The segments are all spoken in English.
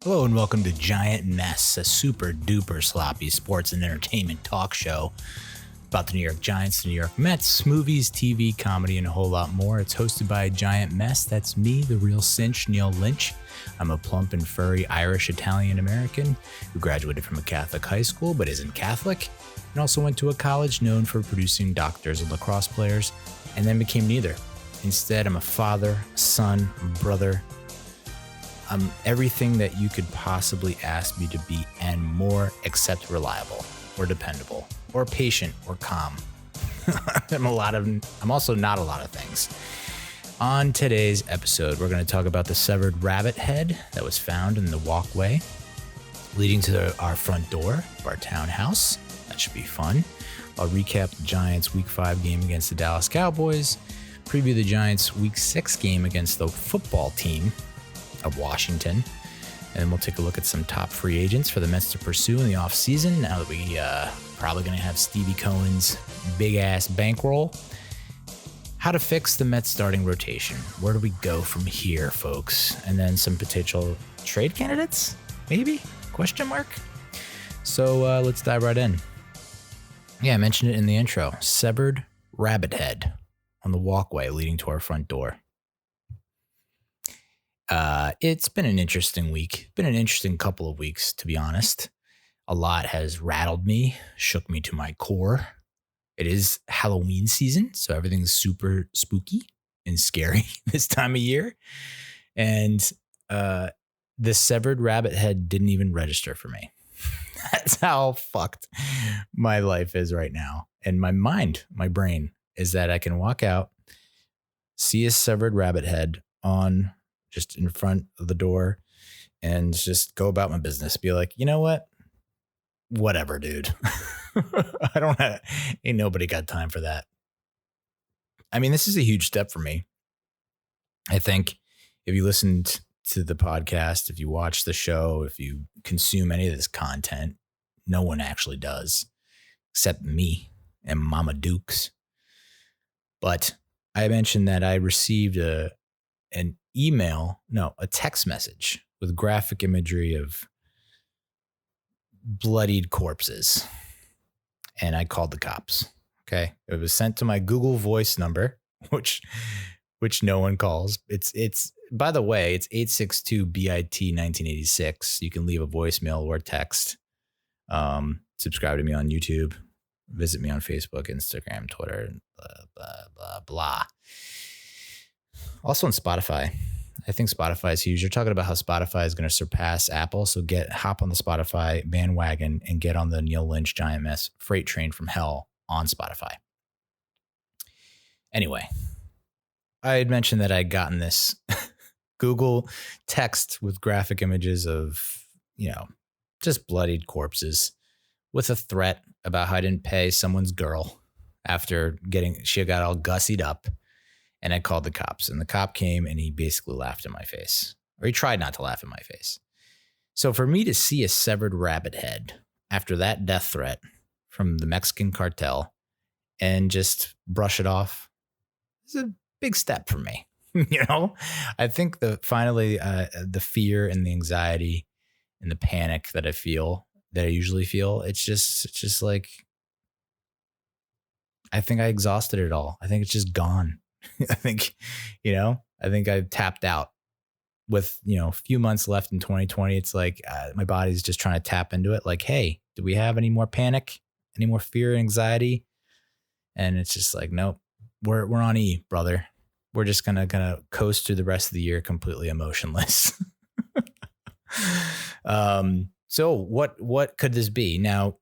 Hello and welcome to Giant Mess, a super duper sloppy sports and entertainment talk show about the New York Giants, the New York Mets, movies, TV, comedy, and a whole lot more. It's hosted by Giant Mess. That's me, the Real Cinch Neal Lynch. I'm a plump and furry Irish Italian American who graduated from a Catholic high school but isn't Catholic, and also went to a college known for producing doctors and lacrosse players, and then became neither. Instead, I'm a father, son, brother. I'm everything that you could possibly ask me to be and more, except reliable or dependable or patient or calm. I'm also not a lot of things. On today's episode, we're going to talk about the severed rabbit head that was found in the walkway leading to our front door of our townhouse. That should be fun. I'll recap the Giants' Week 5 game against the Dallas Cowboys, preview the Giants' Week 6 game against the football team of Washington, and then we'll take a look at some top free agents for the Mets to pursue in the offseason now that we probably going to have Stevie Cohen's big-ass bankroll. How to fix the Mets starting rotation. Where do we go from here, folks? And then some potential trade candidates, maybe? Question mark? So let's dive right in. Yeah, I mentioned it in the intro. Severed rabbit head on the walkway leading to our front door. It's been an interesting week. Been an interesting couple of weeks, to be honest. A lot has rattled me, shook me to my core. It is Halloween season, so everything's super spooky and scary this time of year. And the severed rabbit head didn't even register for me. That's how fucked my life is right now. And my mind, my brain, is that I can walk out, see a severed rabbit head on just in front of the door and just go about my business. Be like, you know what? Whatever, dude. Ain't nobody got time for that. I mean, this is a huge step for me. I think if you listened to the podcast, if you watch the show, if you consume any of this content, no one actually does except me and Mama Dukes. But I mentioned that I received a text message with graphic imagery of bloodied corpses. And I called the cops. Okay. It was sent to my Google Voice number, which no one calls. It's by the way, it's 862-BIT-1986. You can leave a voicemail or text. Subscribe to me on YouTube. Visit me on Facebook, Instagram, Twitter, blah, blah, blah, blah. Also on Spotify. I think Spotify is huge. You're talking about how Spotify is going to surpass Apple. So hop on the Spotify bandwagon and get on the Neal Lynch Giant Mess freight train from hell on Spotify. Anyway, I had mentioned that I'd gotten this Google text with graphic images of, just bloodied corpses with a threat about how I didn't pay someone's girl after she got all gussied up. And I called the cops, and the cop came and he basically laughed in my face, or he tried not to laugh in my face. So for me to see a severed rabbit head after that death threat from the Mexican cartel and just brush it off is a big step for me. I think the fear and the anxiety and the panic that I usually feel, it's just like, I think I exhausted it all. I think it's just gone. I think I've tapped out with, a few months left in 2020. It's like my body's just trying to tap into it. Like, hey, do we have any more panic, any more fear and anxiety? And it's just like, nope, we're on E, brother. We're just going to coast through the rest of the year completely emotionless. So what could this be? Now,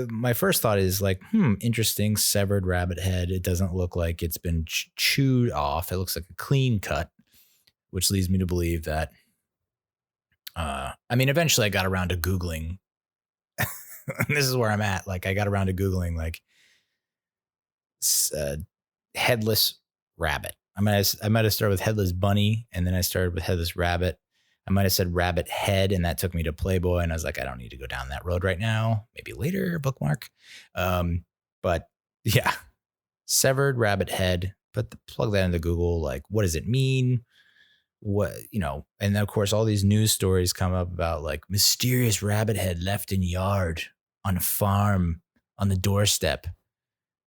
my first thought is like, interesting, severed rabbit head. It doesn't look like it's been chewed off. It looks like a clean cut, which leads me to believe that, eventually I got around to Googling. This is where I'm at. Like I got around to Googling like headless rabbit. I might have started with headless bunny, and then I started with headless rabbit. I might have said rabbit head, and that took me to Playboy, and I was like, I don't need to go down that road right now. Maybe later, bookmark. But yeah, severed rabbit head. Plug that into Google. Like, what does it mean? what, and of course, all these news stories come up about like mysterious rabbit head left in yard on a farm on the doorstep.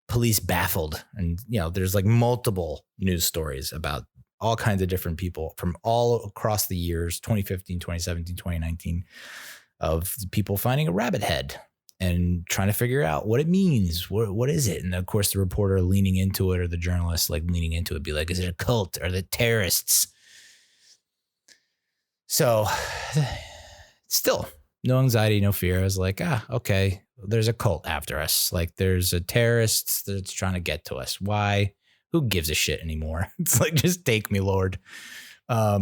Police baffled. And, there's like multiple news stories about all kinds of different people from all across the years, 2015, 2017, 2019, of people finding a rabbit head and trying to figure out what it means. What is it? And of course, the reporter leaning into it, or the journalist like leaning into it, be like, is it a cult? Are they terrorists? So still no anxiety, no fear. I was like, okay, there's a cult after us. Like there's a terrorist that's trying to get to us. Why? Who gives a shit anymore? It's like, just take me, Lord. But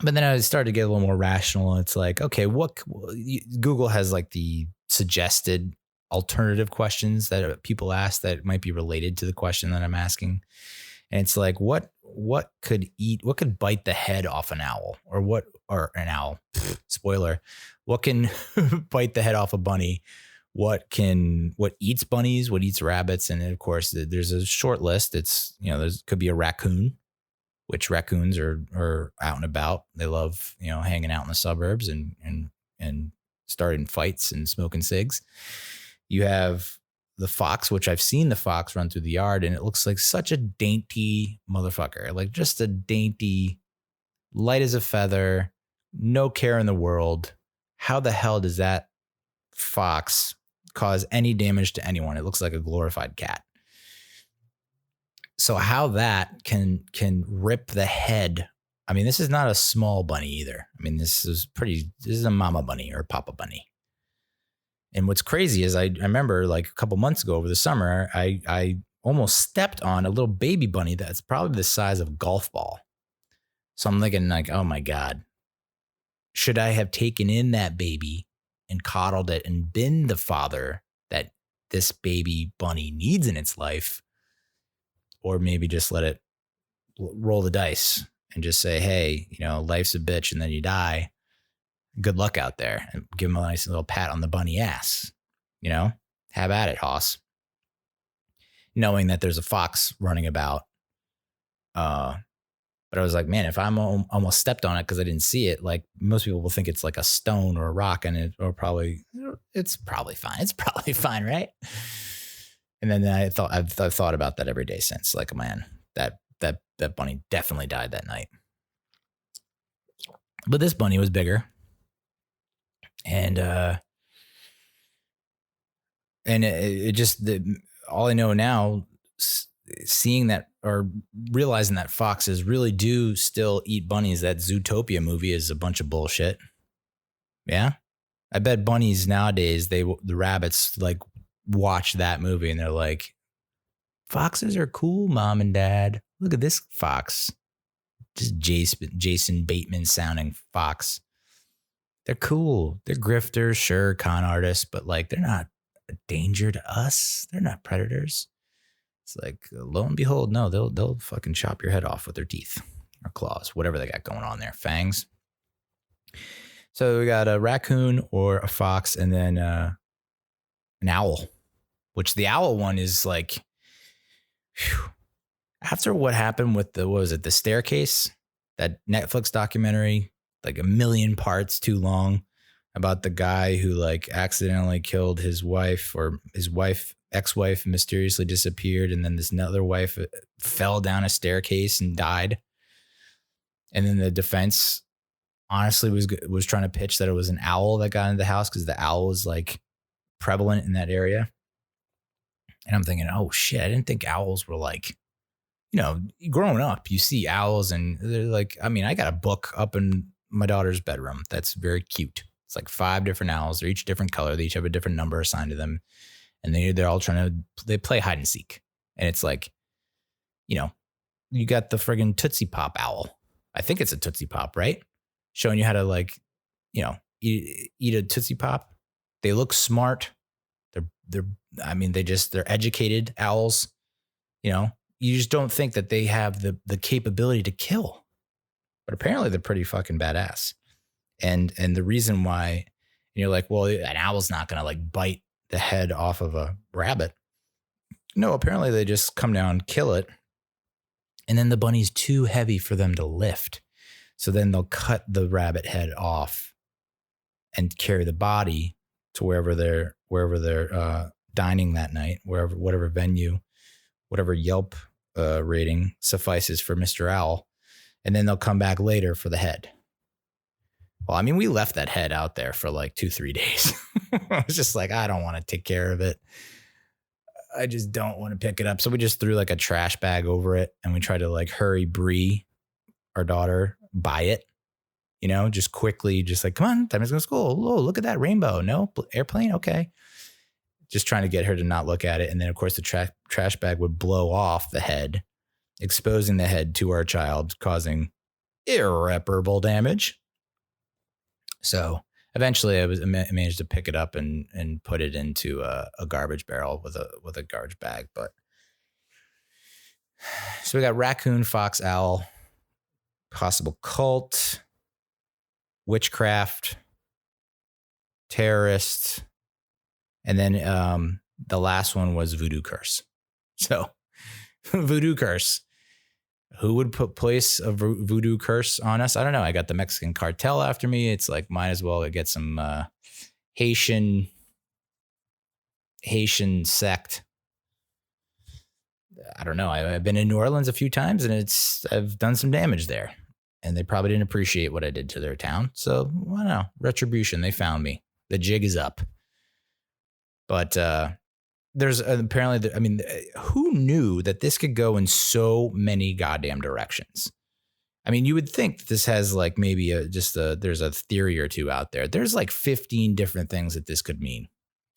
then I started to get a little more rational. It's like, okay, Google has like the suggested alternative questions that people ask that might be related to the question that I'm asking. And it's like, what could bite the head off an owl, or an owl? Spoiler. What can bite the head off a bunny? What eats bunnies? What eats rabbits? And of course, there's a short list. It's, could be a raccoon, which raccoons are out and about. They love, hanging out in the suburbs and starting fights and smoking cigs. You have the fox, which I've seen the fox run through the yard, and it looks like such a dainty motherfucker, like just a dainty, light as a feather, no care in the world. How the hell does that fox cause any damage to anyone? It looks like a glorified cat. So how that can rip the head. I mean, this is not a small bunny either. I mean, this is a mama bunny or papa bunny. And what's crazy is I remember like a couple months ago over the summer, I almost stepped on a little baby bunny that's probably the size of a golf ball. So I'm thinking like, oh my God, should I have taken in that baby and coddled it and been the father that this baby bunny needs in its life? Or maybe just let it roll the dice and just say, hey, life's a bitch and then you die. Good luck out there, and give him a nice little pat on the bunny ass. Have at it, Hoss. Knowing that there's a fox running about. But I was like, man, if I'm almost stepped on it because I didn't see it, like most people will think it's like a stone or a rock, and it's probably fine. It's probably fine, right? And then I've thought about that every day since. Like, man, that bunny definitely died that night. But this bunny was bigger. And it just, all I know now, seeing that or realizing that foxes really do still eat bunnies. That Zootopia movie is a bunch of bullshit. Yeah. I bet bunnies nowadays, the rabbits like watch that movie and they're like, foxes are cool, Mom and Dad. Look at this fox. Just Jason Bateman sounding fox. They're cool. They're grifters, sure, con artists, but like they're not a danger to us. They're not predators. It's like, lo and behold, no, they'll fucking chop your head off with their teeth or claws, whatever they got going on there, fangs. So we got a raccoon or a fox, and then an owl, which the owl one is like, whew. After what happened with the Staircase, that Netflix documentary, like 1 million parts too long, about the guy who like accidentally killed his wife, or his ex-wife mysteriously disappeared. And then this other wife fell down a staircase and died. And then the defense honestly was trying to pitch that it was an owl that got into the house, because the owl was like prevalent in that area. And I'm thinking, oh shit, I didn't think owls were like, growing up, you see owls and they're like, I mean, I got a book up in my daughter's bedroom that's very cute. It's like 5 different owls. They're each different color. They each have a different number assigned to them. And they're all they play hide and seek. And it's like, you got the friggin' Tootsie Pop owl. I think it's a Tootsie Pop, right? Showing you how to like, eat a Tootsie Pop. They look smart. They're educated owls. You just don't think that they have the capability to kill, but apparently they're pretty fucking badass. And the reason why, you're like, well, an owl's not going to like bite the head off of a rabbit. No, apparently they just come down, kill it, And then the bunny's too heavy for them to lift. So then they'll cut the rabbit head off and carry the body to wherever they're dining that night, whatever venue, whatever Yelp rating suffices for Mr. Owl. And then they'll come back later for the head. Well, I mean, we left that head out there for like 2-3 days. I was just like, I don't want to take care of it. I just don't want to pick it up. So we just threw like a trash bag over it, and we tried to like hurry Bree, our daughter, by it. You know, just quickly, just like, come on, time to go to school. Oh, look at that rainbow. No, airplane. Okay. Just trying to get her to not look at it. And then, of course, the trash bag would blow off the head, exposing the head to our child, causing irreparable damage. So eventually I managed to pick it up and put it into a garbage barrel with a garbage bag. But so we got raccoon, fox, owl, possible cult, witchcraft, terrorist, and then the last one was voodoo curse. So voodoo curse. Who would place a voodoo curse on us? I don't know. I got the Mexican cartel after me. It's like, might as well get some Haitian sect. I don't know. I've been in New Orleans a few times, and I've done some damage there, and they probably didn't appreciate what I did to their town. So I don't know. Retribution. They found me. The jig is up. But there's apparently, I mean, who knew that this could go in so many goddamn directions? I mean, you would think that this has like maybe there's a theory or two out there. There's like 15 different things that this could mean.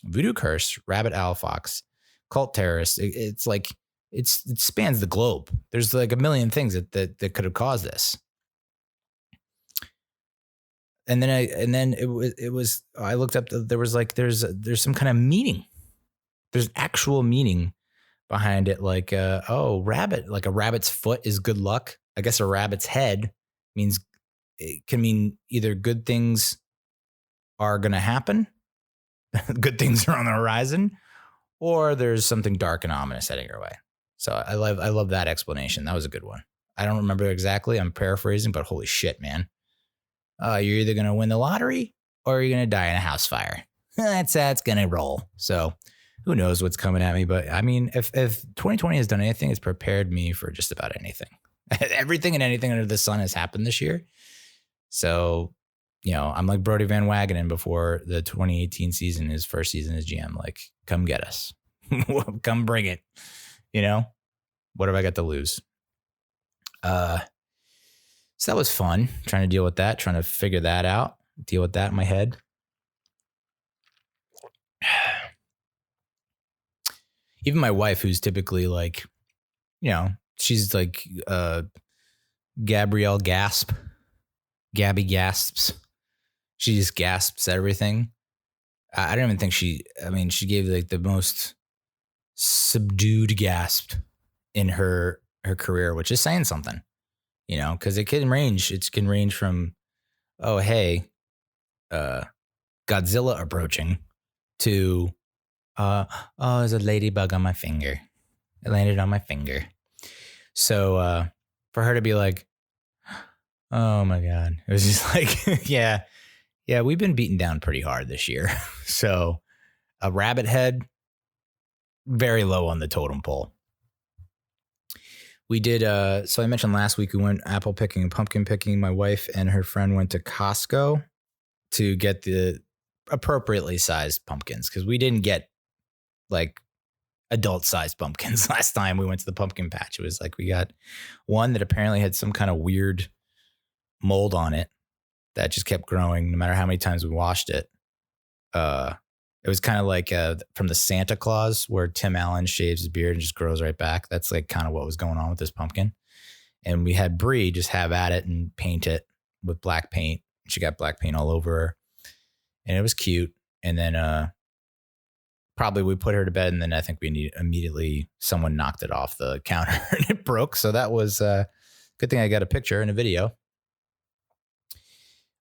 Voodoo curse, rabbit, owl, fox, cult terrorist. It's like, it spans the globe. There's like a million things that could have caused this. And then it was I looked up, there's some kind of meaning. There's actual meaning behind it. Like, rabbit, like a rabbit's foot is good luck. I guess a rabbit's head can mean either good things are going to happen, good things are on the horizon, or there's something dark and ominous heading your way. So I love that explanation. That was a good one. I don't remember exactly. I'm paraphrasing, but holy shit, man. You're either going to win the lottery or you're going to die in a house fire. That's going to roll. So who knows what's coming at me? But I mean, if 2020 has done anything, it's prepared me for just about anything. Everything and anything under the sun has happened this year. So, you know, I'm like Brody Van Wagenen before the 2018 season, his first season as GM. Like, come get us. Come bring it. You know, what have I got to lose? So that was fun, trying to deal with that, trying to figure that out, deal with that in my head. Even my wife, who's typically like, you know, she's like Gabrielle Gasp. Gabby gasps. She just gasps at everything. I don't even think she gave like the most subdued gasp in her career, which is saying something, you know, because it can range from, oh, hey, Godzilla approaching to, there's a ladybug on my finger. It landed on my finger. So for her to be like, oh my God, it was just like, yeah, we've been beaten down pretty hard this year. So a rabbit head, very low on the totem pole. We did, so I mentioned last week we went apple picking and pumpkin picking. My wife and her friend went to Costco to get the appropriately sized pumpkins, because we didn't get like adult sized pumpkins last time we went to the pumpkin patch. It was like we got one that apparently had some kind of weird mold on it that just kept growing no matter how many times we washed it. It was kind of like from the Santa Claus where Tim Allen shaves his beard and just grows right back. That's like kind of what was going on with this pumpkin. And we had Bree just have at it and paint it with black paint. She got black paint all over her, and it was cute. And then probably we put her to bed, and then I think immediately someone knocked it off the counter and it broke. So that was a good thing I got a picture and a video.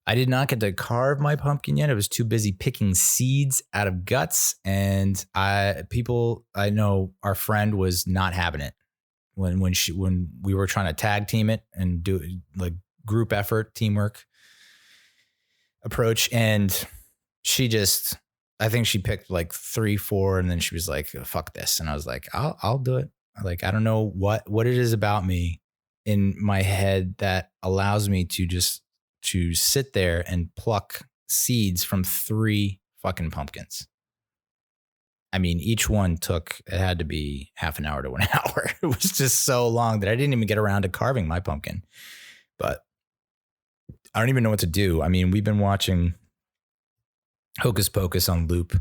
I did not get to carve my pumpkin yet. I was too busy picking seeds out of guts. And I know our friend was not having it. when we were trying to tag team it and do like group effort, teamwork approach. And I think she picked like 3, 4, and then she was like, fuck this. And I was like, I'll do it. Like, I don't know what it is about me in my head that allows me to sit there and pluck seeds from 3 fucking pumpkins. I mean, each one it had to be half an hour to 1 hour. It was just so long that I didn't even get around to carving my pumpkin. But I don't even know what to do. I mean, we've been watching Hocus Pocus on loop.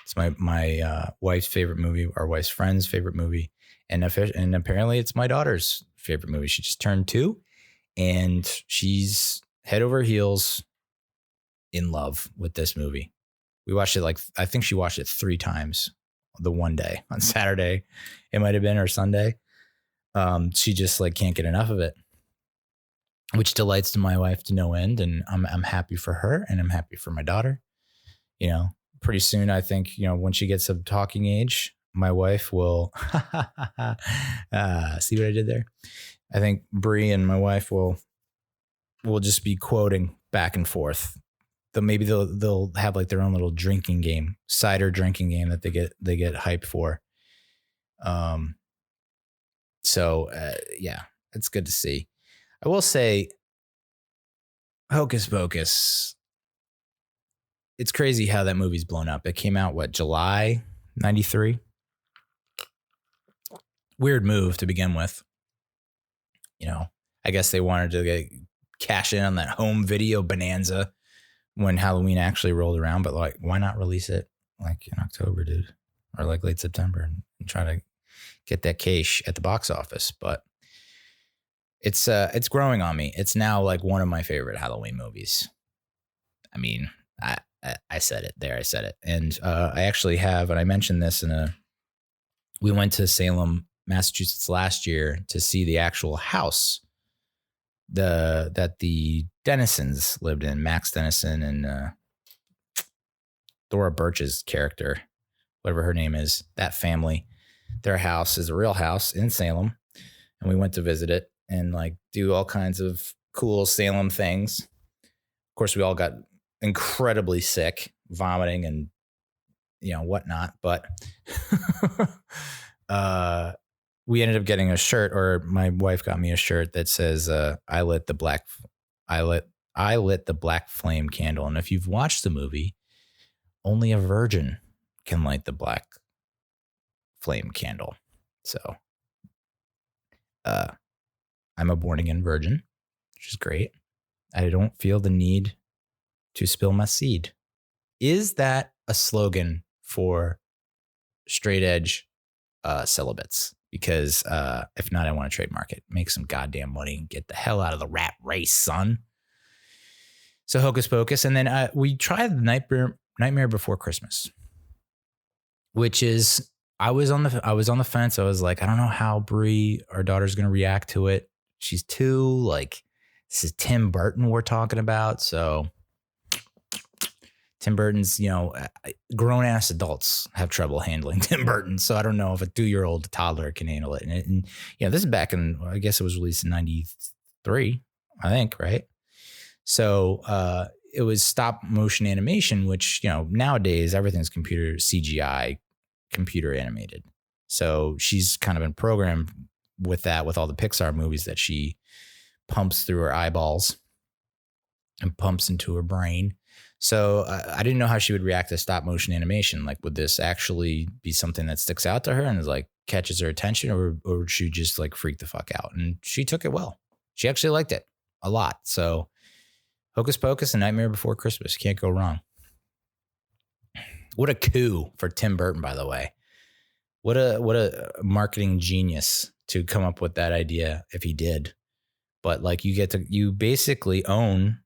It's my wife's favorite movie, our wife's friend's favorite movie. And apparently it's my daughter's favorite movie. She just turned 2 and she's head over heels in love with this movie. We watched it I think she watched it 3 times the one day on Saturday. It might've been, or Sunday. She just like can't get enough of it, which delights to my wife to no end. And I'm happy for her and I'm happy for my daughter. You know, pretty soon, I think, when she gets of talking age, my wife will see what I did there. I think Bree and my wife will just be quoting back and forth. Maybe they'll have like their own little drinking game, cider drinking game that they get hyped for. So yeah, it's good to see. I will say, Hocus Pocus. It's crazy how that movie's blown up. It came out, July 93? Weird move to begin with. I guess they wanted to cash in on that home video bonanza when Halloween actually rolled around. But like, why not release it like in October, dude? Or like late September and try to get that cash at the box office. But it's growing on me. It's now like one of my favorite Halloween movies. I mean, I said it there. I said it. And I actually have, and I mentioned this we went to Salem, Massachusetts last year to see the actual house that the Dennisons lived in, Max Dennison and Thora Birch's character, whatever her name is, that family. Their house is a real house in Salem. And we went to visit it and like do all kinds of cool Salem things. Of course, we all got incredibly sick, vomiting and whatnot, but we ended up getting a shirt, or my wife got me a shirt that says I lit the black flame candle. And if you've watched the movie, only a virgin can light the black flame candle. So I'm a born again virgin, which is great. I don't feel the need to spill my seed. Is that a slogan for straight edge celibates? Because if not, I want to trademark it, make some goddamn money and get the hell out of the rat race, son. So Hocus Pocus. And then we tried the Nightmare Before Christmas, which is, I was on the fence. I was like, I don't know how Bree, our daughter's going to react to it. She's 2, like, this is Tim Burton we're talking about. So Tim Burton's, grown ass adults have trouble handling Tim Burton. So I don't know if a 2-year-old toddler can handle it. And this is back in, I guess it was released in 93, I think, right? So it was stop motion animation, which, nowadays everything's CGI, computer animated. So she's kind of been programmed with that, with all the Pixar movies that she pumps through her eyeballs and pumps into her brain. So I didn't know how she would react to stop motion animation. Like, would this actually be something that sticks out to her and like catches her attention, or would she just like freak the fuck out? And she took it well. She actually liked it a lot. So Hocus Pocus and Nightmare Before Christmas, can't go wrong. What a coup for Tim Burton, by the way. What a marketing genius to come up with that idea, if he did. But like, you basically own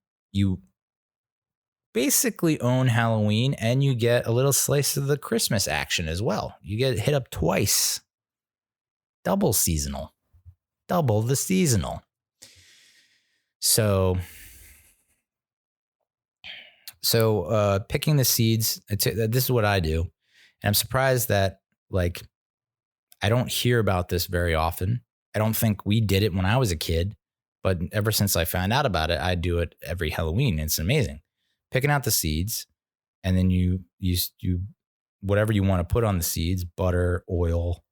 Halloween, and you get a little slice of the Christmas action as well. You get hit up twice. Double the seasonal. So picking the seeds, this is what I do. And I'm surprised that like, I don't hear about this very often. I don't think we did it when I was a kid, but ever since I found out about it, I do it every Halloween. It's amazing. Picking out the seeds, and then you whatever you want to put on the seeds, butter, oil,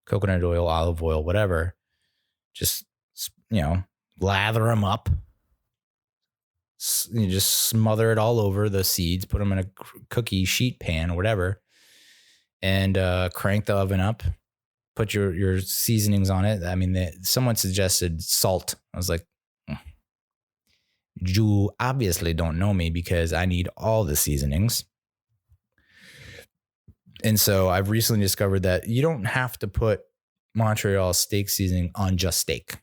coconut oil, olive oil, whatever. Just, lather them up. You just smother it all over the seeds, put them in a cookie sheet pan or whatever, and crank the oven up. Put your seasonings on it. I mean, someone suggested salt. I was like, you obviously don't know me because I need all the seasonings. And so I've recently discovered that you don't have to put Montreal steak seasoning on just steak.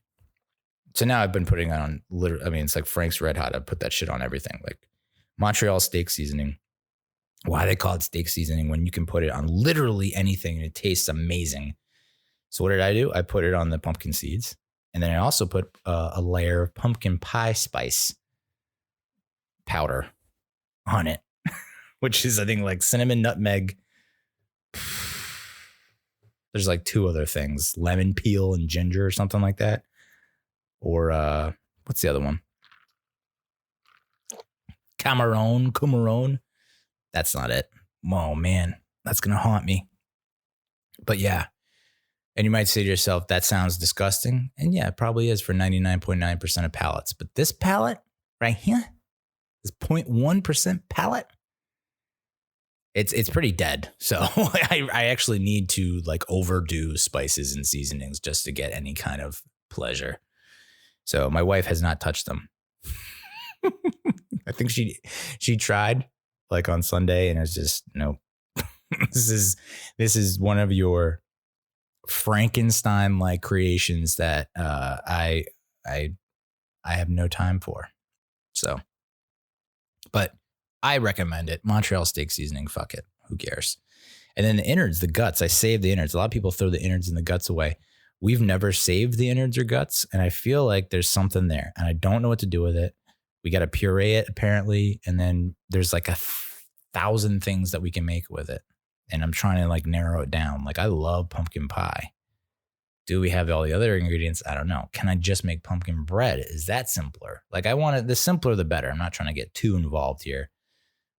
So now I've been putting it on it's like Frank's Red Hot. I put that shit on everything. Like Montreal steak seasoning. Why they call it steak seasoning when you can put it on literally anything and it tastes amazing. So what did I do? I put it on the pumpkin seeds, and then I also put a layer of pumpkin pie spice powder on it, which is, I think, like cinnamon, nutmeg. There's like 2 other things, lemon peel and ginger or something like that. Or what's the other one? Cameron. That's not it. Oh, man, that's going to haunt me. But yeah. And you might say to yourself, that sounds disgusting. And yeah, it probably is for 99.9% of palates. But this palate right here, this 0.1% palate, it's pretty dead. So I actually need to like overdo spices and seasonings just to get any kind of pleasure. So my wife has not touched them. I think she tried like on Sunday, and it's just, no. This is one of your Frankenstein-like creations that I have no time for. So, but I recommend it. Montreal steak seasoning, fuck it. Who cares? And then the innards, the guts, I save the innards. A lot of people throw the innards and the guts away. We've never saved the innards or guts, and I feel like there's something there, and I don't know what to do with it. We got to puree it, apparently, and then there's like 1,000 things that we can make with it. And I'm trying to like narrow it down. Like, I love pumpkin pie. Do we have all the other ingredients? I don't know. Can I just make pumpkin bread? Is that simpler? Like, I want it, the simpler, the better. I'm not trying to get too involved here.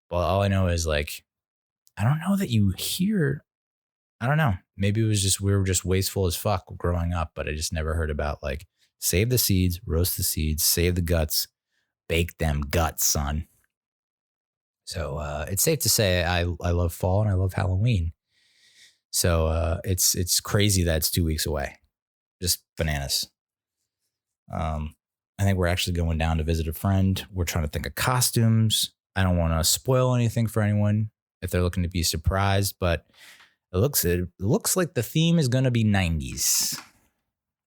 But all I know is like, I don't know that you hear, I don't know. Maybe it was just, we were just wasteful as fuck growing up, but I just never heard about like, save the seeds, roast the seeds, save the guts, bake them guts, son. So it's safe to say I love fall and I love Halloween. So it's crazy that it's 2 weeks away. Just bananas. I think we're actually going down to visit a friend. We're trying to think of costumes. I don't want to spoil anything for anyone if they're looking to be surprised, but it looks like the theme is going to be 90s.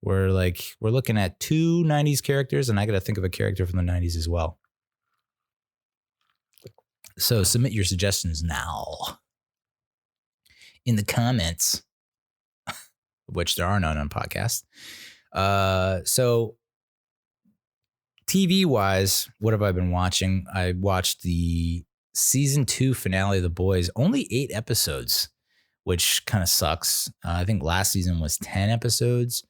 We're looking at 2 90s characters, and I got to think of a character from the 90s as well. So submit your suggestions now in the comments, which there are none on podcast. So TV wise, what have I been watching? I watched the season 2 finale of The Boys, only 8 episodes, which kind of sucks. I think last season was 10 episodes.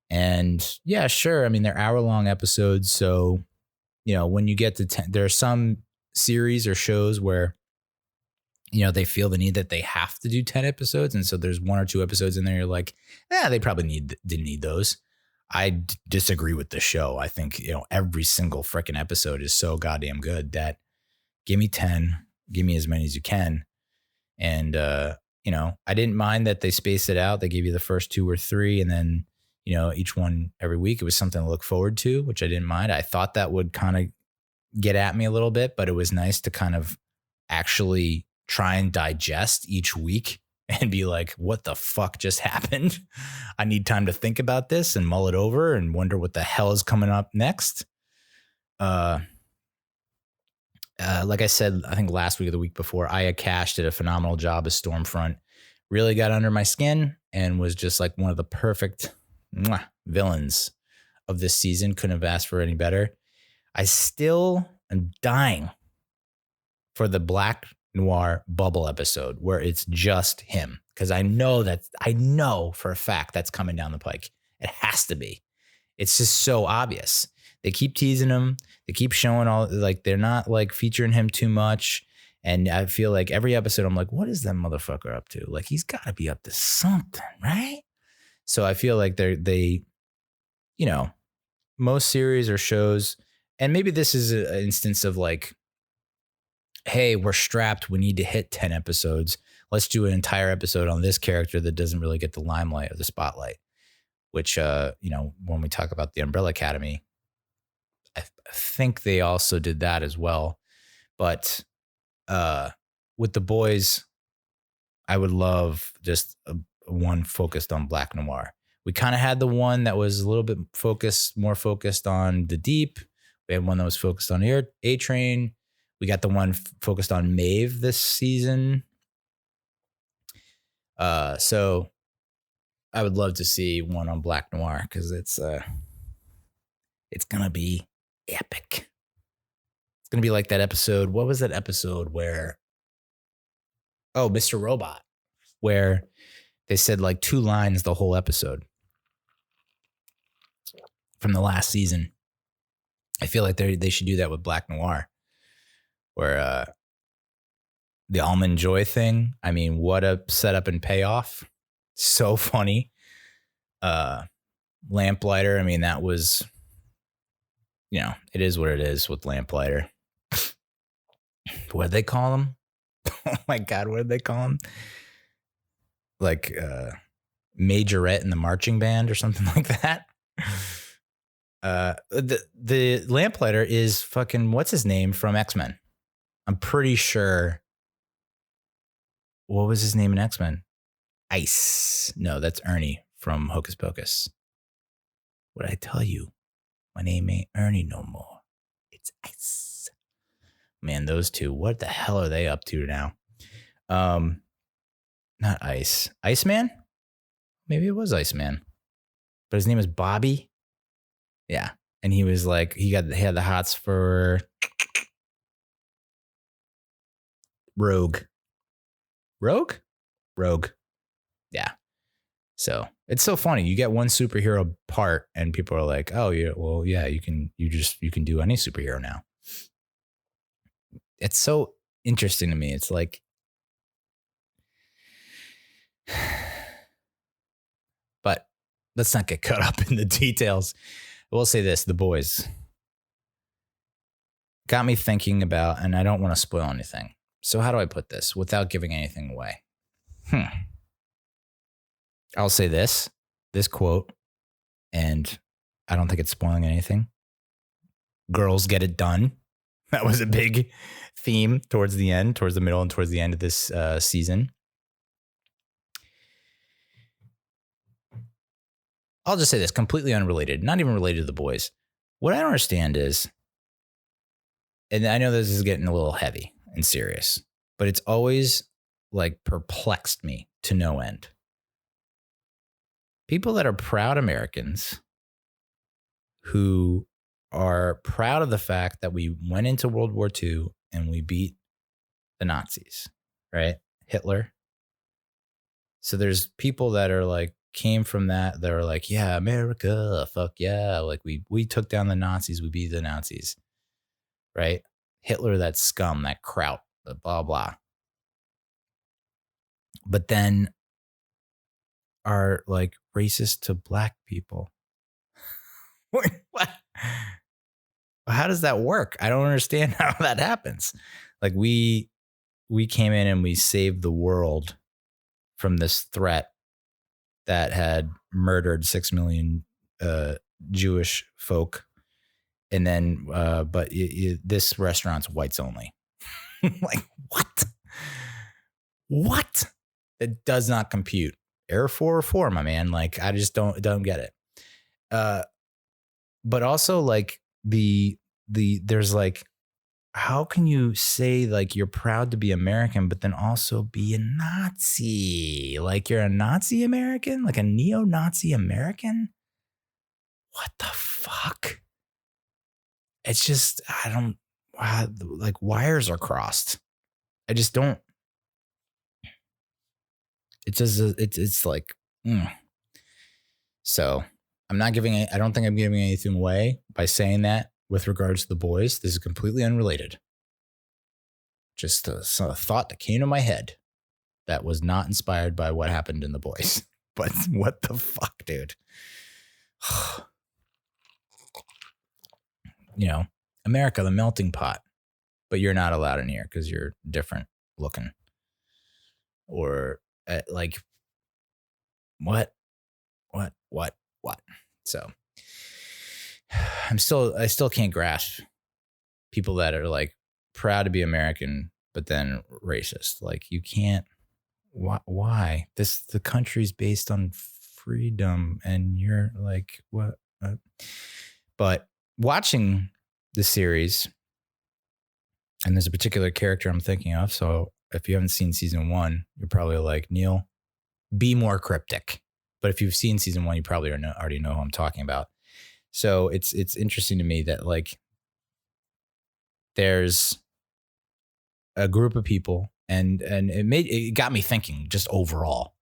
And yeah, sure. I mean, they're hour-long episodes. So, when you get to 10, there are some series or shows where, they feel the need that they have to do 10 episodes. And so there's 1 or 2 episodes in there. You're like, they probably didn't need those. I disagree with the show. I think, every single freaking episode is so goddamn good that give me 10, give me as many as you can. And, I didn't mind that they spaced it out. They gave you the first 2 or 3 and then, each one every week. It was something to look forward to, which I didn't mind. I thought that would kind of get at me a little bit, but it was nice to kind of actually try and digest each week and be like, what the fuck just happened? I need time to think about this and mull it over and wonder what the hell is coming up next. Like I said, I think last week or the week before, Aya Cash did a phenomenal job as Stormfront. Really got under my skin and was just like one of the perfect villains of this season. Couldn't have asked for any better. I still am dying for the Black Noir bubble episode where it's just him. Because I know for a fact that's coming down the pike. It has to be. It's just so obvious. They keep teasing him. They keep showing all, like, they're not like featuring him too much. And I feel like every episode I'm like, what is that motherfucker up to? Like, he's got to be up to something, right? So I feel like they, you know, most series or shows, and maybe this is an instance of like, hey, we're strapped. We need to hit 10 episodes. Let's do an entire episode on this character that doesn't really get the limelight or the spotlight, which, you know, when we talk about the Umbrella Academy, I think they also did that as well. But with the boys, I would love just one focused on Black Noir. We kind of had the one that was a little bit more focused on the Deep. We had one that was focused on A-Train. We got the one focused on Maeve this season. So I would love to see one on Black Noir because it's gonna be epic. It's gonna be like that episode. What was that episode where? Oh, Mr. Robot, where they said like 2 lines the whole episode from the last season. I feel like they should do that with Black Noir, where the Almond Joy thing. I mean, what a setup and payoff. So funny. Lamplighter. I mean, that was, you know, it is what it is with Lamplighter. What did they call him? Oh my God, what did they call him? Like Majorette in the marching band or something like that. The Lamplighter is fucking, what's his name from X-Men? I'm pretty sure. What was his name in X-Men? Ice. No, that's Ernie from Hocus Pocus. What did I tell you? My name ain't Ernie no more. It's Ice. Man, those two, what the hell are they up to now? Not Ice. Iceman? Maybe it was Iceman. But his name is Bobby. Yeah. And he was like, he had the hots for Rogue. Rogue? Yeah. So it's so funny. You get one superhero part and people are like, oh yeah, well, yeah, you can do any superhero now. It's so interesting to me. It's like, but let's not get caught up in the details. I will say this, the boys got me thinking about, and I don't want to spoil anything. So how do I put this without giving anything away? I'll say this quote, and I don't think it's spoiling anything. Girls get it done. That was a big theme towards the middle and towards the end of this season. I'll just say this, completely unrelated, not even related to the boys. What I don't understand is, and I know this is getting a little heavy and serious, but it's always like perplexed me to no end. People that are proud Americans who are proud of the fact that we went into World War II and we beat the Nazis, right? Hitler. So there's people that are like, came from that. They're like, yeah, America, fuck yeah. Like we took down the Nazis. We beat the Nazis, right? Hitler, that scum, that kraut, blah, blah. But then are like racist to black people. What? How does that work? I don't understand how that happens. Like we came in and we saved the world from this threat that had murdered 6 million Jewish folk. And then, but this restaurant's whites only. Like, what? What? It does not compute. Error 404, my man. Like, I just don't get it. But also like there's like, how can you say like you're proud to be American, but then also be a Nazi? Like you're a Nazi American, like a neo-Nazi American? What the fuck? It's just, like wires are crossed. I just don't. It's just, it's like, So I don't think I'm giving anything away by saying that with regards to The Boys. This is completely unrelated. Just a thought that came to my head that was not inspired by what happened in The Boys. But what the fuck, dude? America, the melting pot. But you're not allowed in here because you're different looking. Or what? So I still can't grasp people that are like proud to be American, but then racist. Like you can't. Why? The country's based on freedom, and you're like what? But watching the series, and there's a particular character I'm thinking of. So if you haven't seen season 1, you're probably like, Neal, be more cryptic. But if you've seen season 1, you probably already know who I'm talking about. So it's interesting to me that like there's a group of people, and it got me thinking just overall.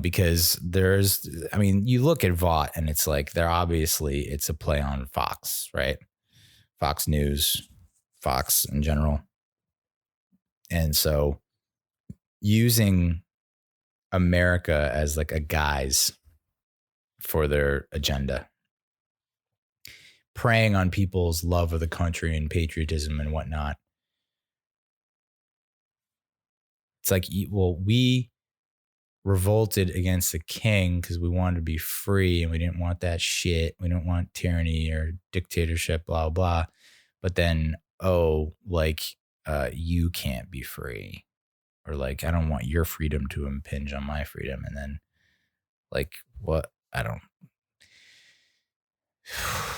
Because you look at Vought and it's like it's a play on Fox, right? Fox News, Fox in general. And so using America as like a guise for their agenda, preying on people's love of the country and patriotism and whatnot. It's like, well, we revolted against the king because we wanted to be free and we didn't want that shit. We don't want tyranny or dictatorship, blah, blah. But then, you can't be free. Or like, I don't want your freedom to impinge on my freedom. And then like, what?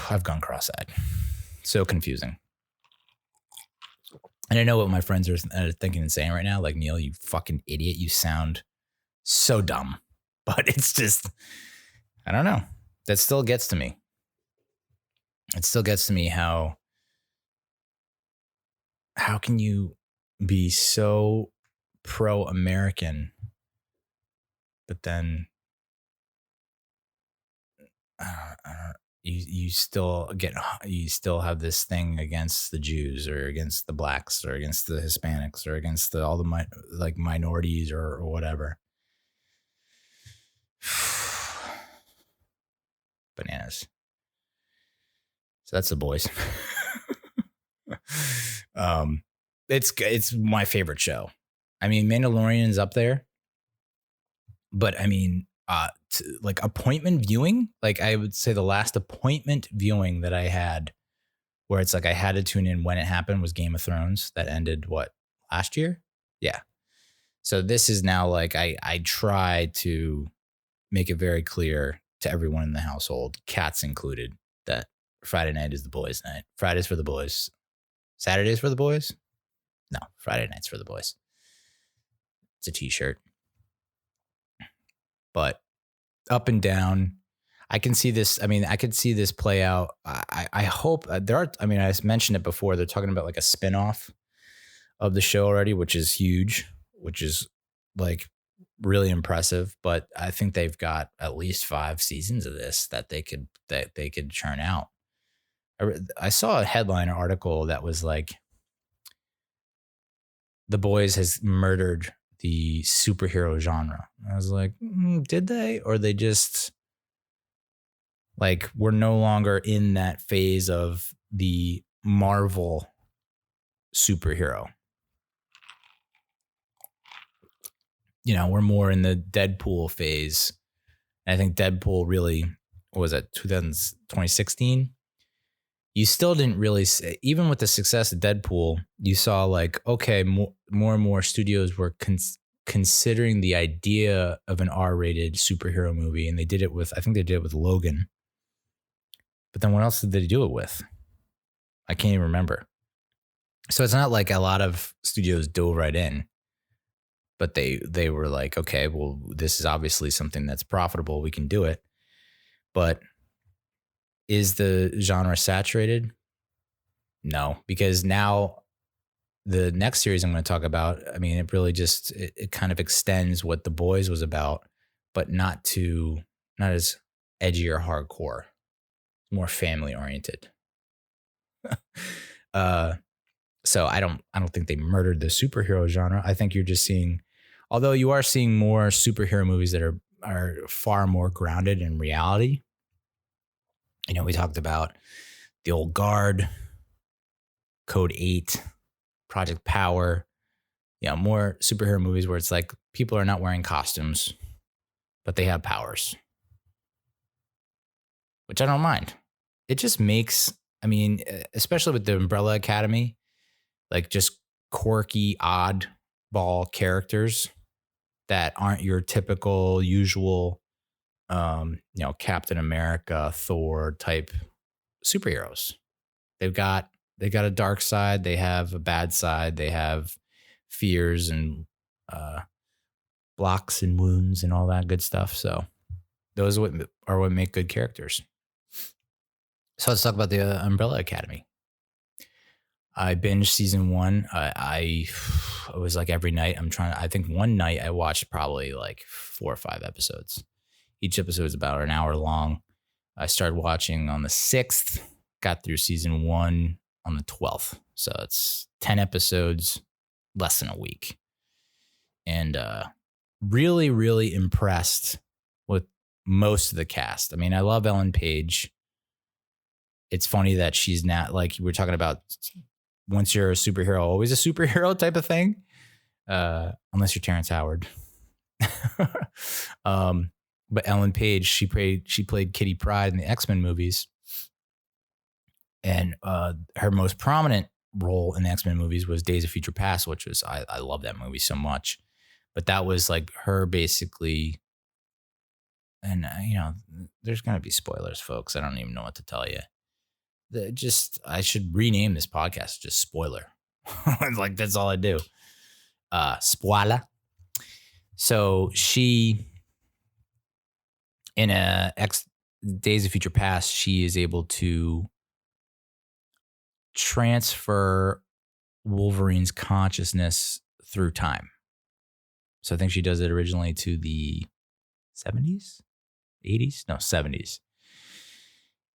I've gone cross-eyed. So confusing. And I know what my friends are thinking and saying right now. Like, Neal, you fucking idiot. You sound so dumb. But it's just, I don't know. That still gets to me. It still gets to me how can you be so pro-American, but then you still have this thing against the Jews or against the blacks or against the Hispanics or against all the minorities or whatever. Bananas. So that's The Boys. It's my favorite show. I mean, Mandalorian's up there, but I mean, like appointment viewing, like I would say the last appointment viewing that I had where it's like I had to tune in when it happened was Game of Thrones. That ended last year? Yeah. So this is now like I try to make it very clear to everyone in the household, cats included, that Friday night is the boys' night. Friday's for the boys. Saturday's for the boys? No, Friday night's for the boys. It's a t-shirt. But up and down, I can see this. I mean, I could see this play out. I hope there are. I mean, I mentioned it before. They're talking about like a spinoff of the show already, which is huge, which is like really impressive. But I think they've got at least 5 seasons of this that they could churn out. I saw a headline article that was like, The Boys has murdered the superhero genre. I was like, did they? Or they just like, we're no longer in that phase of the Marvel superhero. We're more in the Deadpool phase. And I think Deadpool really, what was that, 2016? You still didn't really say, even with the success of Deadpool, you saw like, okay, more and more studios were considering the idea of an R-rated superhero movie. And I think they did it with Logan. But then what else did they do it with? I can't even remember. So it's not like a lot of studios dove right in, but they were like, okay, well, this is obviously something that's profitable. We can do it. But is the genre saturated? No, because now the next series I'm going to talk about, I mean, it really just, it kind of extends what The Boys was about, but not as edgier hardcore, more family oriented. So I don't think they murdered the superhero genre. I think you're just seeing, although you are seeing more superhero movies that are far more grounded in reality. We talked about The Old Guard, Code 8, Project Power, more superhero movies where it's like people are not wearing costumes, but they have powers, which I don't mind. It just makes, especially with the Umbrella Academy, like just quirky, oddball characters that aren't your typical, usual, Captain America, Thor type superheroes. They got a dark side. They have a bad side. They have fears and blocks and wounds and all that good stuff. So those are what make good characters. So let's talk about the Umbrella Academy. I binged season 1. It was like every night. I think one night I watched probably like 4 or 5 episodes. Each episode is about an hour long. I started watching on the 6th, got through season 1 on the 12th. So it's 10 episodes, less than a week. And really, really impressed with most of the cast. I love Ellen Page. It's funny that she's not, like we're talking about, once you're a superhero, always a superhero type of thing. Unless you're Terrence Howard. But Ellen Page, she played Kitty Pryde in the X-Men movies. And her most prominent role in the X-Men movies was Days of Future Past, which was, I love that movie so much. But that was like her basically, and there's going to be spoilers, folks. I don't even know what to tell you. I should rename this podcast just Spoiler. Like that's all I do. Spoiler. So she, in Days of Future Past, she is able to transfer Wolverine's consciousness through time. So I think she does it originally to the 70s, 80s, no 70s.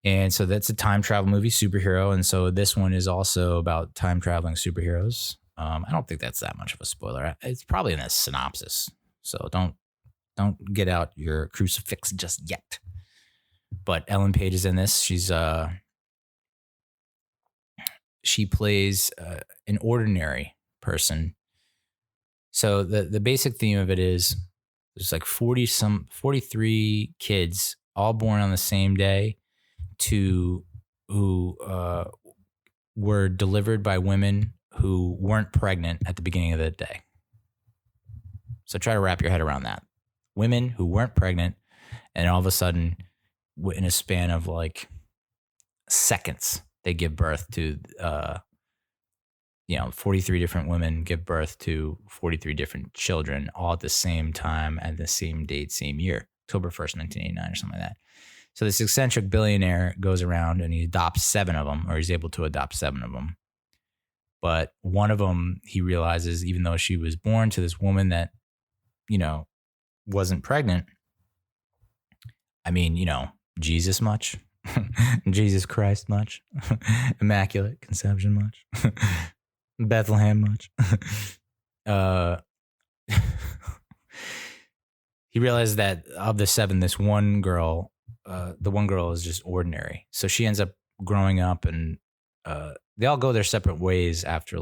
And so that's a time travel movie, superhero. And so this one is also about time traveling superheroes. I don't think that's that much of a spoiler. It's probably in the synopsis. So don't get out your crucifix just yet. But Ellen Page is in this. She plays an ordinary person. So the basic theme of it is there's like 43 kids all born on the same day who were delivered by women who weren't pregnant at the beginning of the day. So try to wrap your head around that. Women who weren't pregnant, and all of a sudden, in a span of like seconds, they give birth to 43 different women give birth to 43 different children, all at the same time, at the same date, same year, October 1st, 1989 or something like that. So this eccentric billionaire goes around and he adopts 7 of them, or he's able to adopt 7 of them. But one of them, he realizes, even though she was born to this woman that, wasn't pregnant, Jesus much, Jesus Christ much, Immaculate Conception much, Bethlehem much. He realized that of the 7, this one girl, the one girl is just ordinary. So she ends up growing up, and they all go their separate ways after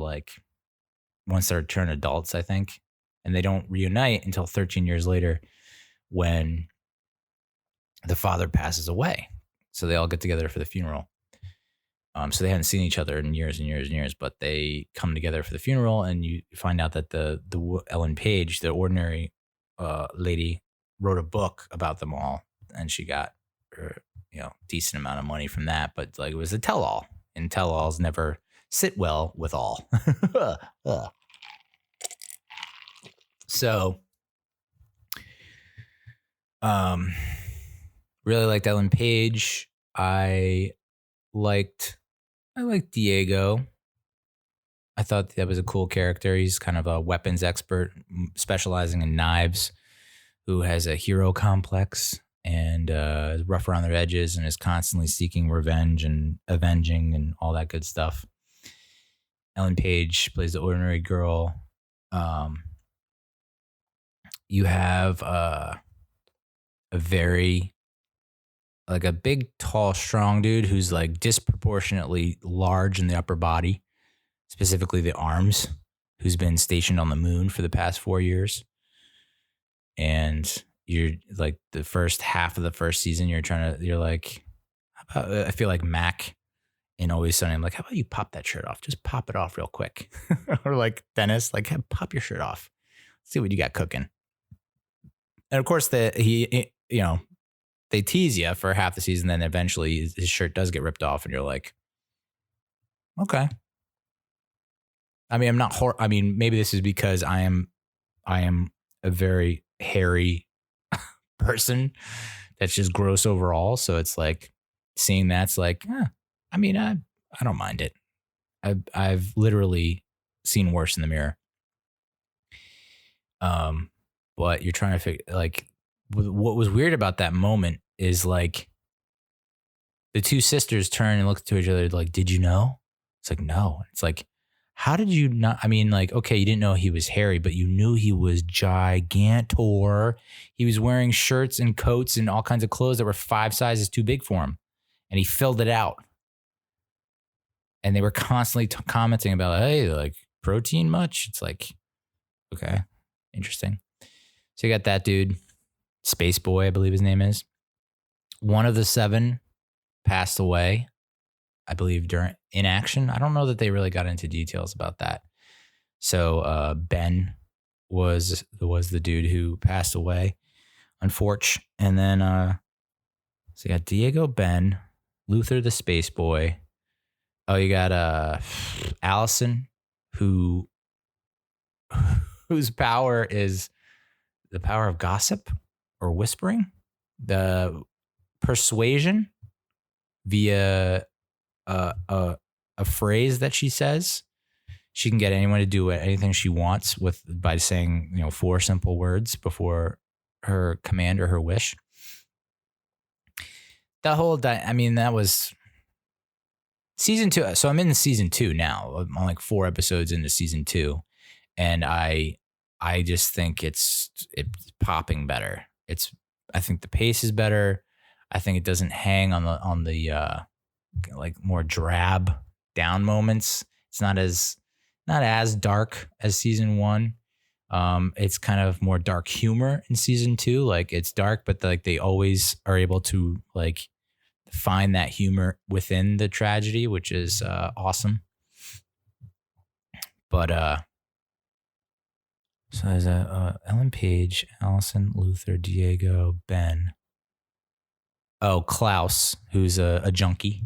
once they're turned adults, I think. And they don't reunite until 13 years later when the father passes away. So they all get together for the funeral. So they hadn't seen each other in years and years and years, but they come together for the funeral, and you find out that the Ellen Page, the ordinary lady, wrote a book about them all, and she got decent amount of money from that. But it was a tell-all, and tell-alls never sit well with all. So, really liked Ellen Page. I liked Diego. I thought that was a cool character. He's kind of a weapons expert, specializing in knives, who has a hero complex. and rough around their edges and is constantly seeking revenge and avenging and all that good stuff. Ellen Page plays the ordinary girl. You have a very, like a big, tall, strong dude who's like disproportionately large in the upper body, specifically the arms, who's been stationed on the moon for the past 4 years. And you're like the first half of the first season, you're like, how about, I feel like Mac in Always Sunny. I'm like, how about you pop that shirt off? Just pop it off real quick. Or like Dennis, like, hey, pop your shirt off. Let's see what you got cooking. And of course, they tease you for half the season. Then eventually his shirt does get ripped off and you're like, okay. I mean, maybe this is because I am a very hairy person that's just gross overall. So it's like seeing that's like, I don't mind it. I've literally seen worse in the mirror. But you're trying to figure, like, what was weird about that moment is like the two sisters turn and look to each other like, did you know? It's like, no. It's like, how did you not? I mean, like, okay, you didn't know he was hairy, but you knew he was gigantor. He was wearing shirts and coats and all kinds of clothes that were 5 sizes too big for him. And he filled it out. And they were constantly commenting about, hey, like, protein much? It's like, okay, interesting. So you got that dude, Space Boy, I believe his name is. One of the 7 passed away, I believe, during inaction. I don't know that they really got into details about that. So Ben was the dude who passed away, unfortunately. And then so you got Diego, Ben, Luther the Space Boy. Oh, you got Allison, whose power is the power of gossip or whispering, the persuasion via a phrase that she says. She can get anyone to do anything she wants by saying 4 simple words before her command or her wish. That whole that was season 2. So I'm in season 2 now. I'm like 4 episodes into season 2, and I just think it's popping better. I think the pace is better. I think it doesn't hang on the like more drab down moments. It's not as dark as season 1. It's kind of more dark humor in season 2. Like, it's dark, but like they always are able to like find that humor within the tragedy, which is awesome. But so there's Ellen Page, Allison, Luther, Diego, Ben. Oh, Klaus, who's a junkie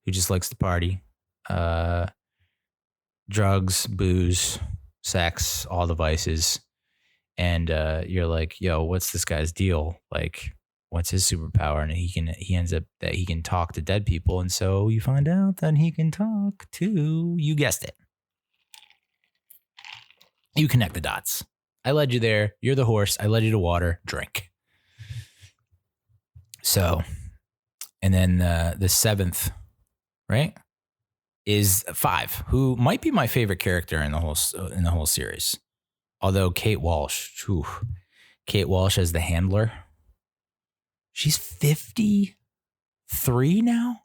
who just likes to party. Drugs, booze, sex, all the vices. And you're like, yo, what's this guy's deal? Like, what's his superpower? And he ends up that he can talk to dead people. And so you find out that he can talk to, you guessed it, you connect the dots. I led you there. You're the horse. I led you to water. Drink. So, and then the 7th, right, is 5, who might be my favorite character in the whole series. Although Kate Walsh as the handler, she's 53 now.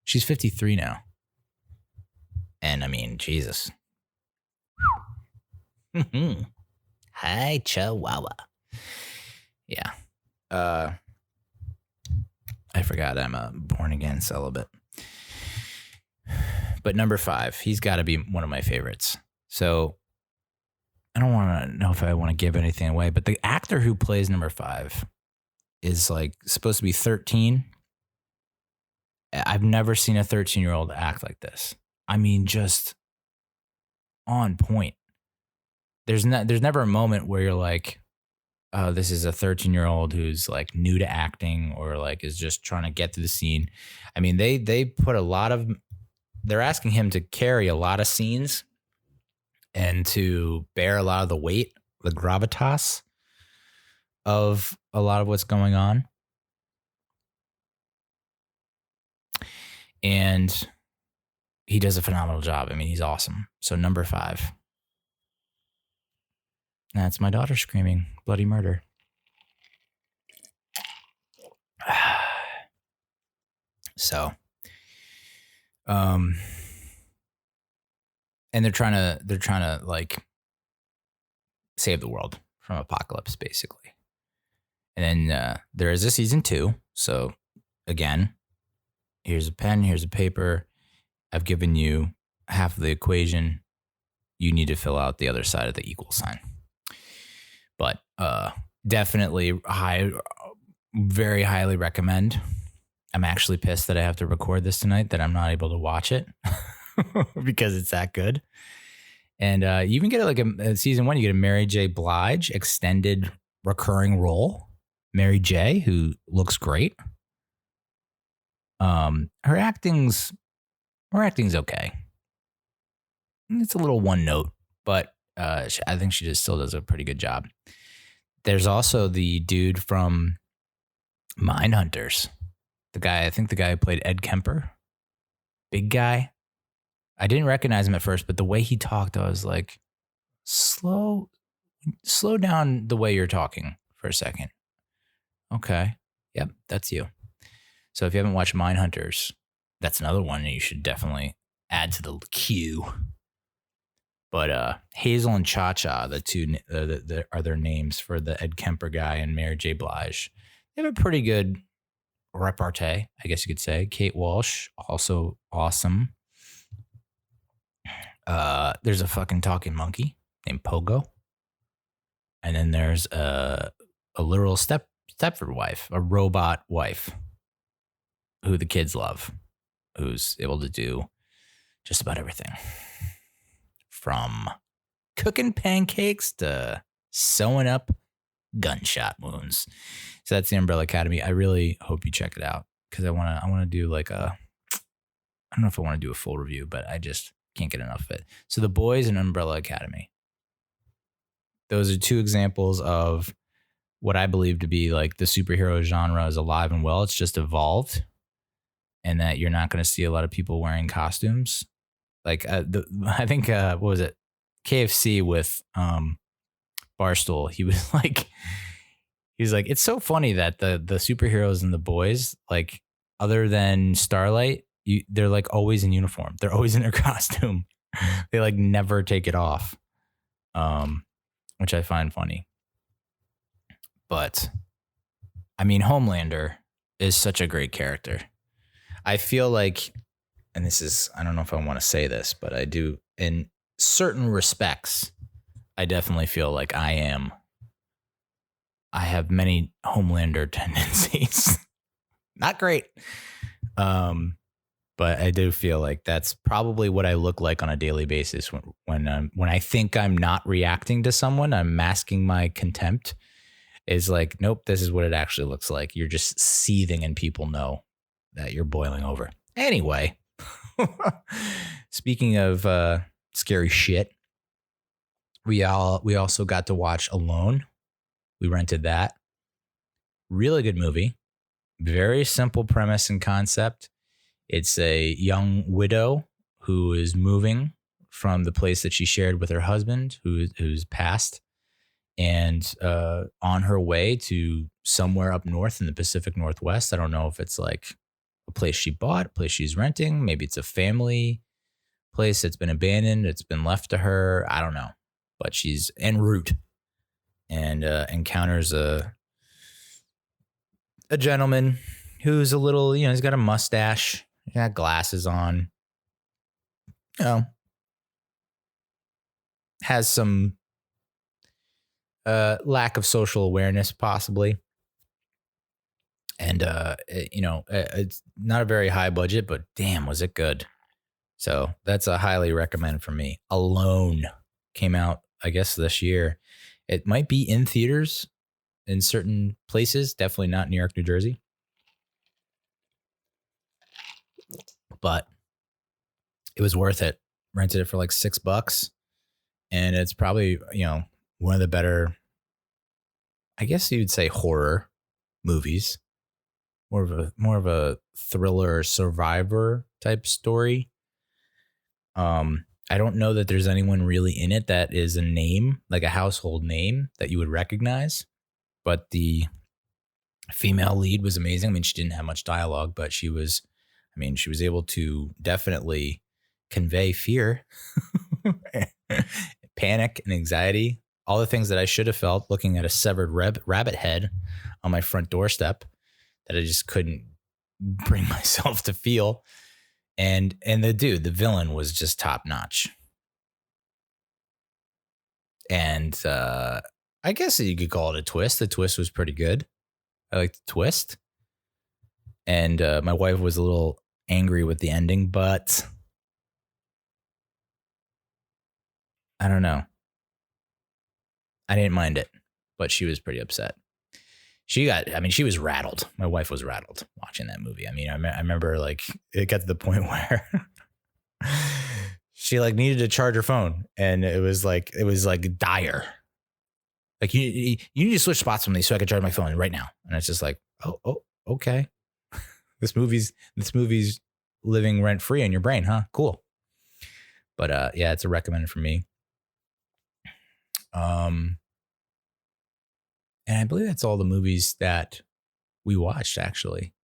She's 53 now, and I mean, Jesus. Hi, Chihuahua. Yeah. I forgot I'm a born-again celibate. But number 5, he's got to be one of my favorites. So I don't want to know if I want to give anything away, but the actor who plays number 5 is like supposed to be 13. I've never seen a 13-year-old act like this. I mean, just on point. There's never a moment where you're like, oh, this is a 13-year-old who's like new to acting or like is just trying to get through the scene. I mean, they put they're asking him to carry a lot of scenes and to bear a lot of the weight, the gravitas of a lot of what's going on. And he does a phenomenal job. I mean, he's awesome. So number 5. That's my daughter screaming bloody murder. So, and they're trying to like save the world from apocalypse, basically. And then there is a season 2. So again, here's a pen, here's a paper. I've given you half of the equation. You need to fill out the other side of the equal sign. But definitely very highly recommend. I'm actually pissed that I have to record this tonight, that I'm not able to watch it because it's that good. And you even get it like a season 1, you get a Mary J. Blige extended recurring role. Mary J., who looks great. Her acting's okay. It's a little one note, but I think she just still does a pretty good job. There's also the dude from Mindhunters. The guy who played Ed Kemper. Big guy. I didn't recognize him at first, but the way he talked, I was like, slow down the way you're talking for a second. Okay. Yep, that's you. So if you haven't watched Mindhunters, that's another one that you should definitely add to the queue. But Hazel and Cha-Cha, the two are their names for the Ed Kemper guy and Mary J. Blige. They have a pretty good repartee, I guess you could say. Kate Walsh, also awesome. There's a fucking talking monkey named Pogo. And then there's a literal Stepford wife, a robot wife who the kids love, who's able to do just about everything. From cooking pancakes to sewing up gunshot wounds. So that's the Umbrella Academy. I really hope you check it out because I want to do like I don't know if I want to do a full review, but I just can't get enough of it. So The Boys and Umbrella Academy. Those are 2 examples of what I believe to be like the superhero genre is alive and well. It's just evolved, and that you're not going to see a lot of people wearing costumes. Like I think what was it? KFC with Barstool. He was like, it's so funny that the superheroes and the boys, like other than Starlight, they're like always in uniform. They're always in their costume. They like never take it off, which I find funny. But I mean, Homelander is such a great character. I feel like, and this is, I don't know if I want to say this, but I do, in certain respects, I definitely feel like I have many Homelander tendencies. Not great. But I do feel like that's probably what I look like on a daily basis when I think I'm not reacting to someone, I'm masking my contempt. Is like, nope, this is what it actually looks like. You're just seething and people know that you're boiling over. Anyway, speaking of scary shit, we also got to watch Alone. We rented that. Really good movie. Very simple premise and concept. It's a young widow who is moving from the place that she shared with her husband, who's passed, and on her way to somewhere up north in the Pacific Northwest. I don't know if it's like a place she bought, a place she's renting. Maybe it's a family place that's been abandoned. It's been left to her. I don't know. But she's en route and encounters a gentleman who's a little, he's got a mustache, he's got glasses on, has some lack of social awareness possibly. And, it's not a very high budget, but damn, was it good. So that's a highly recommend for me. Alone came out, I guess, this year. It might be in theaters in certain places, definitely not New York, New Jersey. But it was worth it. Rented it for like $6. And it's probably, one of the better, I guess you'd say, horror movies. more of a thriller survivor type story. I don't know that there's anyone really in it that is a name, like a household name that you would recognize, but the female lead was amazing. I mean, she didn't have much dialogue, but she was able to definitely convey fear, panic, and anxiety, all the things that I should have felt looking at a severed rabbit head on my front doorstep that I just couldn't bring myself to feel. And the villain was just top notch. And I guess you could call it a twist. The twist was pretty good. I liked the twist. And my wife was a little angry with the ending, but I don't know. I didn't mind it, but she was pretty upset. She was rattled. My wife was rattled watching that movie. I mean, I remember like it got to the point where she like needed to charge her phone, and it was like dire. Like you need to switch spots with me so I can charge my phone right now. And it's just like, oh, okay. This movie's living rent free in your brain, huh? Cool. But yeah, it's a recommended for me. And I believe that's all the movies that we watched, actually.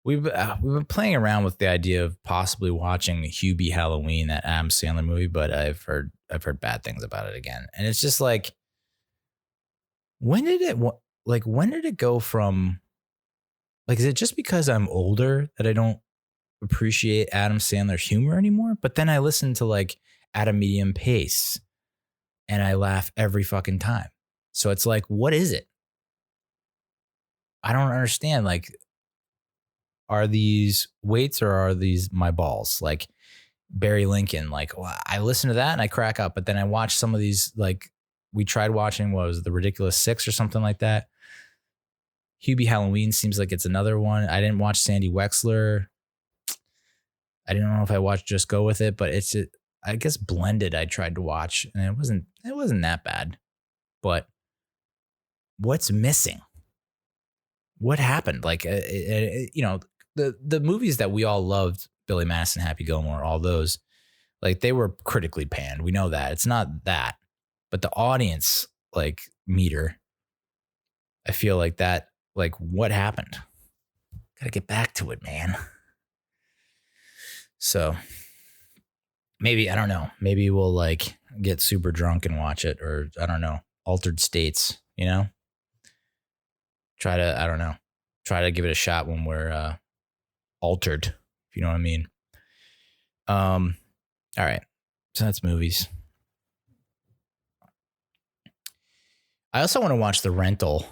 We've been playing around with the idea of possibly watching Hubie Halloween, that Adam Sandler movie, but I've heard bad things about it again. And it's just like, when did it go from, like, is it just because I'm older that I don't appreciate Adam Sandler's humor anymore? But then I listen to like At a Medium Pace and I laugh every fucking time. So it's like, what is it? I don't understand. Like, are these weights or are these my balls? Like Barry Lincoln, like, well, I listen to that and I crack up, but then I watch some of these, like we tried watching, what was it, The Ridiculous Six or something like that. Hubie Halloween seems like it's another one. I didn't watch Sandy Wexler. I didn't know if I watched Just Go With It, but I guess Blended I tried to watch and it wasn't that bad. But what's missing? What happened? Like, the movies that we all loved, Billy Madison, Happy Gilmore, all those, like they were critically panned. We know that. It's not that, but the audience like meter, I feel like that, like what happened? Gotta get back to it, man. So maybe, I don't know, maybe we'll like get super drunk and watch it, or I don't know, Altered States, try to give it a shot when we're altered, if you know what I mean. All right. So that's movies. I also want to watch The Rental,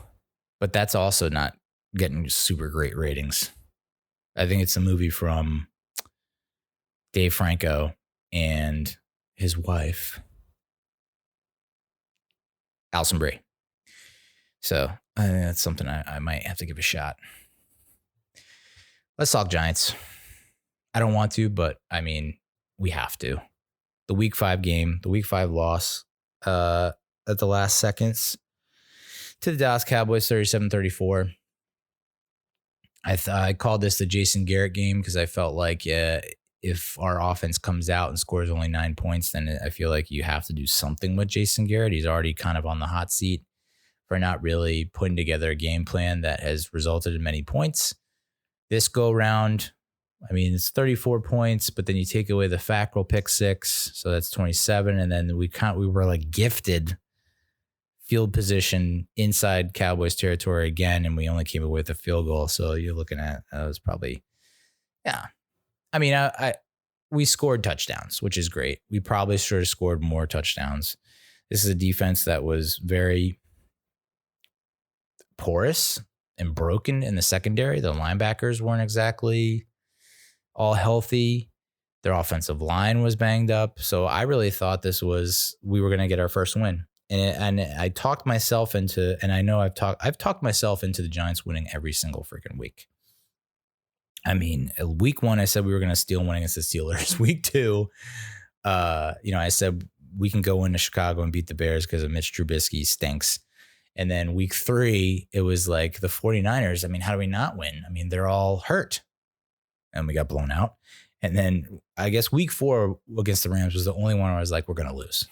but that's also not getting super great ratings. I think it's a movie from Dave Franco and his wife, Alison Brie. So I think that's something I might have to give a shot. Let's talk Giants. I don't want to, but I mean, we have to. The Week 5 game, the Week 5 loss at the last seconds to the Dallas Cowboys, 37-34. I called this the Jason Garrett game because I felt like if our offense comes out and scores only 9 points, then I feel like you have to do something with Jason Garrett. He's already kind of on the hot seat for not really putting together a game plan that has resulted in many points. This go round, I mean, it's 34 points, but then you take away the Fackrell pick six, so that's 27, and then we were like gifted field position inside Cowboys territory again, and we only came away with a field goal. So you're looking at it was probably, yeah. I mean, we scored touchdowns, which is great. We probably should have scored more touchdowns. This is a defense that was very porous and broken in the secondary. The linebackers weren't exactly all healthy. Their offensive line was banged up. So I really thought we were going to get our first win. And I talked myself into, and I know I've talked myself into the Giants winning every single freaking week. I mean, week 1, I said we were going to steal one against the Steelers. Week 2, I said we can go into Chicago and beat the Bears because of Mitch Trubisky stinks. And then week 3, it was like the 49ers. I mean, how do we not win? I mean, they're all hurt. And we got blown out. And then I guess week 4 against the Rams was the only one where I was like, we're going to lose.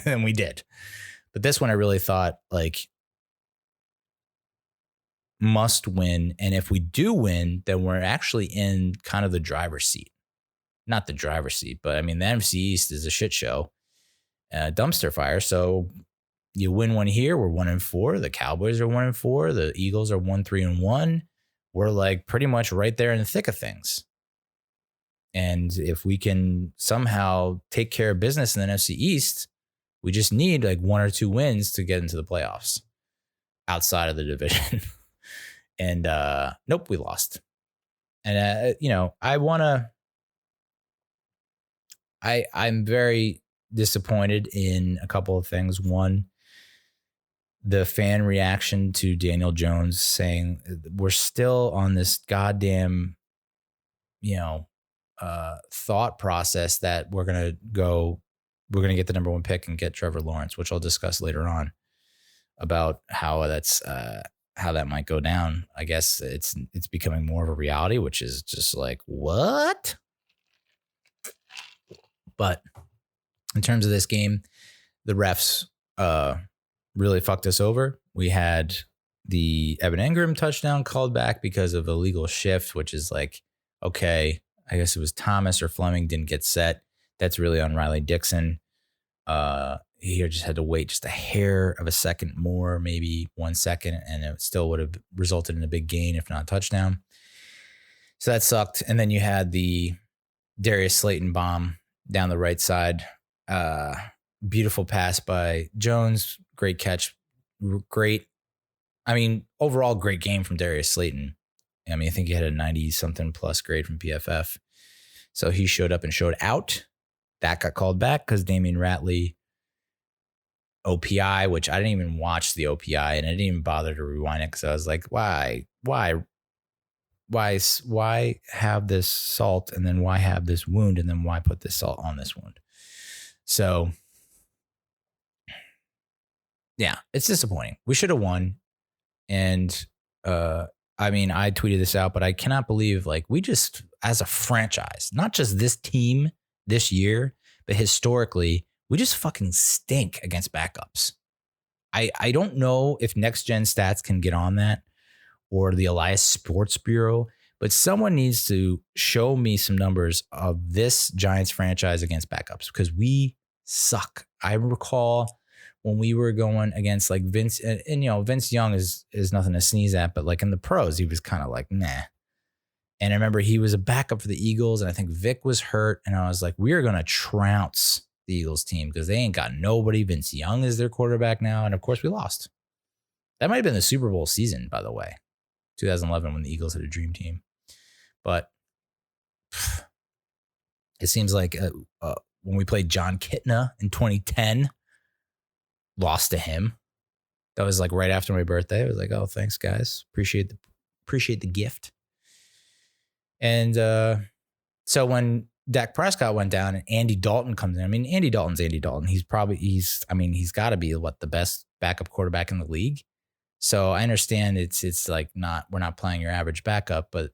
And we did. But this one I really thought like must win. And if we do win, then we're actually in kind of the driver's seat. Not the driver's seat, but I mean, the NFC East is a shit show, dumpster fire. So you win one here, we're 1-4. The Cowboys are 1-4. The Eagles are 1-3-1. We're like pretty much right there in the thick of things. And if we can somehow take care of business in the NFC East, we just need like 1 or 2 wins to get into the playoffs outside of the division. And nope, we lost. And I'm very disappointed in a couple of things. One, the fan reaction to Daniel Jones saying we're still on this goddamn, thought process that we're going to get the number 1 pick and get Trevor Lawrence, which I'll discuss later on about how how that might go down. I guess it's becoming more of a reality, which is just like, what? But in terms of this game, the refs really fucked us over. We had the Evan Engram touchdown called back because of a legal shift, which is like, okay, I guess it was Thomas or Fleming didn't get set. That's really on Riley Dixon. He just had to wait just a hair of a second more, maybe 1 second, and it still would have resulted in a big gain, if not a touchdown. So that sucked. And then you had the Darius Slayton bomb down the right side. Beautiful pass by Jones. Great catch. Great. I mean, overall, great game from Darius Slayton. I mean, I think he had a 90-something plus grade from PFF. So he showed up and showed out. That got called back because Damian Ratley OPI, which I didn't even watch the OPI, and I didn't even bother to rewind it because I was like, why have this salt, and then why have this wound, and then why put this salt on this wound? So, yeah, it's disappointing. We should have won. And, I mean, I tweeted this out, but I cannot believe, like, we just, as a franchise, not just this team this year, but historically, we just fucking stink against backups. I don't know if Next Gen Stats can get on that or the Elias Sports Bureau, but someone needs to show me some numbers of this Giants franchise against backups because we suck. I recall when we were going against like Vince, and Vince Young is nothing to sneeze at, but like in the pros, he was kind of like, nah. And I remember he was a backup for the Eagles, and I think Vic was hurt, and I was like, we are going to trounce the Eagles team because they ain't got nobody. Vince Young is their quarterback now, and of course we lost. That might have been the Super Bowl season, by the way, 2011 when the Eagles had a dream team. But it seems like when we played John Kitna in 2010, lost to him. That was like right after my birthday. I was like, oh, thanks, guys. Appreciate the gift. And so when Dak Prescott went down and Andy Dalton comes in, I mean, Andy Dalton's Andy Dalton. He's got to be the best backup quarterback in the league. So I understand it's like we're not playing your average backup, but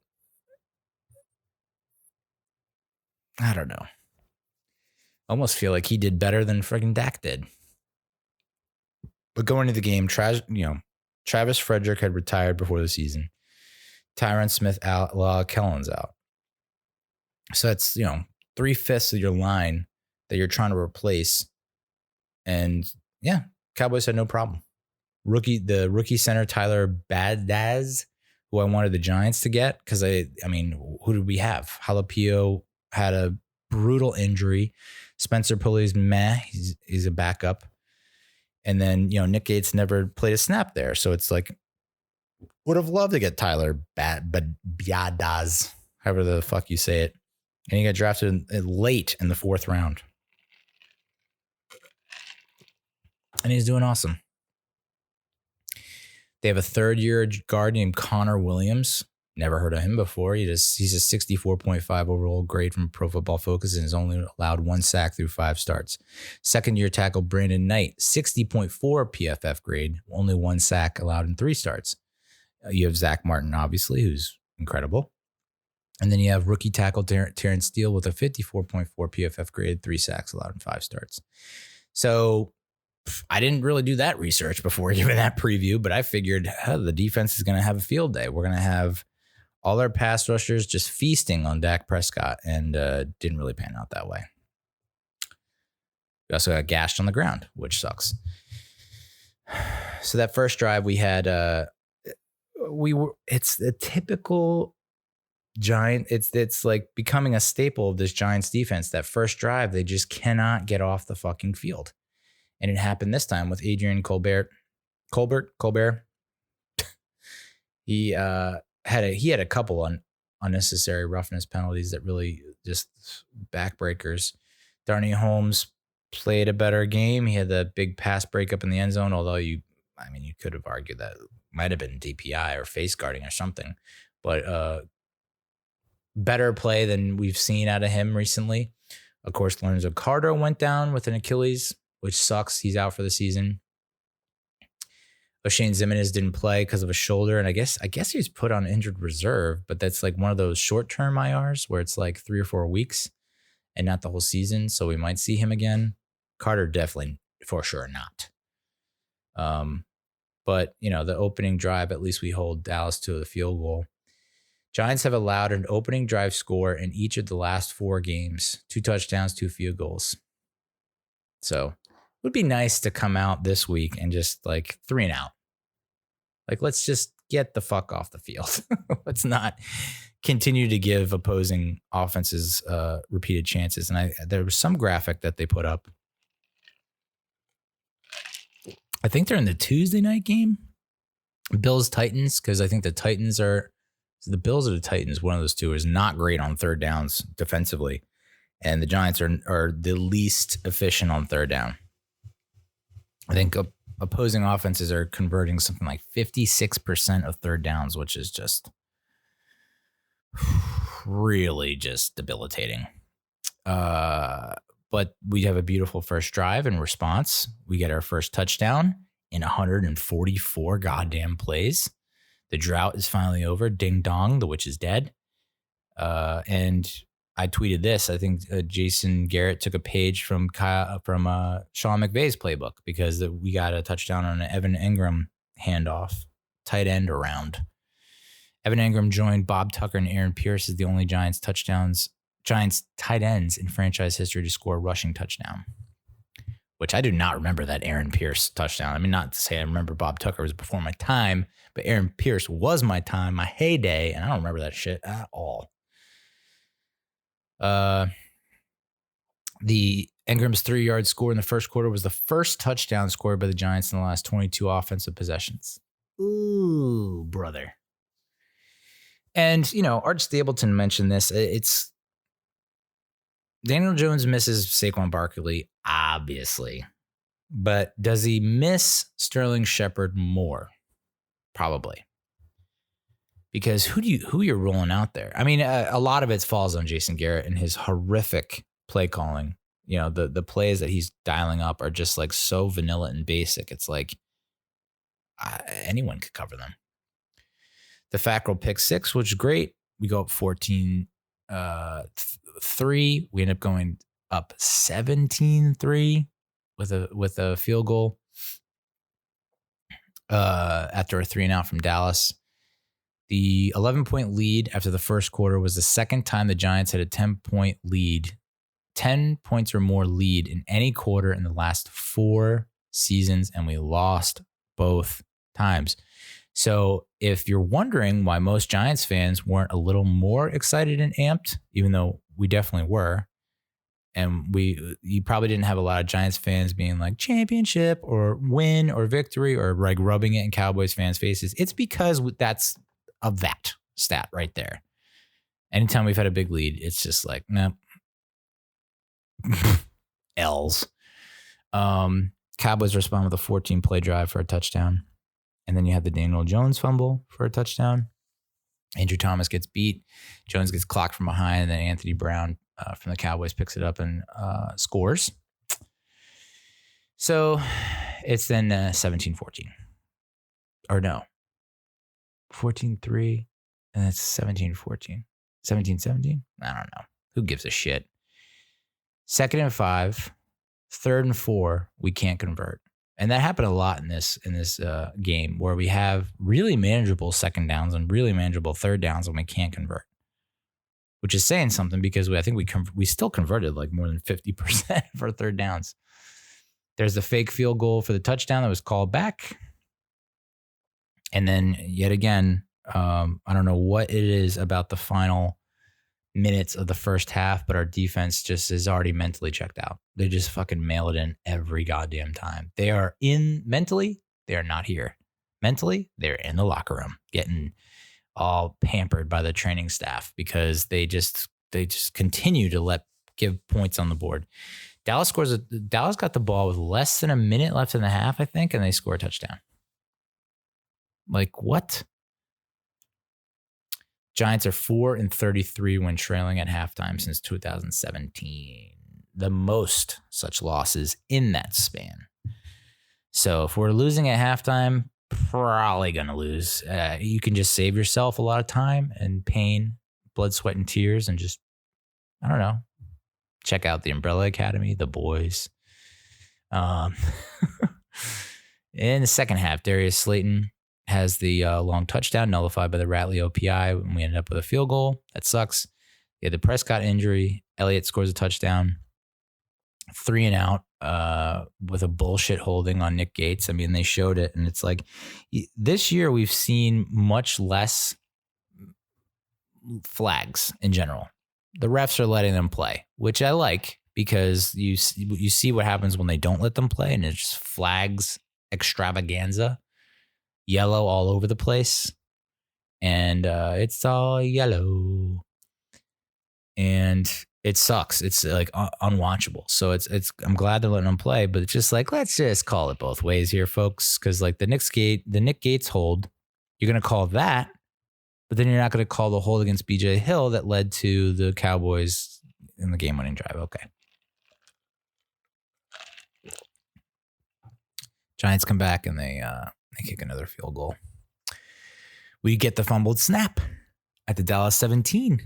I don't know. I almost feel like he did better than friggin' Dak did. But going into the game, Travis Frederick had retired before the season. Tyron Smith out, Law Kellen's out. So that's, 3/5 of your line that you're trying to replace. And yeah, Cowboys had no problem. The rookie center, Tyler Badaz, who I wanted the Giants to get, because who did we have? Jalapeno had a brutal injury. Spencer Pulley's meh. He's a backup. And then, Nick Gates never played a snap there. So it's like, would have loved to get Tyler Badaz, however the fuck you say it. And he got drafted late in the 4th round. And he's doing awesome. They have a 3rd-year guard named Connor Williams. Never heard of him before. He's a 64.5 overall grade from Pro Football Focus and has only allowed 1 sack through 5 starts. Second-year tackle Brandon Knight, 60.4 PFF grade, only 1 sack allowed in 3 starts. You have Zach Martin, obviously, who's incredible. And then you have rookie tackle Terrence Steele with a 54.4 PFF grade, 3 sacks allowed in 5 starts. So I didn't really do that research before giving that preview, but I figured the defense is going to have a field day. We're going to have all our pass rushers just feasting on Dak Prescott, and didn't really pan out that way. We also got gashed on the ground, which sucks. So that first drive we had, it's a typical Giant. It's like becoming a staple of this Giants defense. That first drive, they just cannot get off the fucking field. And it happened this time with Adrian Colbert. He had a couple unnecessary roughness penalties that really just backbreakers. Darnay Holmes played a better game. He had the big pass breakup in the end zone, although you could have argued that might have been DPI or face guarding or something. But better play than we've seen out of him recently. Of course, Lorenzo Carter went down with an Achilles, which sucks. He's out for the season. O'Shane Ximines didn't play because of a shoulder, and I guess he was put on injured reserve, but that's like one of those short-term IRs where it's like 3 or 4 weeks and not the whole season, so we might see him again. Carter definitely, for sure, not. But, the opening drive, at least we hold Dallas to the field goal. Giants have allowed an opening drive score in each of the last 4 games, 2 touchdowns, 2 field goals. So it would be nice to come out this week and just like 3 and out. Like, let's just get the fuck off the field. Let's not continue to give opposing offenses repeated chances. And there was some graphic that they put up. I think they're in the Tuesday night game. Bills-Titans, because I think the Titans are the Bills or the Titans. One of those two is not great on third downs defensively. And the Giants are the least efficient on third down. I think opposing offenses are converting something like 56% of third downs, which is just really just debilitating. But we have a beautiful first drive in response. We get our first touchdown in 144 goddamn plays. The drought is finally over. Ding dong, the witch is dead. And I tweeted this. I think Jason Garrett took a page from Sean McVay's playbook because we got a touchdown on an Evan Engram handoff, tight end around. Evan Engram joined Bob Tucker and Aaron Pierce as the only Giants tight ends in franchise history to score a rushing touchdown, which I do not remember that Aaron Pierce touchdown. I mean, not to say I remember Bob Tucker was before my time, but Aaron Pierce was my time, my heyday, and I don't remember that shit at all. The Engram's 3-yard score in the first quarter was the first touchdown scored by the Giants in the last 22 offensive possessions. Ooh, brother. And, Art Stapleton mentioned this. It's Daniel Jones misses Saquon Barkley, obviously. But does he miss Sterling Shepard more? Probably. Because who you're rolling out there? I mean, a lot of it falls on Jason Garrett and his horrific play calling. The plays that he's dialing up are just like so vanilla and basic. It's like anyone could cover them. The Fackrell pick 6, which is great. We go up 14-3. We end up going up 17-3 with a field goal after a 3-and-out from Dallas. The 11-point lead after the first quarter was the second time the Giants had a 10-point lead, 10 points or more lead in any quarter in the last 4 seasons, and we lost both times. So if you're wondering why most Giants fans weren't a little more excited and amped, even though we definitely were, and you probably didn't have a lot of Giants fans being like championship or win or victory or like rubbing it in Cowboys fans' faces, it's because that's of that stat right there. Anytime we've had a big lead, it's just like, nope. L's. Cowboys respond with a 14-play drive for a touchdown. And then you had the Daniel Jones fumble for a touchdown. Andrew Thomas gets beat. Jones gets clocked from behind, and then Anthony Brown from the Cowboys picks it up and scores. So it's then 17-14. Or no, 14-3, and it's 17-14. 17-17? I don't know. Who gives a shit? 2nd and 5, 3rd and 4, we can't convert. And that happened a lot in this game where we have really manageable 2nd downs and really manageable 3rd downs when we can't convert, which is saying something because I think we still converted like more than 50% of our 3rd downs. There's the fake field goal for the touchdown that was called back. And then yet again, I don't know what it is about the final minutes of the first half, but our defense just is already mentally checked out. They just fucking mail it in every goddamn time. They are in mentally, they are not here. Mentally, they're in the locker room getting all pampered by the training staff because they just continue to give points on the board. Dallas got the ball with less than a minute left in the half, I think, and they score a touchdown. Like what? Giants are 4-33 when trailing at halftime since 2017. The most such losses in that span. So if we're losing at halftime, probably going to lose. You can just save yourself a lot of time and pain, blood, sweat, and tears, and just, I don't know, check out the Umbrella Academy, The Boys. In the second half, Darius Slayton has the long touchdown nullified by the Ratley OPI when we ended up with a field goal. That sucks. You had the Prescott injury. Elliott scores a touchdown. 3 and out with a bullshit holding on Nick Gates. I mean, they showed it, and it's like this year we've seen much less flags in general. The refs are letting them play, which I like because you see what happens when they don't let them play, and it's just flags extravaganza. Yellow all over the place, and it's all yellow, and it sucks. It's like unwatchable. So it's. I'm glad they're letting them play, but it's just like let's just call it both ways here, folks, because like the Nick Gates hold, you're gonna call that, but then you're not gonna call the hold against BJ Hill that led to the Cowboys in the game-winning drive. Okay. Giants come back and they kick another field goal. We get the fumbled snap at the Dallas 17,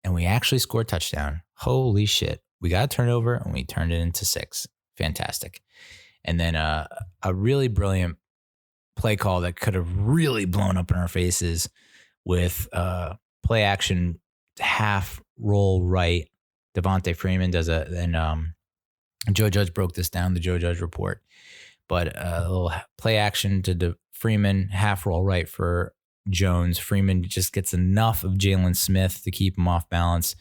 and we actually score a touchdown. Holy shit. We got a turnover, and we turned it into 6. Fantastic. And then a really brilliant play call that could have really blown up in our faces with play action half roll right. Devontae Freeman does and Joe Judge broke this down, the Joe Judge report. But a little play action to Freeman, half roll right for Jones. Freeman just gets enough of Jalen Smith to keep him off balance.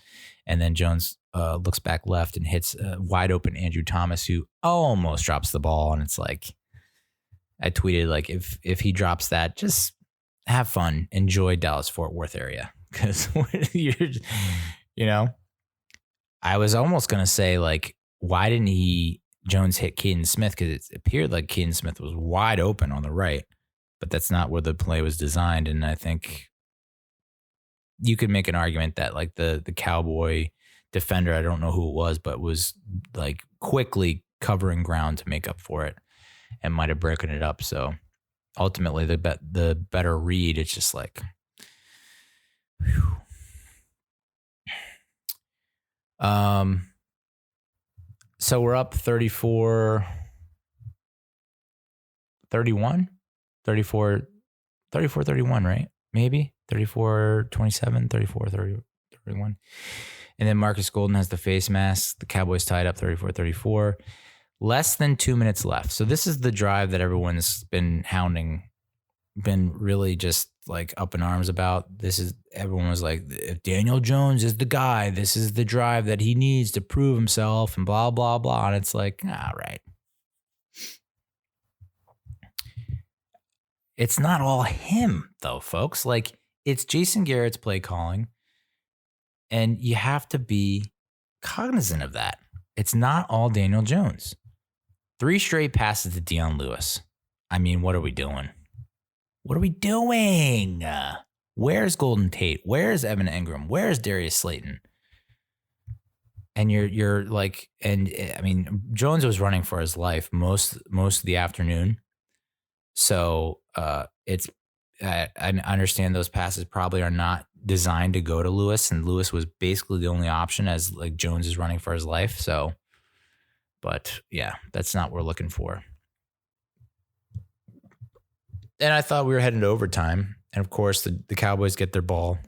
And then Jones looks back left and hits wide open Andrew Thomas, who almost drops the ball. And it's like, I tweeted, like, if he drops that, just have fun. Enjoy Dallas-Fort Worth area. Because, I was almost going to say, like, why didn't Jones hit Caden Smith? Because it appeared like Caden Smith was wide open on the right, but that's not where the play was designed. And I think you could make an argument that like the Cowboy defender, I don't know who it was, but was like quickly covering ground to make up for it and might have broken it up. So ultimately the better read, it's just like, whew. So we're up 34-31, 34-31, right? Maybe 34-27, 34-31. And then Marcus Golden has the face mask. The Cowboys tied up 34-34. Less than 2 minutes left. So this is the drive that everyone's been hounding, been really just like up in arms about. Everyone was like, if Daniel Jones is the guy, this is the drive that he needs to prove himself and blah, blah, blah. And it's like, all right. It's not all him though, folks. Like it's Jason Garrett's play calling. And you have to be cognizant of that. It's not all Daniel Jones. 3 straight passes to Deion Lewis. I mean, what are we doing? What are we doing? Where's Golden Tate? Where's Evan Ingram? Where's Darius Slayton? And you're like, and I mean, Jones was running for his life most of the afternoon. So it's I understand those passes probably are not designed to go to Lewis, and Lewis was basically the only option as like Jones is running for his life. So, but yeah, that's not what we're looking for. And I thought we were heading to overtime. And of course, the Cowboys get their ball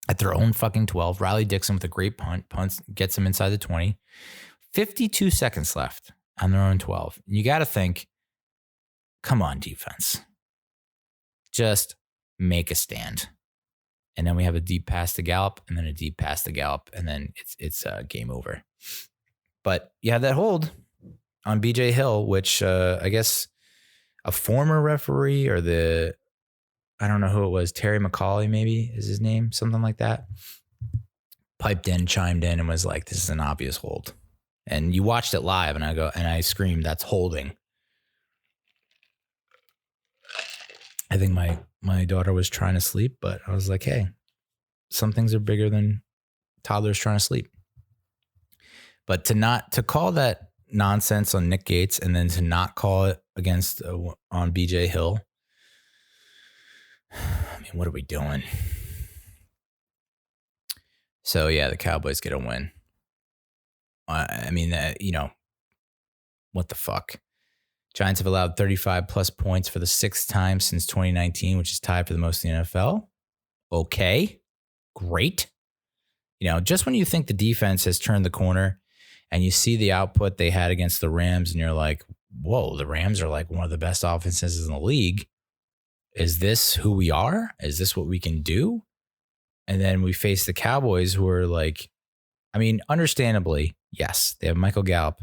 at their own fucking 12. Riley Dixon with a great punts, gets them inside the 20. 52 seconds left on their own 12. You got to think, come on, defense. Just make a stand. And then we have a deep pass to Gallup, and then a deep pass to Gallup, and then it's game over. But you have that hold on BJ Hill, which I guess a former referee or I don't know who it was, Terry McCauley maybe is his name, something like that, piped in, chimed in, and was like, this is an obvious hold. And you watched it live, and I screamed, that's holding. I think my daughter was trying to sleep, but I was like, hey, some things are bigger than toddlers trying to sleep. But to call that nonsense on Nick Gates and then to not call it against on BJ Hill, I mean, what are we doing? So yeah, the Cowboys get a win. I mean, what the fuck? Giants have allowed 35 plus points for the 6th time since 2019, which is tied for the most in the NFL. Okay, great. Just when you think the defense has turned the corner and you see the output they had against the Rams and you're like, whoa, the Rams are like one of the best offenses in the league. Is this who we are? Is this what we can do? And then we face the Cowboys who are like, I mean, understandably, yes, they have Michael Gallup,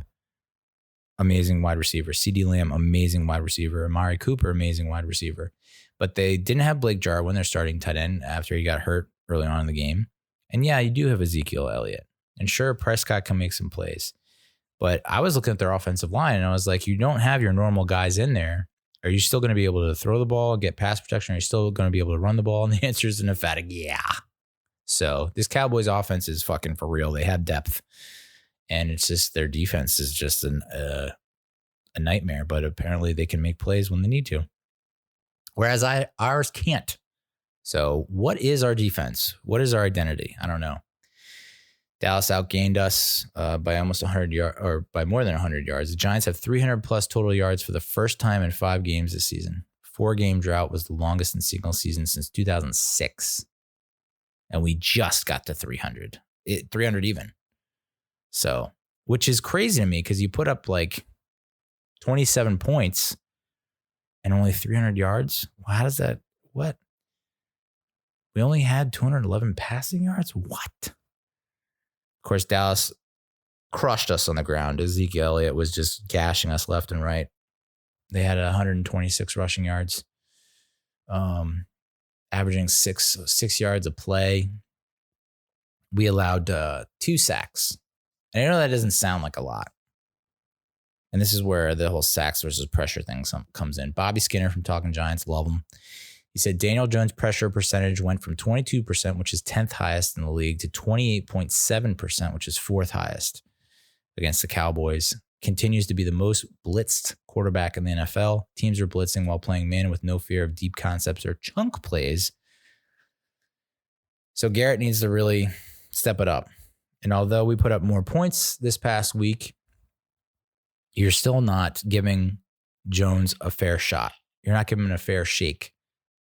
amazing wide receiver. CeeDee Lamb, amazing wide receiver. Amari Cooper, amazing wide receiver. But they didn't have Blake Jarwin, their starting tight end, after he got hurt early on in the game. And yeah, you do have Ezekiel Elliott. And sure, Prescott can make some plays. But I was looking at their offensive line, and I was like, you don't have your normal guys in there. Are you still going to be able to throw the ball, get pass protection? Are you still going to be able to run the ball? And the answer is an emphatic yeah. So this Cowboys offense is fucking for real. They have depth. And it's just their defense is just a nightmare. But apparently they can make plays when they need to. Whereas ours can't. So what is our defense? What is our identity? I don't know. Dallas outgained us by almost 100 yards, or by more than 100 yards. The Giants have 300 plus total yards for the first time in 5 games this season. 4-game drought was the longest in single season since 2006. And we just got to 300 even. So, which is crazy to me because you put up like 27 points and only 300 yards. Well, how does that, what? We only had 211 passing yards? What? Of course, Dallas crushed us on the ground. Ezekiel Elliott was just gashing us left and right. They had 126 rushing yards, averaging six yards a play. We allowed 2 sacks. And I know that doesn't sound like a lot. And this is where the whole sacks versus pressure thing comes in. Bobby Skinner from Talking Giants, love him. He said Daniel Jones' pressure percentage went from 22%, which is 10th highest in the league, to 28.7%, which is 4th highest against the Cowboys. Continues to be the most blitzed quarterback in the NFL. Teams are blitzing while playing man with no fear of deep concepts or chunk plays. So Garrett needs to really step it up. And although we put up more points this past week, you're still not giving Jones a fair shot. You're not giving him a fair shake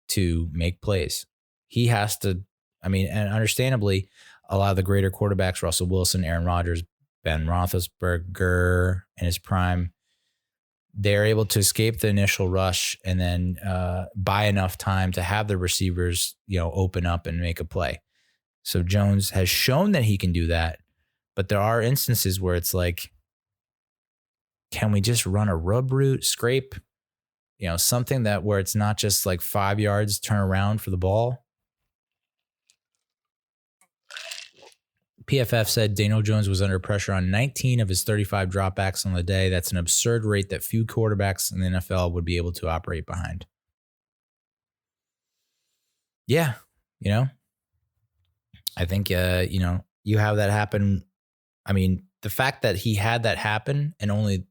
to make plays. He has to, and understandably, a lot of the greater quarterbacks, Russell Wilson, Aaron Rodgers, Ben Roethlisberger in his prime, they're able to escape the initial rush and then buy enough time to have the receivers, open up and make a play. So Jones has shown that he can do that, but there are instances where it's like, can we just run a rub route, scrape? Something that where it's not just like 5 yards, turn around for the ball. PFF said Daniel Jones was under pressure on 19 of his 35 dropbacks on the day. That's an absurd rate that few quarterbacks in the NFL would be able to operate behind. Yeah, I think, you have that happen. I mean, the fact that he had that happen and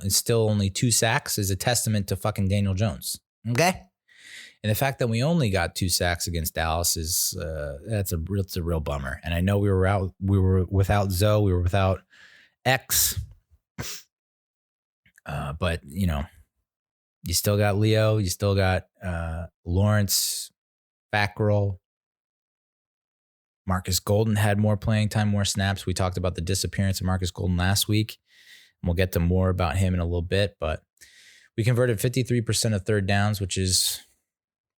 still only 2 sacks is a testament to fucking Daniel Jones. Okay. And the fact that we only got 2 sacks against Dallas is that's a real bummer. And I know we were without Zoe, we were without X, but you still got Leo, you still got Lawrence, Fackrell. Marcus Golden had more playing time, more snaps. We talked about the disappearance of Marcus Golden last week. And we'll get to more about him in a little bit, but we converted 53% of third downs, which is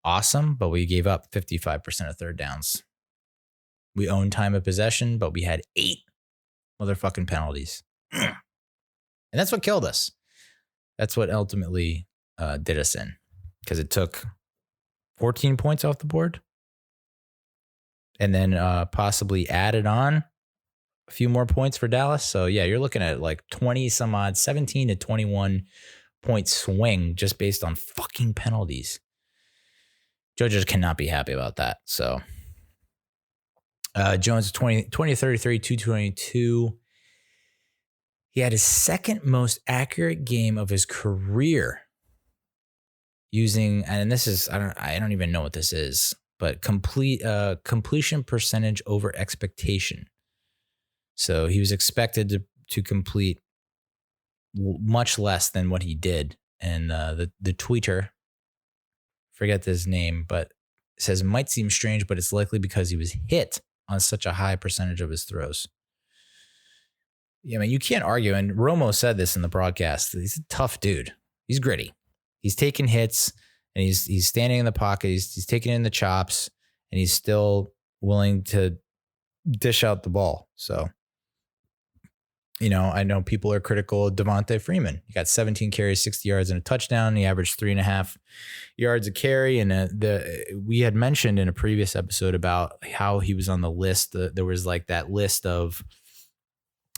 awesome, but we gave up 55% of third downs. We owned time of possession, but we had 8 motherfucking penalties. And that's what killed us. That's what ultimately did us in, because it took 14 points off the board and then possibly added on a few more points for Dallas. So yeah, you're looking at like 20 some odd, 17 to 21 point swing just based on fucking penalties. Joe just cannot be happy about that. So Jones 20 33, 222. He had his second most accurate game of his career using, and this is, I don't even know what this is, but completion percentage over expectation. So he was expected to complete much less than what he did. And the tweeter, forget his name, but says, might seem strange, but it's likely because he was hit on such a high percentage of his throws. Yeah, I mean, you can't argue. And Romo said this in the broadcast. He's a tough dude. He's gritty. He's taking hits and he's standing in the pocket. He's taking in the chops and he's still willing to dish out the ball. So, I know people are critical of Devontae Freeman. He got 17 carries, 60 yards and a touchdown. He averaged 3.5 yards a carry. And we had mentioned in a previous episode about how he was on the list. There was like that list of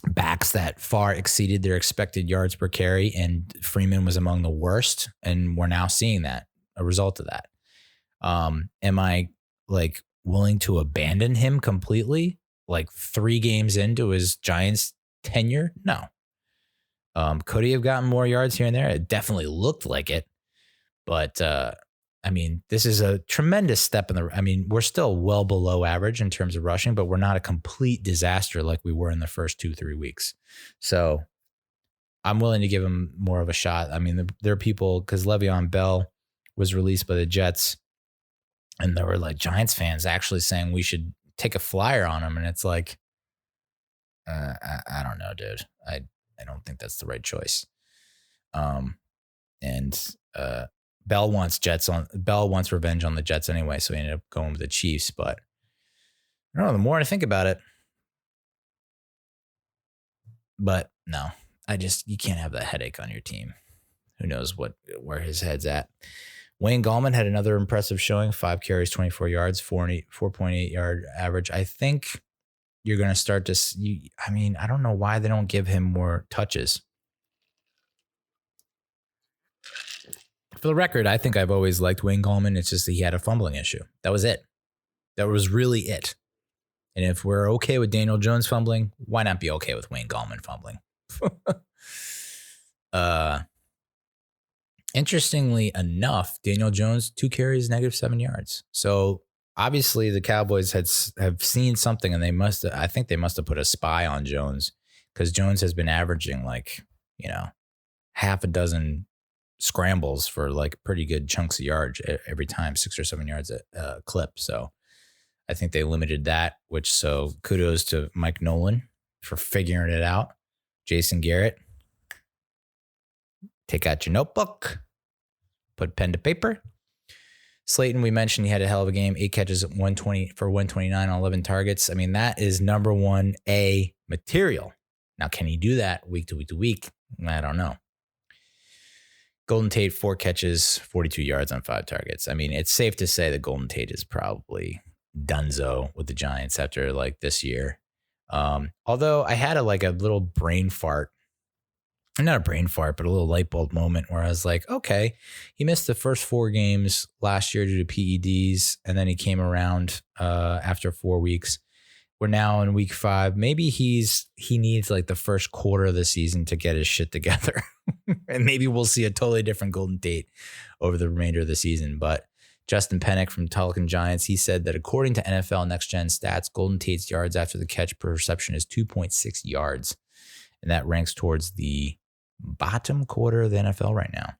backs that far exceeded their expected yards per carry, and Freeman was among the worst. And we're now seeing that, a result of that. Am I like willing to abandon him completely? Like 3 games into his Giants tenure? No. Could he have gotten more yards here and there? It definitely looked like it. But I mean, this is a tremendous step we're still well below average in terms of rushing, but we're not a complete disaster like we were in the first 2-3 weeks. So I'm willing to give him more of a shot. I mean, there are people, because Le'Veon Bell was released by the Jets, and there were like Giants fans actually saying we should take a flyer on him. And it's like, I don't know, dude. I don't think that's the right choice. Bell wants revenge on the Jets anyway, so he ended up going with the Chiefs. But I don't know, the more I think about it, but no, you can't have that headache on your team. Who knows where his head's at. Wayne Gallman had another impressive showing, 5 carries, 24 yards, 4.8 yard average. I think you're going to start to I don't know why they don't give him more touches. For the record, I think I've always liked Wayne Gallman. It's just that he had a fumbling issue. That was it. That was really it. And if we're okay with Daniel Jones fumbling, why not be okay with Wayne Gallman fumbling? Interestingly enough, Daniel Jones, 2 carries, -7 yards. So obviously the Cowboys have seen something, and I think they must have put a spy on Jones, because Jones has been averaging half a dozen scrambles for like pretty good chunks of yards every time, 6 or 7 yards a clip. So I think they limited that, so kudos to Mike Nolan for figuring it out. Jason Garrett, take out your notebook, put pen to paper. Slayton, we mentioned he had a hell of a game, 8 catches, 129 on 11 targets. I mean, that is number 1A material. Now, can he do that week to week to week? I don't know. Golden Tate, 4 catches, 42 yards on 5 targets. I mean, it's safe to say that Golden Tate is probably donezo with the Giants after like this year. Although I had a little brain fart not a brain fart, but a little light bulb moment where I was like, okay, he missed the first 4 games last year due to PEDs, and then he came around after 4 weeks. We're now in week 5. Maybe he needs like the first quarter of the season to get his shit together. And maybe we'll see a totally different Golden Tate over the remainder of the season. But Justin Pennick from Talking Giants, he said that according to NFL Next Gen Stats, Golden Tate's yards after the catch per reception is 2.6 yards. And that ranks towards the bottom quarter of the NFL right now.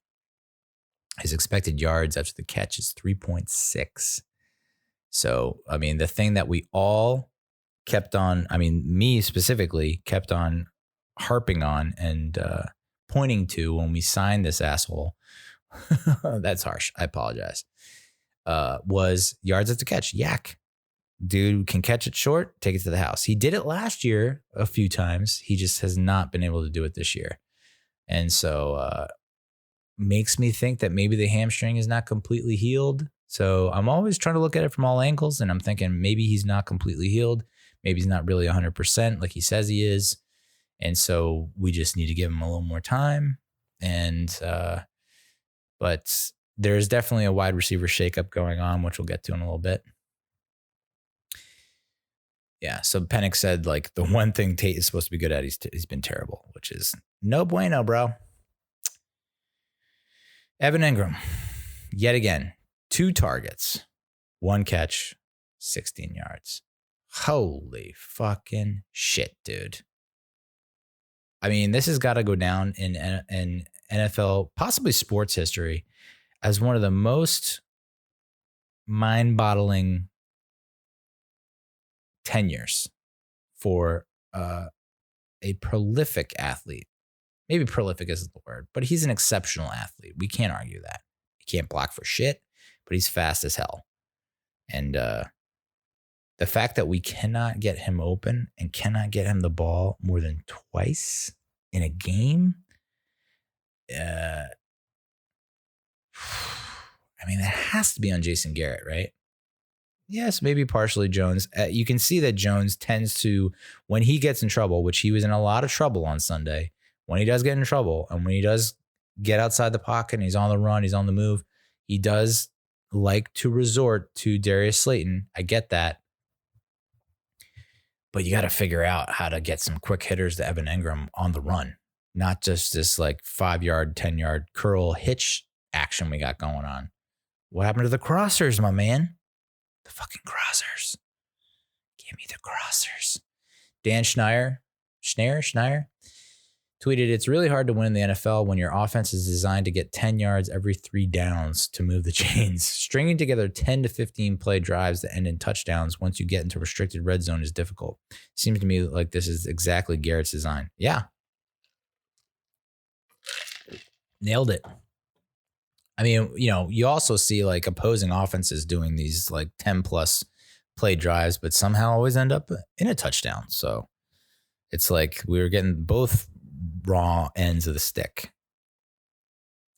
His expected yards after the catch is 3.6. So, I mean, the thing that we all kept on, I mean, me specifically, kept on harping on and pointing to when we signed this asshole, that's harsh, I apologize, was yards after catch. Yak. Dude can catch it short, take it to the house. He did it last year a few times. He just has not been able to do it this year. And so makes me think that maybe the hamstring is not completely healed. So I'm always trying to look at it from all angles, and I'm thinking maybe he's not completely healed. Maybe he's not really 100% like he says he is. And so we just need to give him a little more time. And but there's definitely a wide receiver shakeup going on, which we'll get to in a little bit. Yeah, so Pennick said, like, the one thing Tate is supposed to be good at, he's been terrible, which is no bueno, bro. Evan Engram, yet again, 2 targets, 1 catch, 16 yards. Holy fucking shit, dude. I mean, this has got to go down in NFL, possibly sports history, as one of the most mind-boggling tenures for a prolific athlete. Maybe prolific isn't the word, but he's an exceptional athlete. We can't argue that. He can't block for shit, but he's fast as hell. And the fact that we cannot get him open and cannot get him the ball more than twice in a game, I mean, that has to be on Jason Garrett, right? Yes, maybe partially Jones. You can see that Jones tends to, when he gets in trouble, which he was in a lot of trouble on Sunday, when he does get in trouble and when he does get outside the pocket and he's on the run, he's on the move, he does like to resort to Darius Slayton. I get that. But you got to figure out how to get some quick hitters to Evan Engram on the run, not just this like 5-yard, 10-yard curl hitch action we got going on. What happened to the crossers, my man? The fucking crossers. Give me the crossers. Dan Schneier tweeted, it's really hard to win in the NFL when your offense is designed to get 10 yards every 3 downs to move the chains. Stringing together 10 to 15 play drives that end in touchdowns once you get into restricted red zone is difficult. Seems to me like this is exactly Garrett's design. Yeah. Nailed it. I mean, you know, you also see like opposing offenses doing these like 10 plus play drives, but somehow always end up in a touchdown. So it's like we were getting both raw ends of the stick.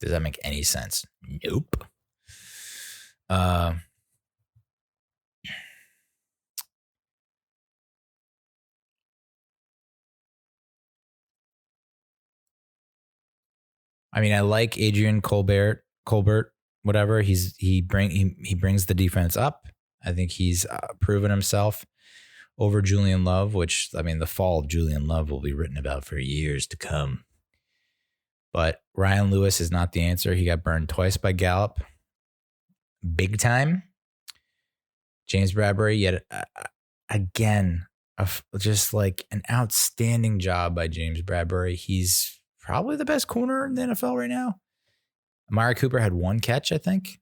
Does that make any sense? Nope. I mean, I like Adrian Colbert, whatever. He brings the defense up. I think he's proven himself over Julian Love, which, I mean, the fall of Julian Love will be written about for years to come. But Ryan Lewis is not the answer. He got burned twice by Gallup. Big time. James Bradbury, yet again, just like an outstanding job by James Bradbury. He's probably the best corner in the NFL right now. Amari Cooper had 1 catch, I think.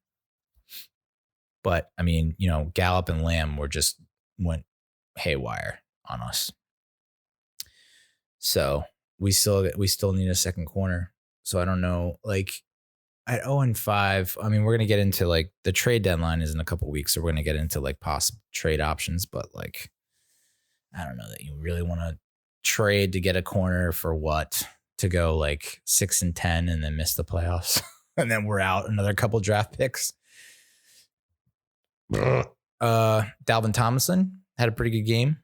But, I mean, you know, Gallup and Lamb went haywire on us. So we still need a second corner. So I don't know, like at 0-5, I mean, we're going to get into like the trade deadline is in a couple of weeks. So we're going to get into like possible trade options, but like, I don't know that you really want to trade to get a corner for what, to go like 6-10 and then miss the playoffs. And then we're out another couple draft picks. Dalvin Tomlinson had a pretty good game,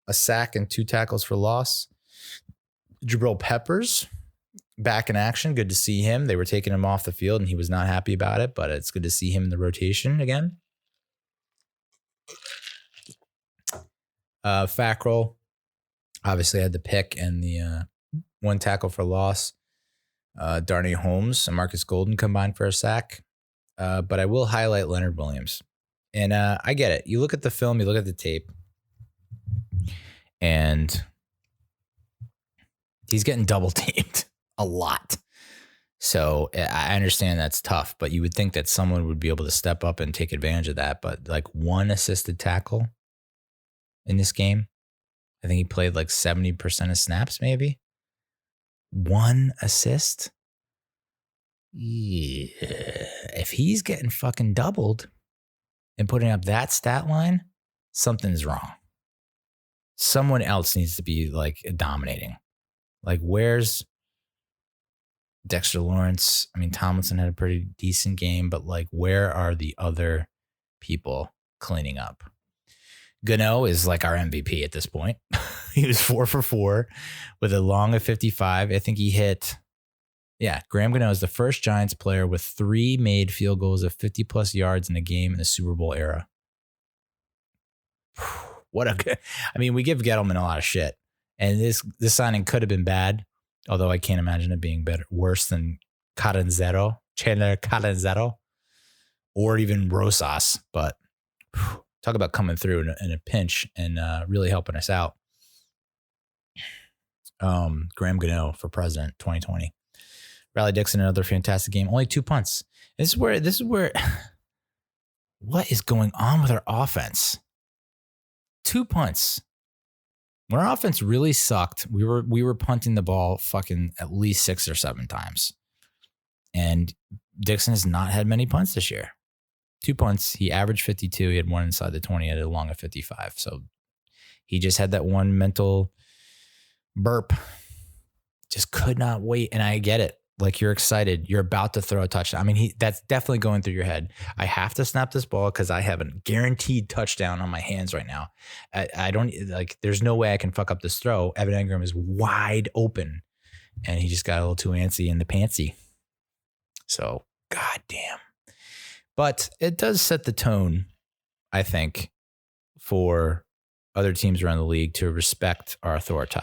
a sack and 2 tackles for loss. Jabril Peppers back in action. Good to see him. They were taking him off the field and he was not happy about it, but it's good to see him in the rotation again. Fackrell obviously had the pick and the one tackle for loss. Darnay Holmes and Marcus Golden combined for a sack. But I will highlight Leonard Williams. And I get it. You look at the film, you look at the tape, and he's getting double teamed a lot. So I understand that's tough, but you would think that someone would be able to step up and take advantage of that. But like one assisted tackle in this game, I think he played like 70% of snaps, maybe. One assist. Yeah. If he's getting fucking doubled and putting up that stat line, something's wrong. Someone else needs to be like dominating. Like, where's Dexter Lawrence? I mean, Tomlinson had a pretty decent game, but like, where are the other people cleaning up? Gano is like our MVP at this point. He was 4 for 4 with a long of 55. I think he hit. Yeah, Graham Gano is the first Giants player with 3 made field goals of 50 plus yards in a game in the Super Bowl era. What a good. I mean, we give Gettleman a lot of shit. And this signing could have been bad, although I can't imagine it being worse than Chandler Catanzaro, or even Rosas. But talk about coming through in a pinch and really helping us out. Graham Gano for president 2020. Riley Dixon, another fantastic game. Only 2 punts. This is where what is going on with our offense? 2 punts. When our offense really sucked, we were punting the ball fucking at least 6 or 7 times. And Dixon has not had many punts this year. 2 punts. He averaged 52. He had one inside the 20 at a long of 55. So he just had that one mental burp. Just could not wait. And I get it. Like, you're excited. You're about to throw a touchdown. I mean, that's definitely going through your head. I have to snap this ball because I have a guaranteed touchdown on my hands right now. I don't like, there's no way I can fuck up this throw. Evan Engram is wide open and he just got a little too antsy in the pantsy. So, goddamn. But it does set the tone, I think, for other teams around the league to respect our authority.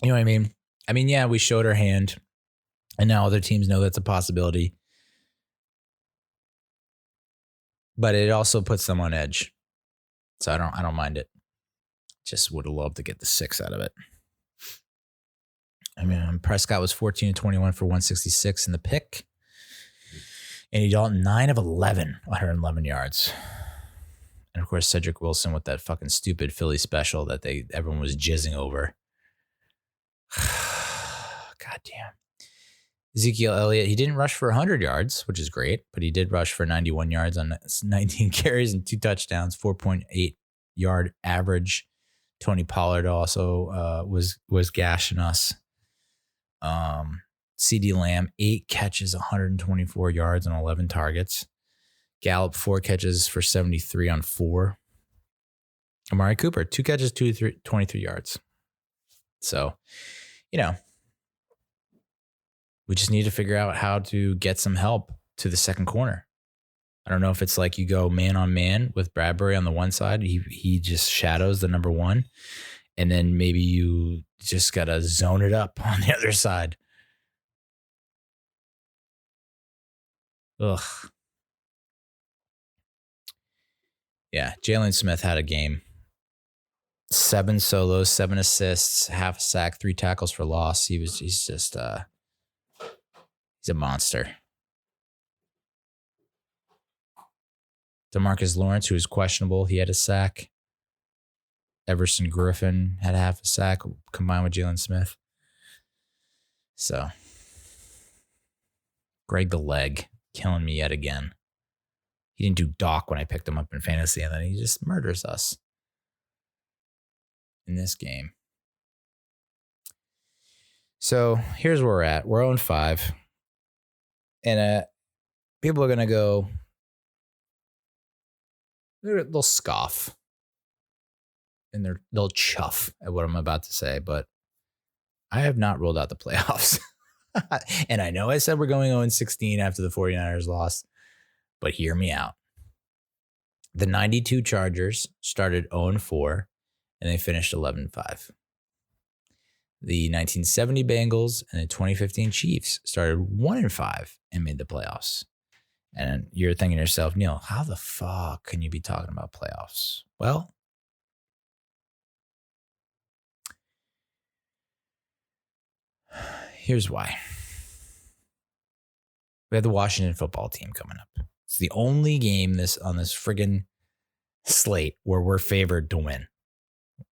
You know what I mean? I mean, yeah, we showed our hand, and now other teams know that's a possibility. But it also puts them on edge, so I don't mind it. Just would have loved to get the 6 out of it. I mean, Prescott was 14 to 21 for 166 in the pick. Andy Dalton, 9 of 11, 111 yards. And of course, Cedric Wilson with that fucking stupid Philly special that everyone was jizzing over. God damn. Ezekiel Elliott, he didn't rush for 100 yards, which is great, but he did rush for 91 yards on 19 carries and 2 touchdowns, 4.8 yard average. Tony Pollard also was gashing us. CeeDee Lamb, 8 catches, 124 yards on 11 targets. Gallup, 4 catches for 73 on 4. Amari Cooper, 2 catches, 23 yards. So, you know, we just need to figure out how to get some help to the second corner. I don't know if it's like you go man on man with Bradbury on the one side. He just shadows the number 1. And then maybe you just got to zone it up on the other side. Ugh. Yeah, Jalen Smith had a game. 7 solos, 7 assists, half a sack, 3 tackles for loss. He's just he's a monster. DeMarcus Lawrence, who was questionable, he had a sack. Everson Griffin had half a sack combined with Jalen Smith. So, Greg the Leg killing me yet again. He didn't do Doc when I picked him up in fantasy, and then he just murders us in this game. So here's where we're at. We're 0-5. And people are going to go, they'll scoff. And they'll chuff at what I'm about to say. But I have not ruled out the playoffs. And I know I said we're going 0-16 after the 49ers lost, but hear me out. The 92 Chargers started 0-4, and they finished 11-5. The 1970 Bengals and the 2015 Chiefs started 1-5 and made the playoffs. And you're thinking to yourself, Neal, how the fuck can you be talking about playoffs? Well, here's why. We have the Washington football team coming up. It's the only game on this friggin' slate where we're favored to win.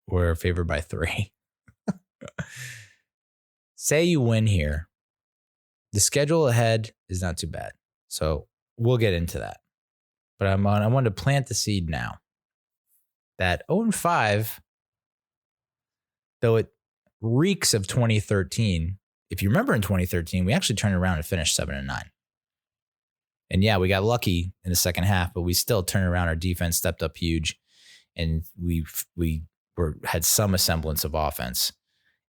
We're favored by 3. Say you win here. The schedule ahead is not too bad. So we'll get into that. But I wanted to plant the seed now. That 0-5, though it reeks of 2013. If you remember in 2013, we actually turned around and finished 7-9. And yeah, we got lucky in the second half, but we still turned around. Our defense stepped up huge, and we had some semblance of offense,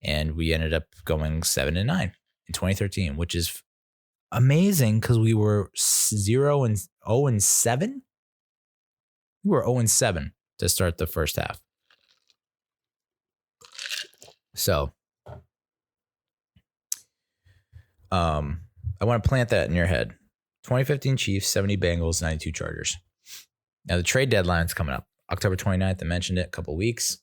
and we ended up going 7-9 in 2013, which is amazing because we were 0-7. We were 0-7 to start the first half. So, I want to plant that in your head. 2015 Chiefs, 70 Bengals, 92 Chargers. Now, the trade deadline's coming up. October 29th, I mentioned it, a couple weeks.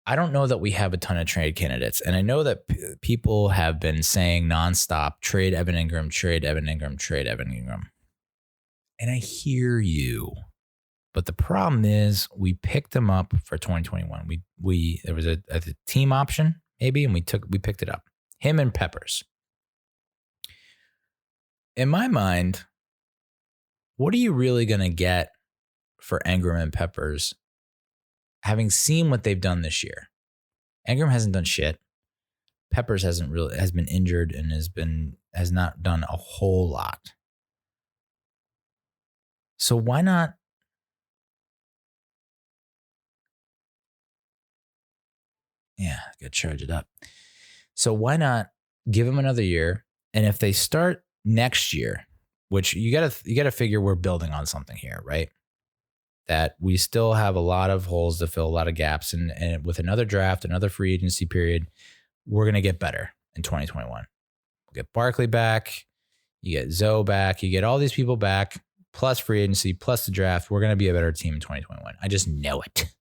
I don't know that we have a ton of trade candidates. And I know that people have been saying nonstop, trade Evan Ingram, trade Evan Ingram, trade Evan Ingram. And I hear you. But the problem is we picked him up for 2021. There was a team option, maybe, and we picked it up. Him and Peppers. In my mind, what are you really going to get for Ingram and Peppers, having seen what they've done this year? Ingram hasn't done shit. Peppers has been injured and has not done a whole lot. So why not? Yeah, gotta charge it up. So why not give them another year? And if they start next year, which you gotta figure we're building on something here, right? That we still have a lot of holes to fill, a lot of gaps, and with another draft, another free agency period, we're gonna get better in 2021. We'll get Barkley back, you get Zoe back, you get all these people back, plus free agency, plus the draft. We're gonna be a better team in 2021. I just know it.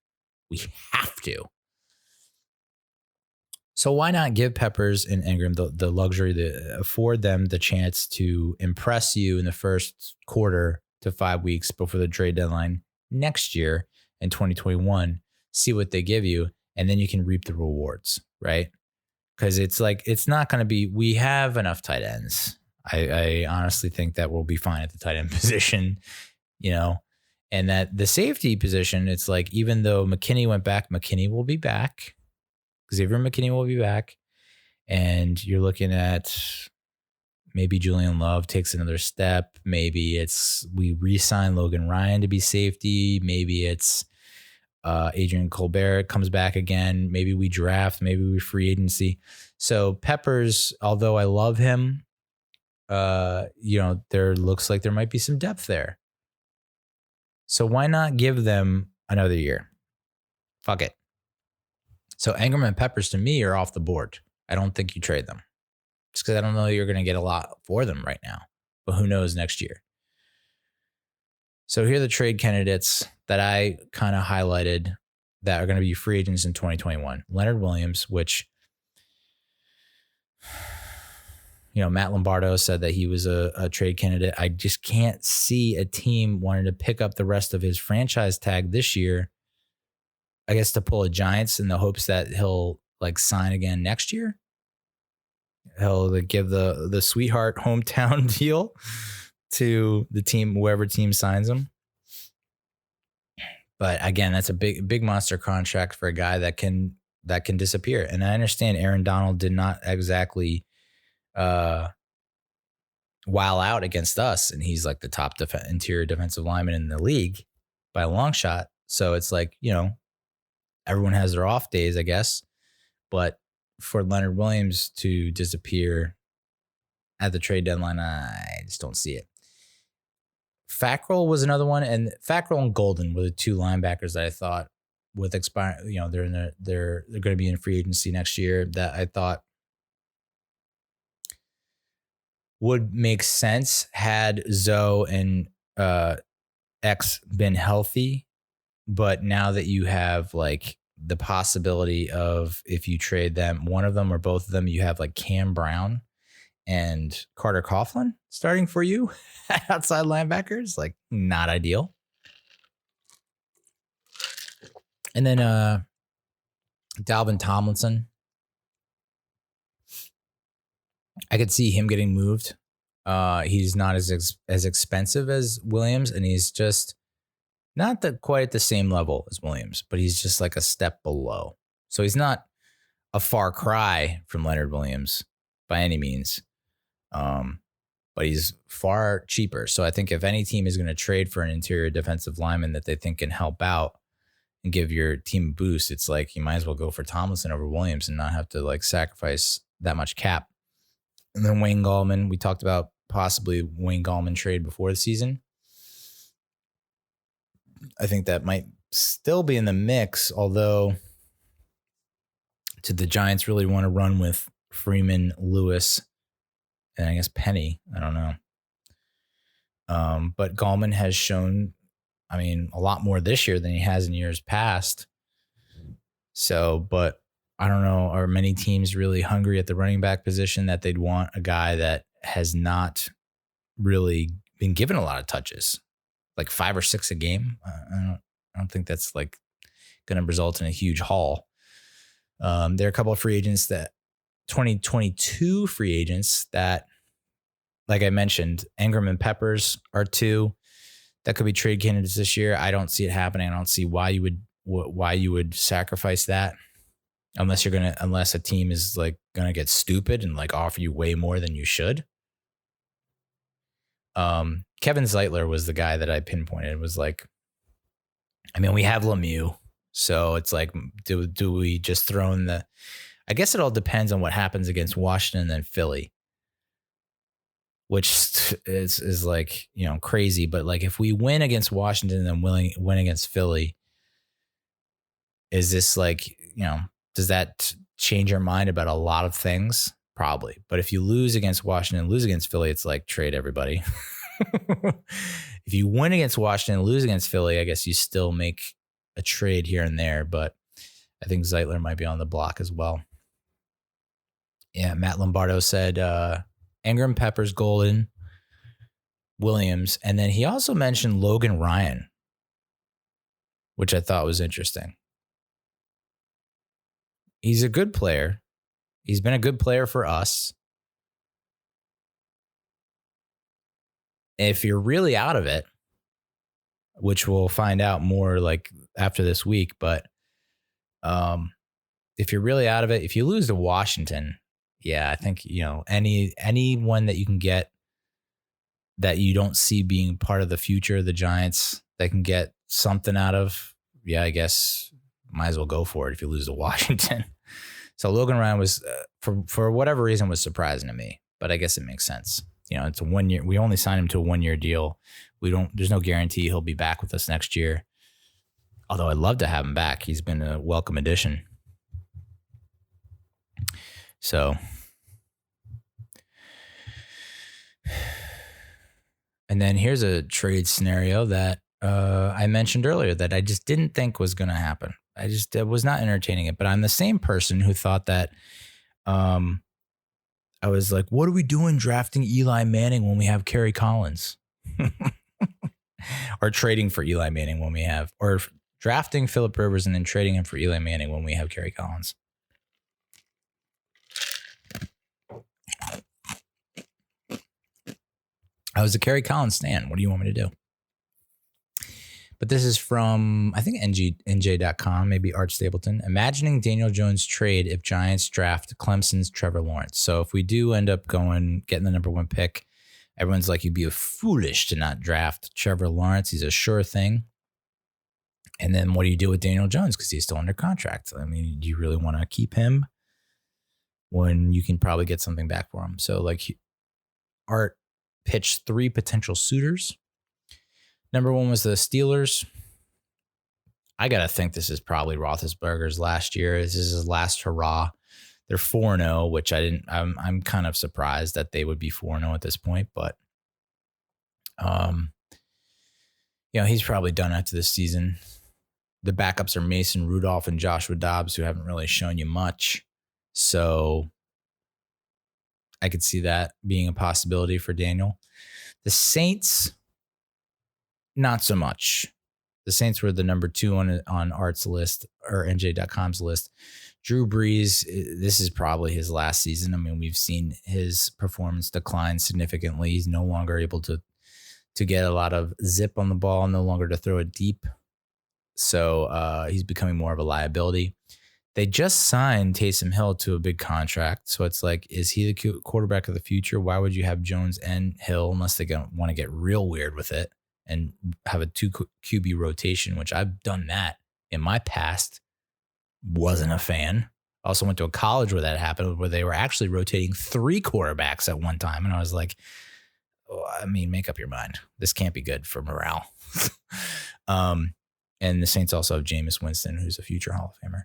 We have to. So why not give Peppers and Ingram the luxury to afford them the chance to impress you in the first quarter to 5 weeks before the trade deadline next year in 2021, see what they give you, and then you can reap the rewards, right? Because it's not going to be, we have enough tight ends. I honestly think that we'll be fine at the tight end position, and that the safety position, it's like, even though McKinney went back, McKinney will be back. Xavier McKinney will be back, and you're looking at maybe Julian Love takes another step. Maybe it's we re-sign Logan Ryan to be safety. Maybe it's Adrian Colbert comes back again. Maybe we draft. Maybe we free agency. So Peppers, although I love him, there looks like there might be some depth there. So why not give them another year? Fuck it. So Ingram and Peppers, to me, are off the board. I don't think you trade them. Just because I don't know you're going to get a lot for them right now. But who knows next year? So here are the trade candidates that I kind of highlighted that are going to be free agents in 2021. Leonard Williams, which, Matt Lombardo said that he was a trade candidate. I just can't see a team wanting to pick up the rest of his franchise tag this year, I guess, to pull a Giants in the hopes that he'll sign again next year. He'll give the sweetheart hometown deal to the team, whoever team signs him. But again, that's a big monster contract for a guy that can disappear. And I understand Aaron Donald did not exactly wow out against us, and he's like the top interior defensive lineman in the league by a long shot. So it's everyone has their off days, I guess. But for Leonard Williams to disappear at the trade deadline, I just don't see it. Fackrell was another one, and Fackrell and Golden were the two linebackers that I thought with expire, they're going to be in free agency next year, that I thought would make sense had Zoe and X been healthy. But now that you have like the possibility of, if you trade them, one of them or both of them, you have like Cam Brown and Carter Coughlin starting for you outside linebackers, like not ideal. And then Dalvin Tomlinson, I could see him getting moved. He's not as expensive as Williams, and he's just not quite at the same level as Williams, but he's just like a step below. So he's not a far cry from Leonard Williams by any means, but he's far cheaper. So I think if any team is going to trade for an interior defensive lineman that they think can help out and give your team a boost, it's like you might as well go for Tomlinson over Williams and not have to like sacrifice that much cap. And then Wayne Gallman, we talked about possibly Wayne Gallman trade before the season. I think that might still be in the mix, although did the Giants really want to run with Freeman, Lewis, and I guess Penny? I don't know. But Gallman has shown, a lot more this year than he has in years past. So, but I don't know, are many teams really hungry at the running back position that they'd want a guy that has not really been given a lot of touches, like 5 or 6 a game? I don't think that's like going to result in a huge haul. There are a couple of free agents 2022 free agents that, like I mentioned, Ingram and Peppers are 2 that could be trade candidates this year. I don't see it happening. I don't see why you would sacrifice that unless a team is like going to get stupid and like offer you way more than you should. Kevin Zeitler was the guy that I pinpointed. It was like, we have Lemieux, so it's like, do we just throw in the? I guess it all depends on what happens against Washington and then Philly, which is like, crazy. But like, if we win against Washington and then win against Philly, is this like, does that change your mind about a lot of things? Probably. But if you lose against Washington, lose against Philly, it's like trade everybody. If you win against Washington and lose against Philly, I guess you still make a trade here and there. But I think Zeitler might be on the block as well. Yeah, Matt Lombardo said Ingram, Peppers, Golden, Williams. And then he also mentioned Logan Ryan, which I thought was interesting. He's a good player. He's been a good player for us. If you're really out of it, which we'll find out more like after this week, but if you're really out of it, if you lose to Washington, yeah, I think, anyone that you can get that you don't see being part of the future of the Giants that can get something out of, yeah, I guess might as well go for it if you lose to Washington. So Logan Ryan was, for whatever reason, was surprising to me, but I guess it makes sense. It's a 1 year. We only signed him to a 1 year deal. There's no guarantee he'll be back with us next year. Although I'd love to have him back. He's been a welcome addition. So, and then here's a trade scenario that I mentioned earlier that I just didn't think was going to happen. I was not entertaining it, but I'm the same person who thought that I was like, what are we doing drafting Eli Manning when we have Kerry Collins? Or trading for Eli Manning or drafting Phillip Rivers and then trading him for Eli Manning when we have Kerry Collins. I was a Kerry Collins stan. What do you want me to do? But this is from, I think, NJ.com, maybe Art Stapleton. Imagining Daniel Jones trade if Giants draft Clemson's Trevor Lawrence. So if we do end up getting the number 1 pick, everyone's like, you'd be foolish to not draft Trevor Lawrence. He's a sure thing. And then what do you do with Daniel Jones? Because he's still under contract. Do you really want to keep him? when you can probably get something back for him. So like Art pitched 3 potential suitors. Number 1 was the Steelers. I got to think this is probably Roethlisberger's last year. This is his last hurrah. They're 4-0, which I'm kind of surprised that they would be 4-0 at this point, but he's probably done after this season. The backups are Mason Rudolph and Joshua Dobbs, who haven't really shown you much. So I could see that being a possibility for Daniel. The Saints, not so much. The Saints were the number 2 on Art's list, or NJ.com's list. Drew Brees, this is probably his last season. I mean, we've seen his performance decline significantly. He's no longer able to get a lot of zip on the ball, no longer to throw it deep. So he's becoming more of a liability. They just signed Taysom Hill to a big contract. So it's like, is he the quarterback of the future? Why would you have Jones and Hill unless they want to get real weird with it and have a 2 QB rotation, which I've done that in my past. Wasn't a fan. Also went to a college where that happened, where they were actually rotating 3 quarterbacks at one time. And I was like, make up your mind. This can't be good for morale. And the Saints also have Jameis Winston, who's a future Hall of Famer.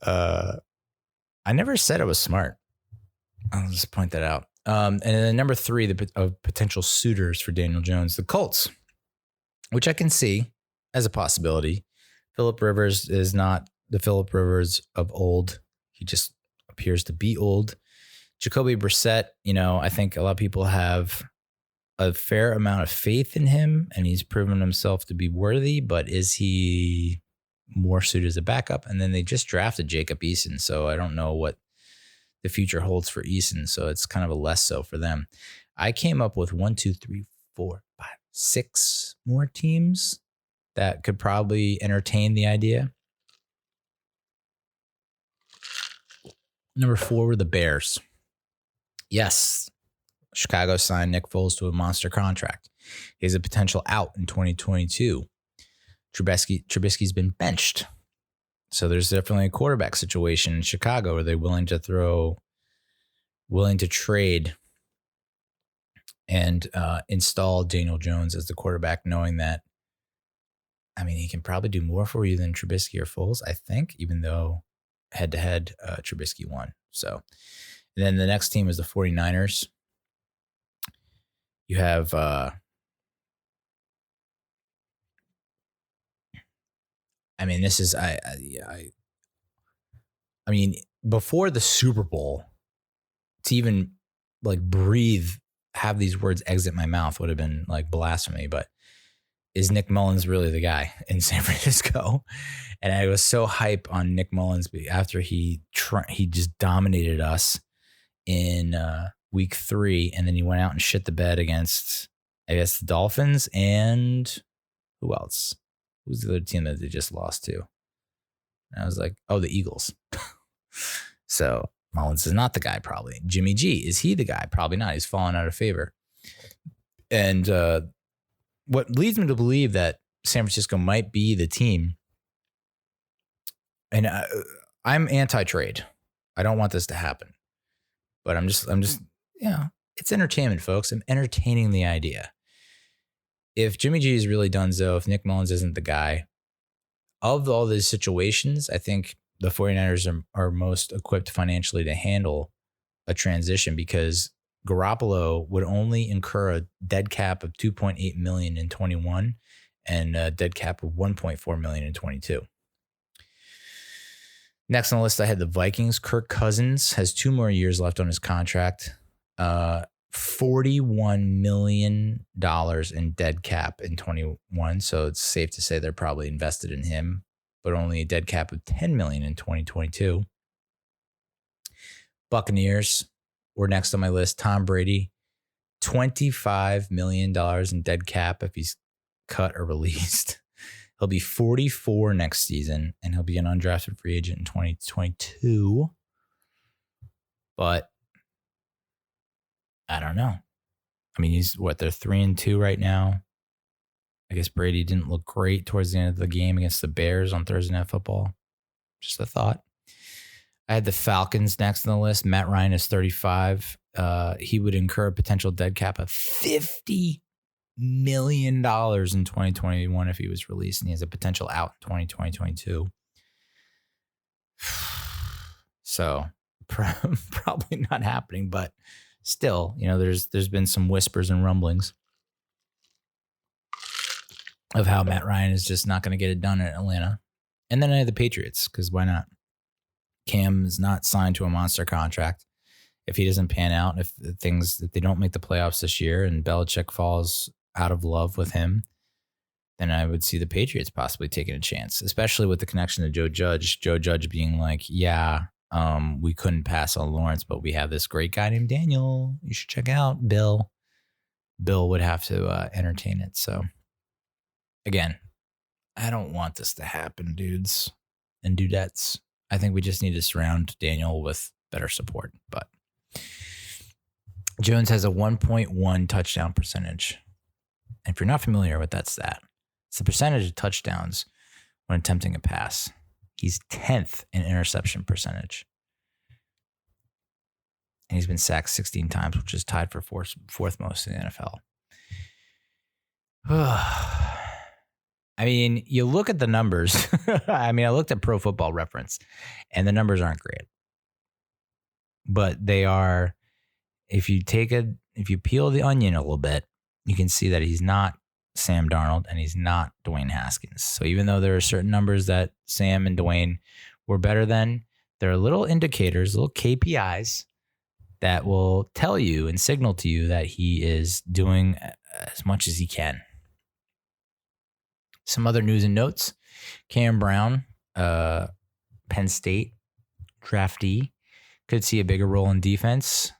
I never said I was smart. I'll just point that out. And then number 3 of potential suitors for Daniel Jones, the Colts, which I can see as a possibility. Phillip Rivers is not the Phillip Rivers of old. He just appears to be old. Jacoby Brissett, I think a lot of people have a fair amount of faith in him, and he's proven himself to be worthy, but is he more suited as a backup? And then they just drafted Jacob Eason, so I don't know what the future holds for Eason, so it's kind of a less so for them. I came up with 1, 2, 3, 4, 5, 6 more teams that could probably entertain the idea. Number 4 were the Bears. Yes, Chicago signed Nick Foles to a monster contract. He has a potential out in 2022. Trubisky's been benched. So there's definitely a quarterback situation in Chicago. Are they willing to trade and install Daniel Jones as the quarterback, knowing that, he can probably do more for you than Trubisky or Foles, I think, even though head-to-head Trubisky won. So, and then the next team is the 49ers. You have this is before the Super Bowl, to even breathe, have these words exit my mouth would have been like blasphemy. But is Nick Mullins really the guy in San Francisco? And I was so hype on Nick Mullins after he just dominated us in week 3, and then he went out and shit the bed against, I guess, the Dolphins and who else? Who's the other team that they just lost to? And I was like, oh, the Eagles. So Mullins is not the guy, probably. Jimmy G, is he the guy? Probably not. He's fallen out of favor. And what leads me to believe that San Francisco might be the team, and I'm anti-trade. I don't want this to happen. But I'm just, it's entertainment, folks. I'm entertaining the idea. If Jimmy G is really donezo, if Nick Mullins isn't the guy, of all these situations, I think the 49ers are most equipped financially to handle a transition, because Garoppolo would only incur a dead cap of $2.8 million in 21 and a dead cap of $1.4 million in 22. Next on the list, I had the Vikings. Kirk Cousins has 2 more years left on his contract. $41 million in dead cap in 21. So it's safe to say they're probably invested in him, but only a dead cap of $10 million in 2022. Buccaneers were next on my list. Tom Brady, $25 million in dead cap if he's cut or released. He'll be 44 next season, and he'll be an undrafted free agent in 2022. But I don't know. He's they're 3-2 right now. I guess Brady didn't look great towards the end of the game against the Bears on Thursday Night Football. Just a thought. I had the Falcons next on the list. Matt Ryan is 35. He would incur a potential dead cap of $50 million in 2021 if he was released, and he has a potential out in 2022. So probably not happening, but still, there's been some whispers and rumblings of how Matt Ryan is just not going to get it done in Atlanta. And then I had the Patriots, because why not? Cam is not signed to a monster contract. If he doesn't pan out, if they don't make the playoffs this year and Belichick falls out of love with him, then I would see the Patriots possibly taking a chance, especially with the connection to Joe Judge. Joe Judge being like, we couldn't pass on Lawrence, but we have this great guy named Daniel. You should check out Bill. Bill would have to entertain it. So again, I don't want this to happen, dudes and dudettes. I think we just need to surround Daniel with better support. But Jones has a 1.1 touchdown percentage. And if you're not familiar with that stat, it's the percentage of touchdowns when attempting a pass. He's 10th in interception percentage. And he's been sacked 16 times, which is tied for fourth most in the NFL. I mean, you look at the numbers. I looked at Pro Football Reference, and the numbers aren't great. But they are, if you peel the onion a little bit, you can see that he's not Sam Darnold and he's not Dwayne Haskins. So even though there are certain numbers that Sam and Dwayne were better than, there are little indicators, little KPIs that will tell you and signal to you that he is doing as much as he can. Some other news and notes. Cam Brown, Penn State draftee, could see a bigger role in defense,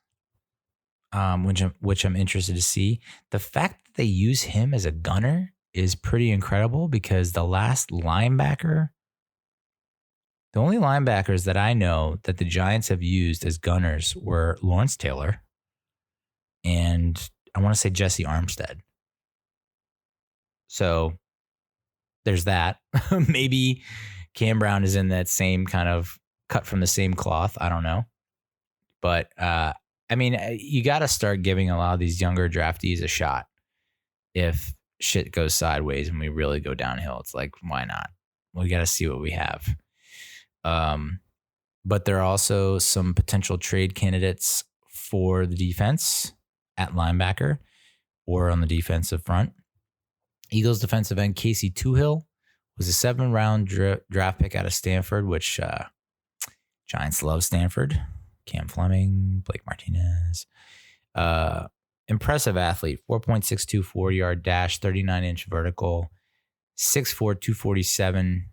which I'm interested to see. The fact that they use him as a gunner is pretty incredible, because the only linebackers that I know that the Giants have used as gunners were Lawrence Taylor and I want to say Jesse Armstead. So there's that. Maybe Cam Brown is in that same kind of cut from the same cloth. I don't know. But, you got to start giving a lot of these younger draftees a shot. If shit goes sideways and we really go downhill, it's like, why not? We got to see what we have. But there are also some potential trade candidates for the defense at linebacker or on the defensive front. Eagles defensive end Casey Toohill was a 7th-round draft pick out of Stanford, which Giants love Stanford. Cam Fleming, Blake Martinez. Impressive athlete, 4.62 40-yard dash, 39-inch vertical, 6'4", 247,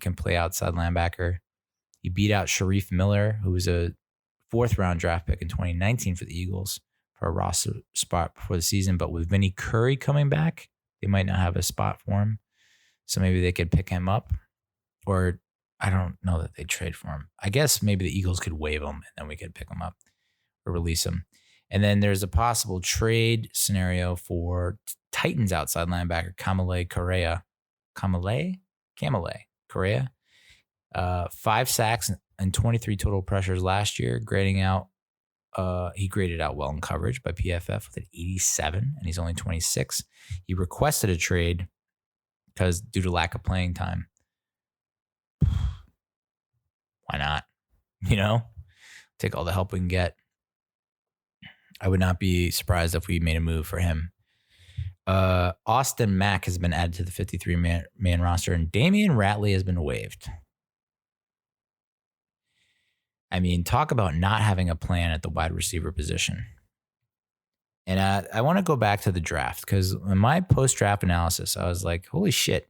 can play outside linebacker. He beat out Sharif Miller, who was a 4th-round draft pick in 2019 for the Eagles for a roster spot before the season. But with Vinny Curry coming back, they might not have a spot for him. So maybe they could pick him up, or I don't know that they trade for him. I guess maybe the Eagles could waive him and then we could pick him up or release him. And then there's a possible trade scenario for Titans outside linebacker Kamale Correa. Kamale Correa. 5 sacks and 23 total pressures last year, he graded out well in coverage by PFF with an 87, and he's only 26. He requested a trade because due to lack of playing time. Why not? Take all the help we can get. I would not be surprised if we made a move for him. Austin Mack has been added to the 53-man roster, and Damian Ratley has been waived. Talk about not having a plan at the wide receiver position. And I want to go back to the draft, because in my post-draft analysis, I was like, holy shit.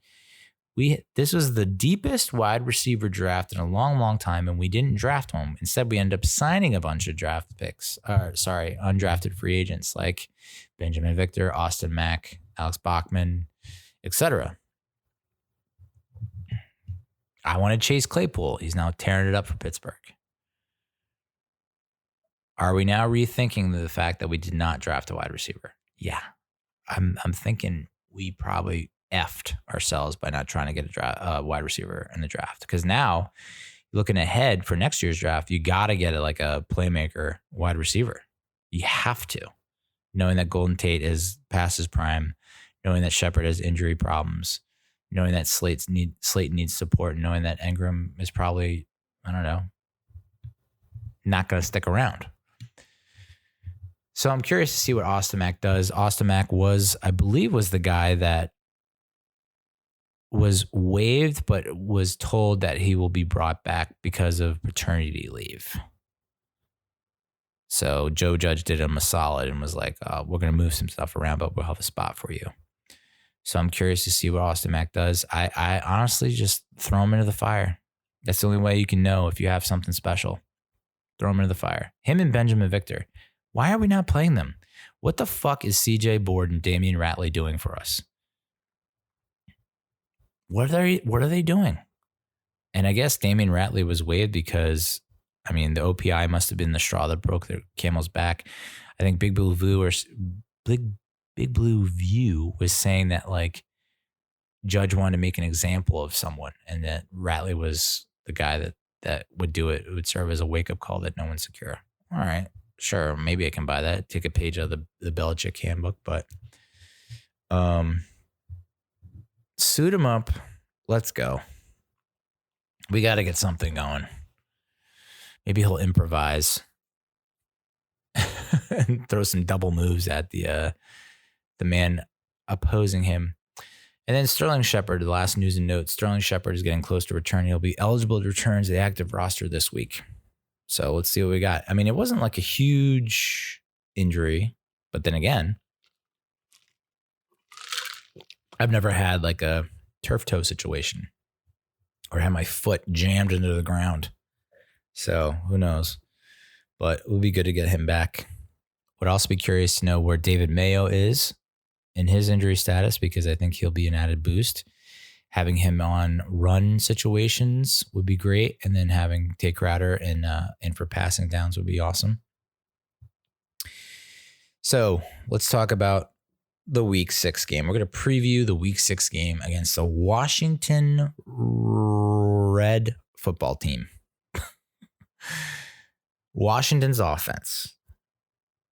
This was the deepest wide receiver draft in a long, long time, and we didn't draft one. Instead, we ended up signing a bunch of undrafted free agents like Benjamin Victor, Austin Mack, Alex Bachman, etc. I wanted Chase Claypool. He's now tearing it up for Pittsburgh. Are we now rethinking the fact that we did not draft a wide receiver? Yeah, I'm thinking we probably effed ourselves by not trying to get a wide receiver in the draft, because now looking ahead for next year's draft, you got to get like a playmaker wide receiver. You have to, knowing that Golden Tate is past his prime, knowing that Shepard has injury problems, knowing that Slayton needs support, knowing that Ingram is probably, I don't know, not going to stick around. So I'm curious to see what Ostomac does. Ostomac I believe, was the guy that was waived, but was told that he will be brought back because of paternity leave. So Joe Judge did him a solid and was like, we're going to move some stuff around, but we'll have a spot for you. So I'm curious to see what Ostomac does. I honestly just throw him into the fire. That's the only way you can know if you have something special. Throw him into the fire. Him and Benjamin Victor. Why are we not playing them? What the fuck is CJ Board and Damian Ratley doing for us? What are they doing? And I guess Damian Ratley was waived because, I mean, the OPI must have been the straw that broke their camel's back. I think Big Blue View was saying that like Judge wanted to make an example of someone, and that Ratley was the guy that would do it. It would serve as a wake up call that no one's secure. All right, sure, maybe I can buy that. Take a page out of the Belichick handbook, but suit him up. Let's go. We got to get something going. Maybe he'll improvise and throw some double moves at the man opposing him. And then Sterling Shepard, the last news and notes. Sterling Shepard is getting close to returning. He'll be eligible to return to the active roster this week. So let's see what we got. I mean, it wasn't like a huge injury, but then again, I've never had like a turf toe situation or had my foot jammed into the ground. So who knows? But it will be good to get him back. Would also be curious to know where David Mayo is in his injury status, because I think he'll be an added boost. Having him on run situations would be great. And then having Tate Crowder and for passing downs would be awesome. So let's talk about the Week 6 game. We're going to preview the Week 6 game against the Washington Red football team. Washington's offense.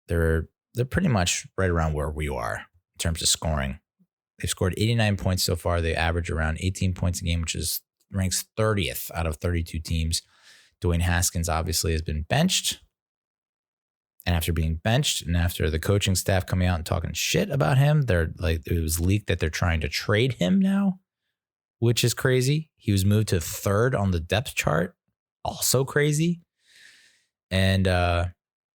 They're pretty much right around where we are in terms of scoring. They've scored 89 points so far. They average around 18 points a game, which ranks 30th out of 32 teams. Dwayne Haskins obviously has been benched. And after being benched and after the coaching staff coming out and talking shit about him, it was leaked that they're trying to trade him now, which is crazy. He was moved to 3rd on the depth chart. Also crazy. And I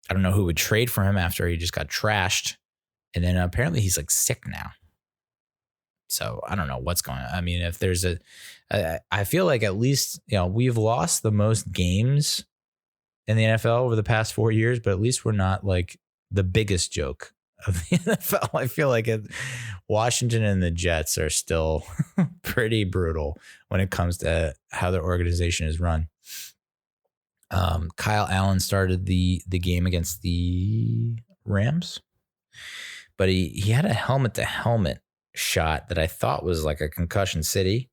don't know who would trade for him after he just got trashed. And then apparently he's like sick now. So I don't know what's going on. I mean, if there's I feel like at least, we've lost the most games in the NFL over the past 4 years, but at least we're not like the biggest joke of the NFL. I feel like Washington and the Jets are still pretty brutal when it comes to how their organization is run. Kyle Allen started the game against the Rams, but he had a helmet-to-helmet shot that I thought was like a concussion city,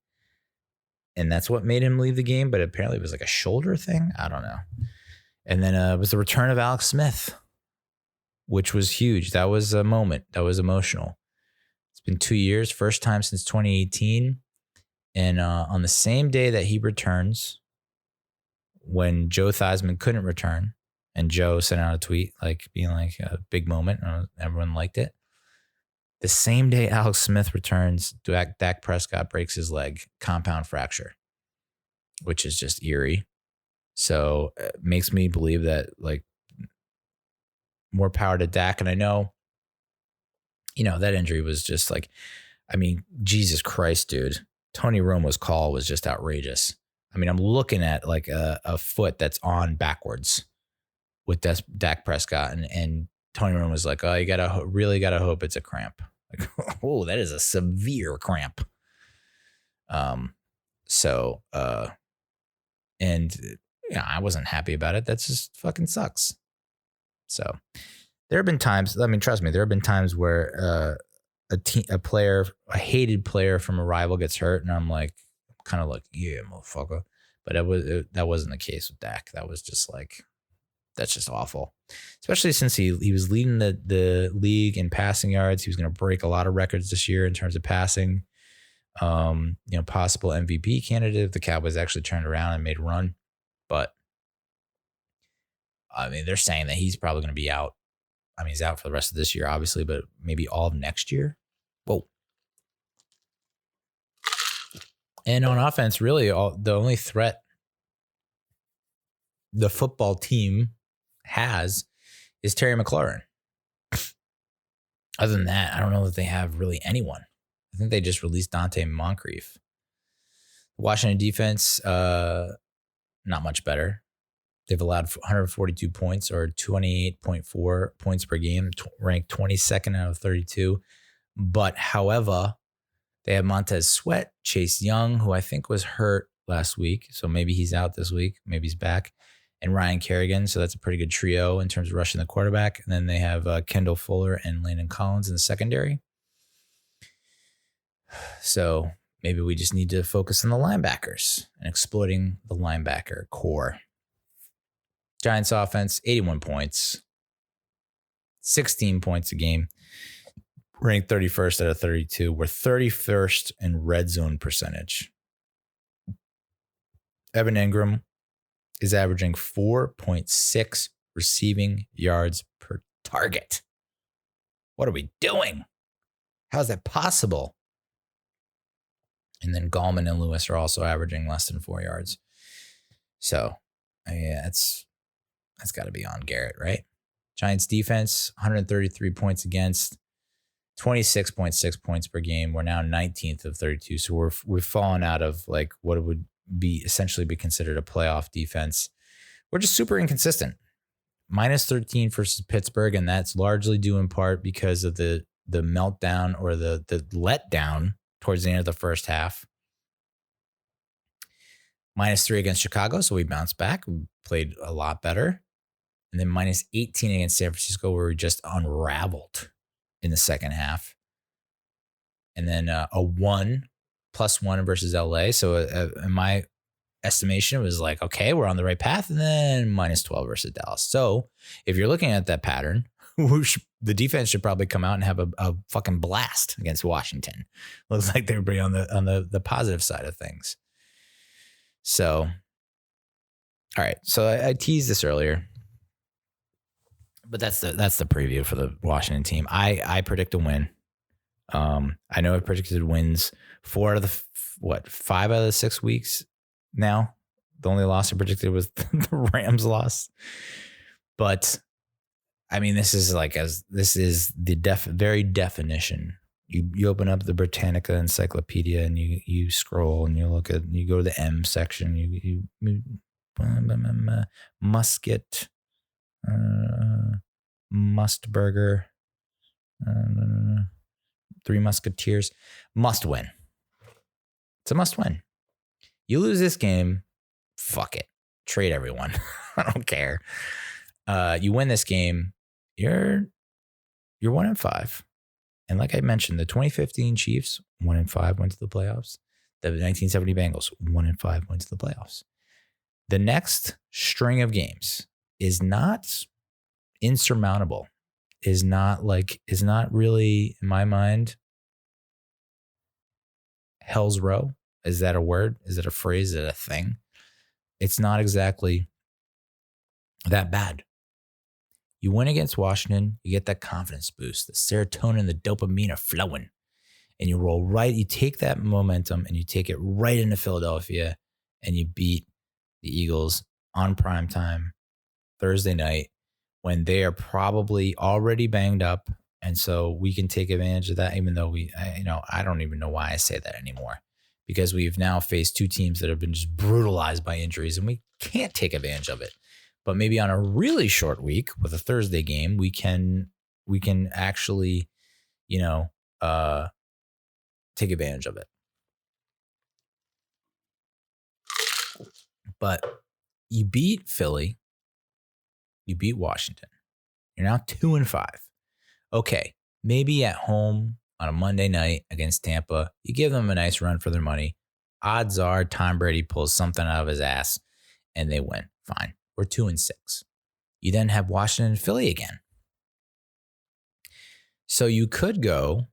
and that's what made him leave the game, but apparently it was like a shoulder thing. I don't know. And then it was the return of Alex Smith, which was huge. That was a moment. That was emotional. It's been 2 years, first time since 2018. And on the same day that he returns, when Joe Theismann couldn't return, and Joe sent out a tweet being like a big moment, and everyone liked it. The same day Alex Smith returns, Dak Prescott breaks his leg, compound fracture, which is just eerie. So it makes me believe that more power to Dak. And I know, that injury was just Jesus Christ, dude. Tony Romo's call was just outrageous. I mean, I'm looking at a foot that's on backwards with Dak Prescott, and Tony Romo was like, "Oh, you really gotta hope it's a cramp." Oh, that is a severe cramp. I wasn't happy about it. That just fucking sucks. So there have been times. I mean, trust me, there have been times where a hated player from a rival gets hurt, and I'm kind of like, yeah, motherfucker. But that wasn't the case with Dak. That was just like, that's just awful. Especially since he was leading the league in passing yards. He was going to break a lot of records this year in terms of passing. Possible MVP candidate if the Cowboys actually turned around and made a run. But I mean, they're saying that he's probably going to be out. I mean, he's out for the rest of this year, obviously, but maybe all of next year. Whoa. And on offense, really, the only threat the football team has is Terry McLaurin. Other than that, I don't know that they have really anyone. I think they just released Dante Moncrief. Washington defense, not much better. They've allowed 142 points or 28.4 points per game, ranked 22nd out of 32. But however, they have Montez Sweat, Chase Young, who I think was hurt last week. So maybe he's out this week. Maybe he's back. And Ryan Kerrigan. So that's a pretty good trio in terms of rushing the quarterback. And then they have Kendall Fuller and Landon Collins in the secondary. So maybe we just need to focus on the linebackers and exploiting the linebacker core. Giants offense, 81 points, 16 points a game, ranked 31st out of 32. We're 31st in red zone percentage. Evan Ingram is averaging 4.6 receiving yards per target. What are we doing? How is that possible? And then Gallman and Lewis are also averaging less than 4 yards. So, yeah, that's got to be on Garrett, right? Giants defense, 133 points against, 26.6 points per game. We're now 19th of 32. So we've fallen out of like what would be essentially be considered a playoff defense. We're just super inconsistent. Minus 13 versus Pittsburgh, and that's largely due in part because of the meltdown or the letdown towards the end of the first half. Minus 3 against Chicago, so we bounced back. We played a lot better. And then minus 18 against San Francisco, where we just unraveled in the second half. And then a +1 versus LA. So in my estimation, it was like, okay, we're on the right path. And then minus 12 versus Dallas. So if you're looking at that pattern, the defense should probably come out and have a fucking blast against Washington. Looks like they're on the positive side of things. So, all right. So I teased this earlier, but that's the preview for the Washington team. I predict a win. I know I predicted wins 4 out of 5 out of the 6 weeks now. The only loss I predicted was the Rams loss. But I mean, this is the very definition. You open up the Britannica Encyclopedia and you scroll and you go to the M section. You Musket, Mustburger, Three Musketeers, must win. It's a must win. You lose this game, fuck it. Trade everyone. I don't care. You win this game, you're 1-5. And like I mentioned, the 2015 Chiefs, 1-5, went to the playoffs. The 1970 Bengals, 1-5, went to the playoffs. The next string of games is not insurmountable. Is not really, in my mind, hell's row. Is that a word? Is it a phrase? Is it a thing? It's not exactly that bad. You win against Washington, you get that confidence boost. The serotonin, the dopamine are flowing. And you take that momentum and you take it right into Philadelphia and you beat the Eagles on primetime Thursday night when they are probably already banged up. And so we can take advantage of that, even though I don't even know why I say that anymore, because we've now faced 2 teams that have been just brutalized by injuries and we can't take advantage of it. But maybe on a really short week with a Thursday game, we can actually, take advantage of it. But you beat Philly, you beat Washington. You're now 2-5. Okay, maybe at home on a Monday night against Tampa, you give them a nice run for their money. odds are Tom Brady pulls something out of his ass and they win. Fine. We're 2-6. You then have Washington and Philly again. So you could go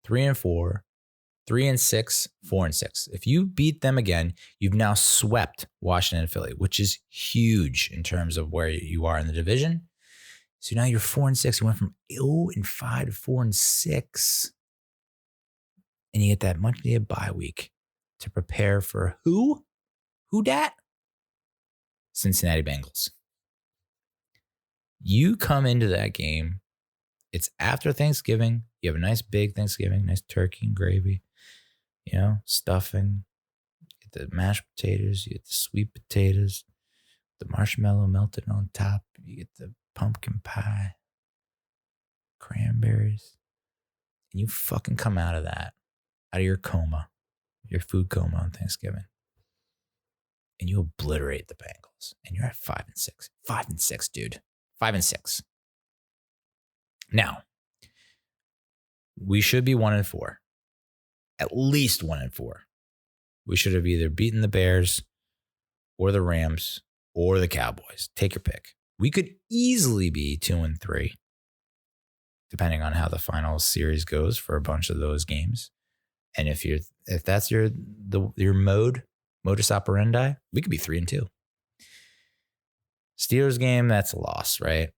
3-4, 3-6, 4-6. If you beat them again, you've now swept Washington and Philly, which is huge in terms of where you are in the division. So now you're 4-6. You went from 0-5 to 4-6. And you get that much needed bye week to prepare for who? Who dat? Cincinnati Bengals. You come into that game. It's after Thanksgiving. You have a nice big Thanksgiving, nice turkey and gravy, stuffing. You get the mashed potatoes, you get the sweet potatoes, the marshmallow melted on top. You get the pumpkin pie, cranberries. And you fucking come out of your coma, your food coma on Thanksgiving. And you obliterate the Bengals. And you're at 5-6. 5-6, dude. 5-6. Now, we should be 1-4. At least 1-4. We should have either beaten the Bears or the Rams or the Cowboys. Take your pick. We could easily be 2-3, depending on how the final series goes for a bunch of those games. And if that's your modus operandi, we could be 3-2. Steelers game, that's a loss, right?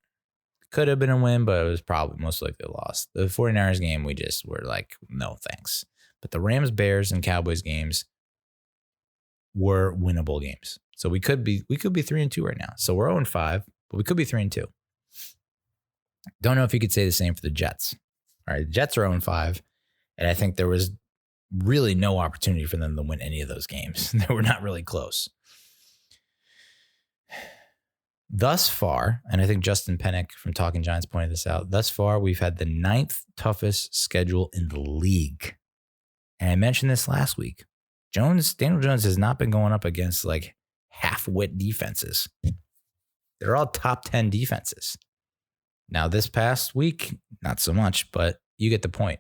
Could have been a win, but it was probably most likely a loss. The 49ers game, we just were like, no thanks. But the Rams, Bears, and Cowboys games were winnable games. So we could be 3-2 right now. So we're 0-5, but we could be 3-2. Don't know if you could say the same for the Jets. All right, the Jets are 0-5, and I think there was really no opportunity for them to win any of those games. They were not really close. Thus far, and I think Justin Pennick from Talking Giants pointed this out, thus far we've had the 9th toughest schedule in the league. And I mentioned this last week. Daniel Jones has not been going up against like half-wit defenses. They're all top 10 defenses. Now this past week, not so much, but you get the point.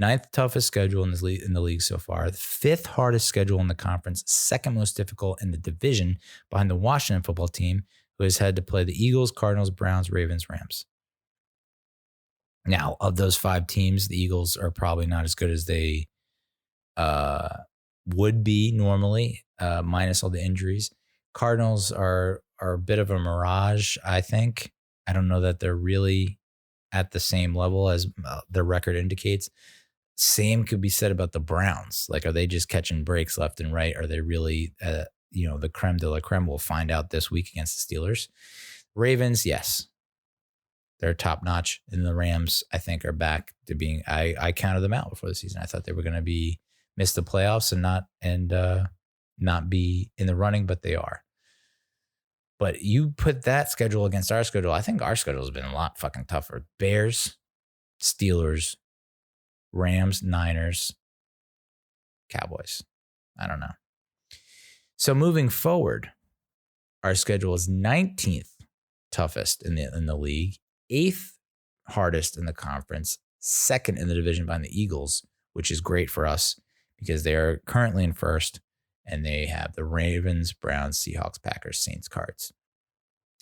9th toughest schedule in the league so far. The 5th hardest schedule in the conference. 2nd most difficult in the division behind the Washington football team, who has had to play the Eagles, Cardinals, Browns, Ravens, Rams. Now, of those 5 teams, the Eagles are probably not as good as they would be normally, minus all the injuries. Cardinals are a bit of a mirage, I think. I don't know that they're really at the same level as their record indicates. Same could be said about the Browns. Like, are they just catching breaks left and right? Are they really the creme de la creme? We'll find out this week against the Steelers. Ravens, yes. They're top notch. And the Rams, I think, are back to being, I counted them out before the season. I thought they were going to miss the playoffs and not be in the running, but they are. But you put that schedule against our schedule, I think our schedule has been a lot fucking tougher. Bears, Steelers, Rams, Niners, Cowboys. I don't know. So moving forward, our schedule is 19th toughest in the league, 8th hardest in the conference, 2nd in the division behind the Eagles, which is great for us because they are currently in 1st, and they have the Ravens, Browns, Seahawks, Packers, Saints, Cards.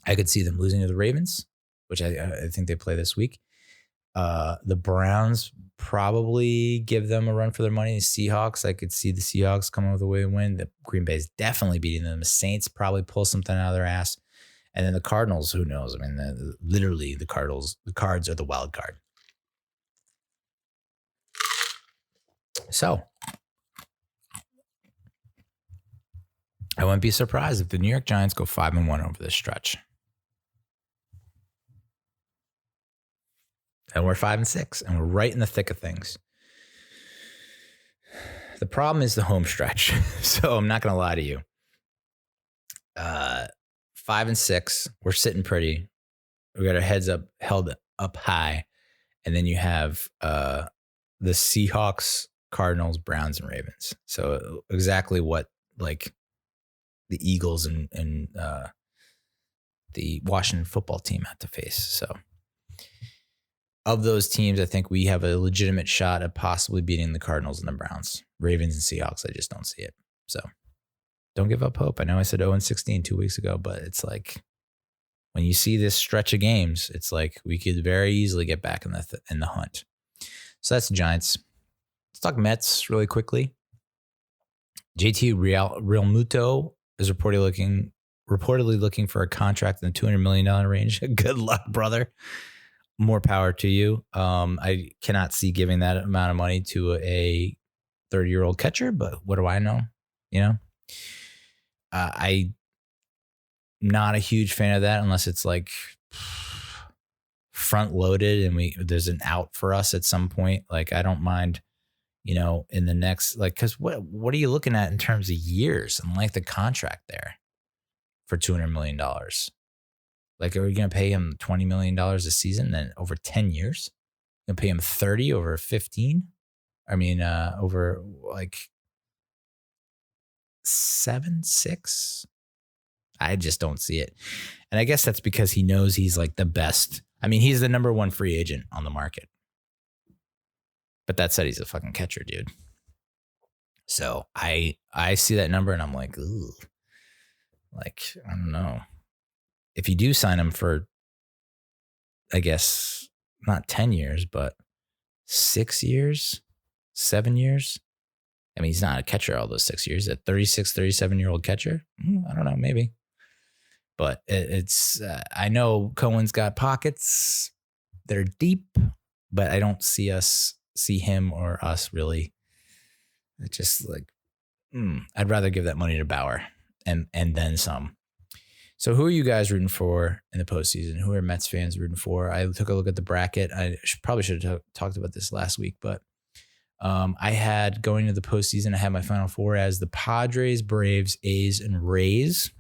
I could see them losing to the Ravens, which I think they play this week. The Browns probably give them a run for their money. The Seahawks, I could see the Seahawks coming with a way to win. The Green Bay is definitely beating them. The Saints probably pull something out of their ass. And then the Cardinals, who knows? I mean, literally the Cards are the wild card. So I wouldn't be surprised if the New York Giants go 5-1 over this stretch. And we're 5-6, and we're right in the thick of things. The problem is the home stretch. So I'm not going to lie to you. 5-6, we're sitting pretty. We got our heads held up high. And then you have the Seahawks, Cardinals, Browns, and Ravens. So exactly what like the Eagles and the Washington football team had to face. So of those teams, I think we have a legitimate shot at possibly beating the Cardinals and the Browns. Ravens and Seahawks, I just don't see it. So don't give up hope. I know I said 0-16 2 weeks ago, but it's like when you see this stretch of games, it's like we could very easily get back in the hunt. So that's the Giants. Let's talk Mets really quickly. JT Realmuto is reportedly looking for a contract in the $200 million range. Good luck, brother. More power to you. I cannot see giving that amount of money to a 30-year-old catcher, but what do I know? I'm not a huge fan of that unless it's like front loaded and there's an out for us at some point. Like I don't mind, in the next, like, cause what are you looking at in terms of years and like the contract there for $200 million? Like, are we going to pay him $20 million a season and over 10 years? Going to pay him 30 over 15? I mean, over like 7, 6? I just don't see it. And I guess that's because he knows he's like the best. I mean, he's the number one free agent on the market. But that said, he's a fucking catcher, dude. So I see that number and I'm like, ooh. Like, I don't know. If you do sign him for, I guess, not 10 years, but 6 years, 7 years. I mean, he's not a catcher all those 6 years. A 36, 37-year-old catcher? I don't know, maybe. But it's, I know Cohen's got pockets that are deep, but I don't see him or us really. It's just like, I'd rather give that money to Bauer and then some. So who are you guys rooting for in the postseason? Who are Mets fans rooting for? I took a look at the bracket. I probably should have talked about this last week, but I had going to the postseason, I had my final four as the Padres, Braves, A's, and Rays.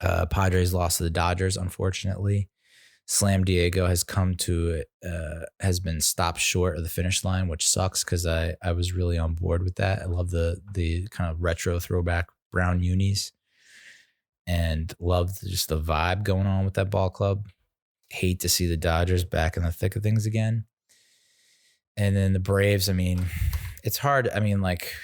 Padres lost to the Dodgers, unfortunately. Slam Diego has has been stopped short of the finish line, which sucks because I was really on board with that. I love the kind of retro throwback brown unis and loved just the vibe going on with that ball club. Hate to see the Dodgers back in the thick of things again. And then the Braves, I mean, it's hard. I mean, like,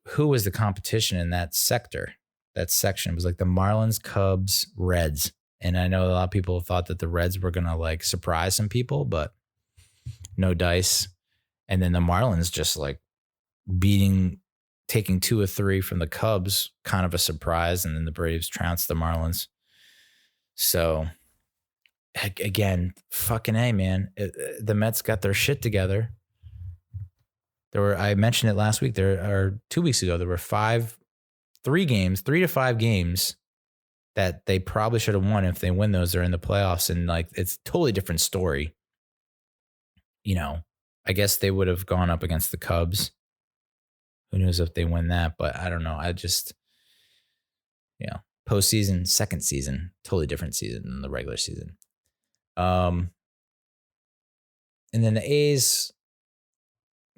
who was the competition in that sector? That section it was like the Marlins, Cubs, Reds. And I know a lot of people thought that the Reds were going to like surprise some people, but no dice. And then the Marlins just like taking 2 or 3 from the Cubs, kind of a surprise. And then the Braves trounced the Marlins. So again, fucking A, man. The Mets got their shit together. I mentioned it last week. 2 weeks ago, there were 3 to 5 games that they probably should have won. If they win those, they're in the playoffs. And like, it's a totally different story. I guess they would have gone up against the Cubs. Who knows if they win that, but I don't know. I just, postseason, second season, totally different season than the regular season. And then the A's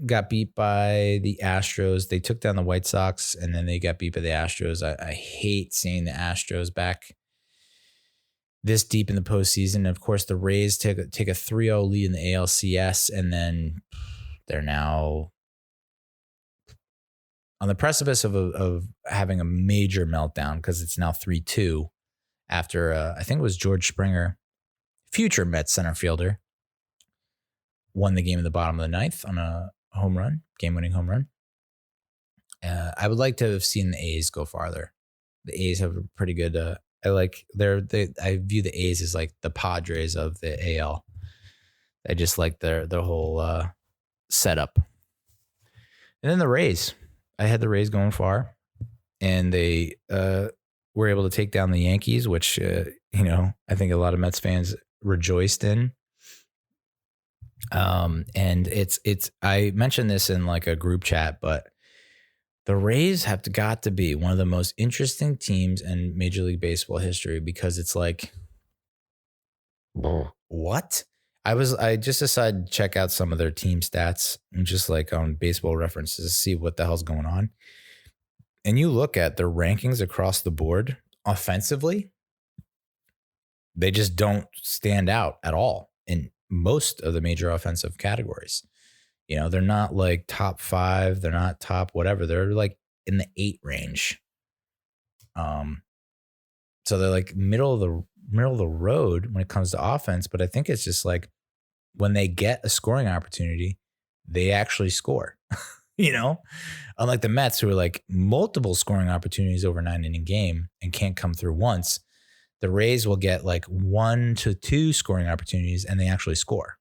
got beat by the Astros. They took down the White Sox, and then they got beat by the Astros. I hate seeing the Astros back this deep in the postseason. Of course, the Rays take a 3-0 lead in the ALCS, and then they're now on the precipice of having a major meltdown because it's now 3-2 after, I think it was George Springer, future Mets center fielder, won the game in the bottom of the ninth on a home run, game-winning home run. I would like to have seen the A's go farther. The A's have a pretty good. I view the A's as like the Padres of the AL. I just like their whole setup. And then the Rays. I had the Rays going far, and they were able to take down the Yankees, which I think a lot of Mets fans rejoiced in. And it's I mentioned this in like a group chat, but the Rays have got to be one of the most interesting teams in Major League Baseball history because it's like, what? I just decided to check out some of their team stats and just like on Baseball References to see what the hell's going on. And you look at their rankings across the board offensively, they just don't stand out at all in most of the major offensive categories. They're not like top 5. They're not top whatever. They're like in the 8 range. So they're like middle of the road when it comes to offense, but I think it's just like when they get a scoring opportunity, they actually score. Unlike the Mets, who are like multiple scoring opportunities over 9-inning game and can't come through once, the Rays will get like 1 to 2 scoring opportunities and they actually score.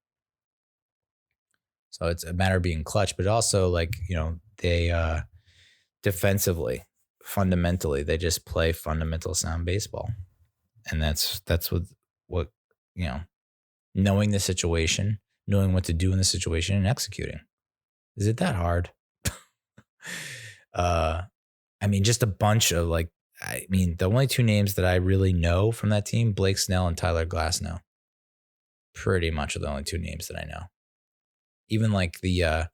So it's a matter of being clutch, but also like, they defensively, fundamentally, they just play fundamental sound baseball. And that's what knowing the situation, knowing what to do in the situation and executing. Is it that hard? Just a bunch of the only 2 names that I really know from that team, Blake Snell and Tyler Glasnow. Pretty much are the only 2 names that I know. Even like the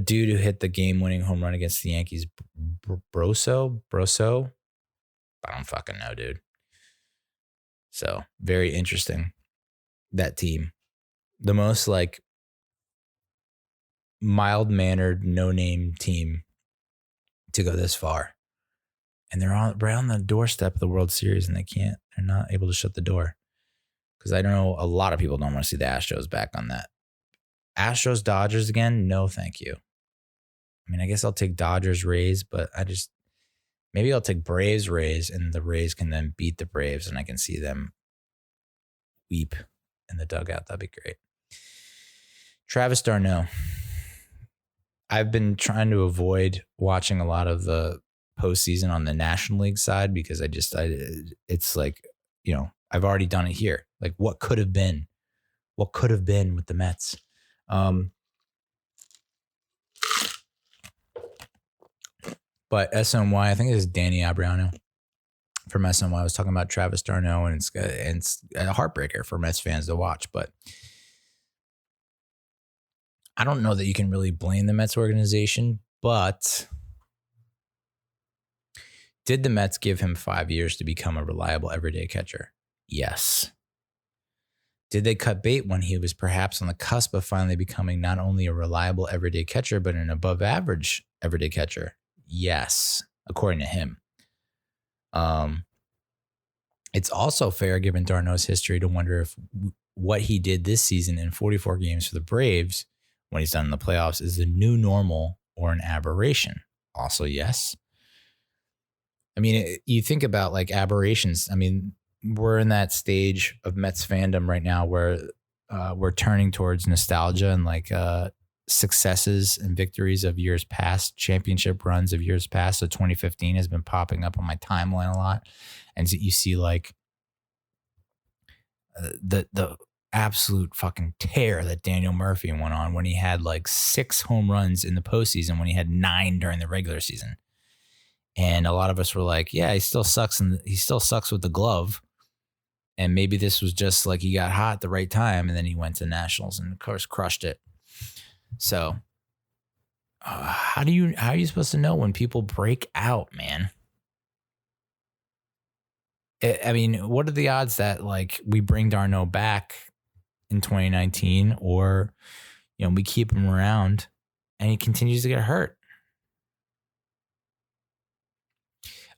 dude who hit the game-winning home run against the Yankees, Broso. I don't fucking know, dude. So very interesting. That team, the most like mild-mannered, no-name team to go this far, and they're right on the doorstep of the World Series, and they're not able to shut the door because I know a lot of people don't want to see the Astros back on that. Astros Dodgers again? No, thank you. I guess I'll take Dodgers Rays, but maybe I'll take Braves Rays, and the Rays can then beat the Braves, and I can see them weep in the dugout. That'd be great. Travis d'Arnaud. I've been trying to avoid watching a lot of the postseason on the National League side because it's like, I've already done it here. Like what could have been with the Mets. But SNY, I think it is Danny Abriano from SNY was talking about Travis d'Arnaud, and it's a heartbreaker for Mets fans to watch. But I don't know that you can really blame the Mets organization, but did the Mets give him 5 years to become a reliable everyday catcher? Yes. Did they cut bait when he was perhaps on the cusp of finally becoming not only a reliable everyday catcher, but an above average everyday catcher? Yes, according to him. It's also fair, given d'Arnaud's history, to wonder if what he did this season in 44 games for the Braves, when he's done in the playoffs, is the new normal or an aberration. Also, yes. You think about like aberrations. We're in that stage of Mets fandom right now where we're turning towards nostalgia and like successes and victories of years past, championship runs of years past. So 2015 has been popping up on my timeline a lot. And so you see like the absolute fucking tear that Daniel Murphy went on when he had like 6 home runs in the postseason when he had 9 during the regular season. And a lot of us were like, yeah, he still sucks with the glove. And maybe this was just like he got hot at the right time, and then he went to Nationals and of course crushed it. So how are you supposed to know when people break out, man? What are the odds that like we bring d'Arnaud back in 2019, or we keep him around and he continues to get hurt?